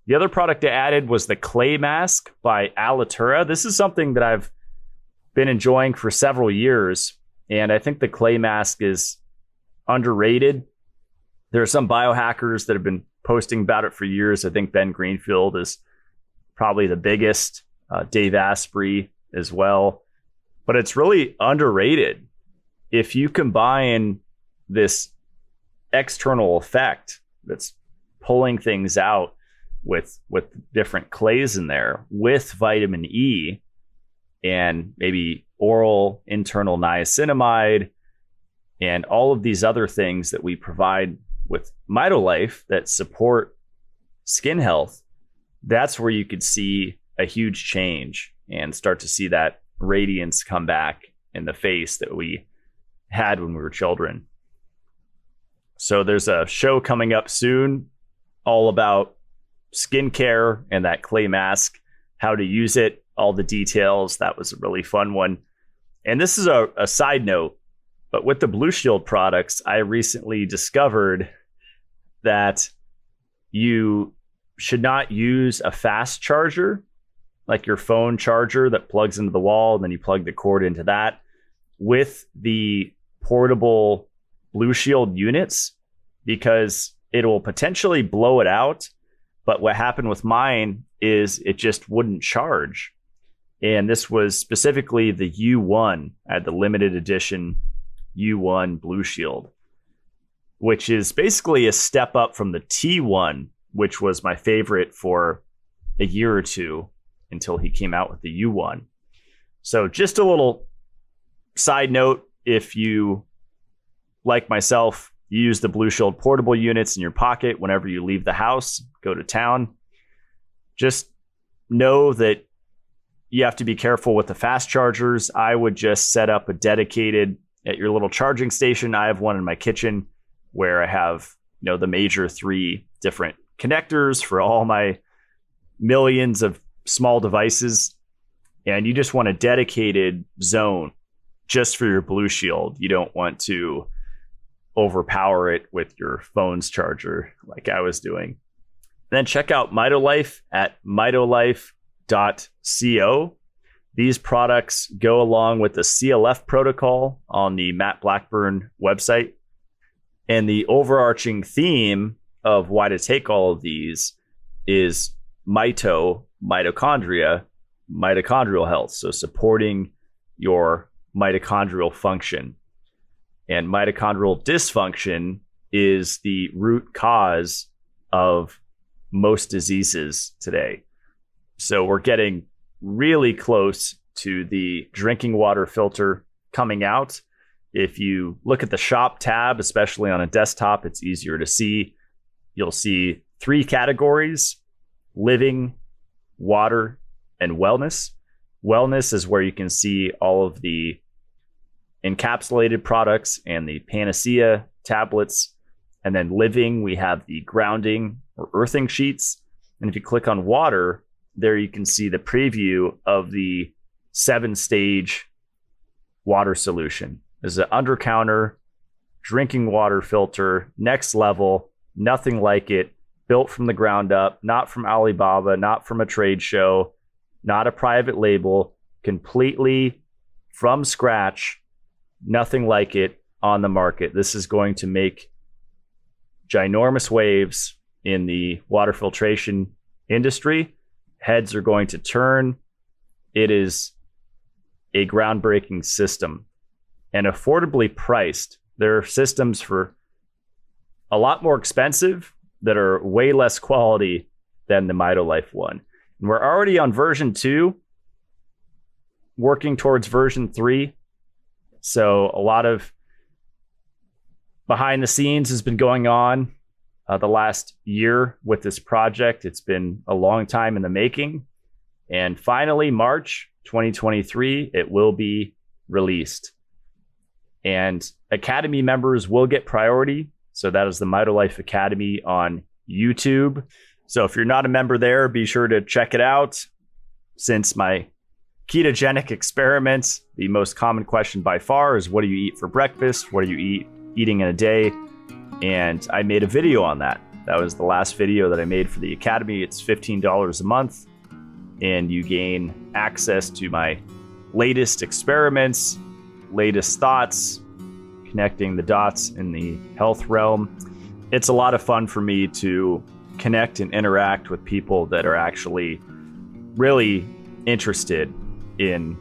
The other product I added was the clay mask by Alitura. This is something that I've been enjoying for several years, and I think the clay mask is underrated. There are some biohackers that have been posting about it for years. I think Ben Greenfield is probably the biggest, Dave Asprey as well, but it's really underrated. If you combine this external effect that's pulling things out with different clays in there, with vitamin E and maybe oral internal niacinamide and all of these other things that we provide with Mitolife that support skin health, that's where you could see a huge change and start to see that radiance come back in the face that we had when we were children. So there's a show coming up soon all about skincare and that clay mask, how to use it, all the details. That was a really fun one. And this is a side note, but with the Blue Shield products, I recently discovered that you should not use a fast charger, like your phone charger that plugs into the wall, and then you plug the cord into that, with the portable Blue Shield units, because it will potentially blow it out. But what happened with mine is it just wouldn't charge. And this was specifically the U1. I had the limited edition U1 Blue Shield, which is basically a step up from the T1, which was my favorite for a year or two until he came out with the U1. So just a little side note, if you, like myself, use the Blue Shield portable units in your pocket whenever you leave the house, go to town, just know that you have to be careful with the fast chargers. I would just set up a dedicated at your little charging station. I have one in my kitchen where I have, the major 3 different connectors for all my millions of small devices. And you just want a dedicated zone just for your Blue Shield. You don't want to overpower it with your phone's charger like I was doing. Then check out Mitolife at mitolife.co. These products go along with the CLF protocol on the Matt Blackburn website. And the overarching theme of why to take all of these is mitochondria, mitochondrial health. So supporting your mitochondrial function. And mitochondrial dysfunction is the root cause of most diseases today. So we're getting really close to the drinking water filter coming out. If you look at the shop tab, especially on a desktop, it's easier to see. You'll see 3 categories: living, water, and wellness. Wellness is where you can see all of the encapsulated products and the panacea tablets. And then living, we have the grounding or earthing sheets. And if you click on water, there you can see the preview of the 7-stage water solution. This is an under-counter drinking water filter, next level, nothing like it, built from the ground up, not from Alibaba, not from a trade show, not a private label, completely from scratch. Nothing like it on the market. This is going to make ginormous waves in the water filtration industry. Heads are going to turn. It is a groundbreaking system and affordably priced. There are systems for a lot more expensive that are way less quality than the Mitolife one. And we're already on version 2, working towards version 3. So a lot of behind the scenes has been going on the last year with this project. It's been a long time in the making. And finally, March 2023, it will be released. And Academy members will get priority. So that is the Mitolife Academy on YouTube. So if you're not a member there, be sure to check it out. Since my ketogenic experiments, the most common question by far is, what do you eat for breakfast? What are you eating in a day? And I made a video on that. That was the last video that I made for the Academy. It's $15 a month, and you gain access to my latest experiments, latest thoughts, connecting the dots in the health realm. It's a lot of fun for me to connect and interact with people that are actually really interested in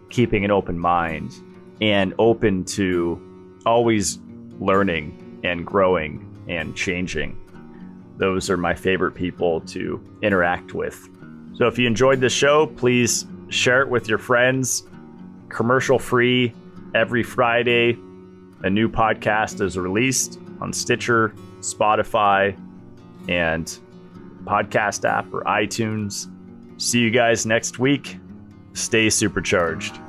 keeping an open mind and open to always learning and growing and changing. Those are my favorite people to interact with. So if you enjoyed this show, please share it with your friends. Commercial free. Every Friday, a new podcast is released on Stitcher, Spotify, and podcast app or iTunes. See you guys next week. Stay supercharged.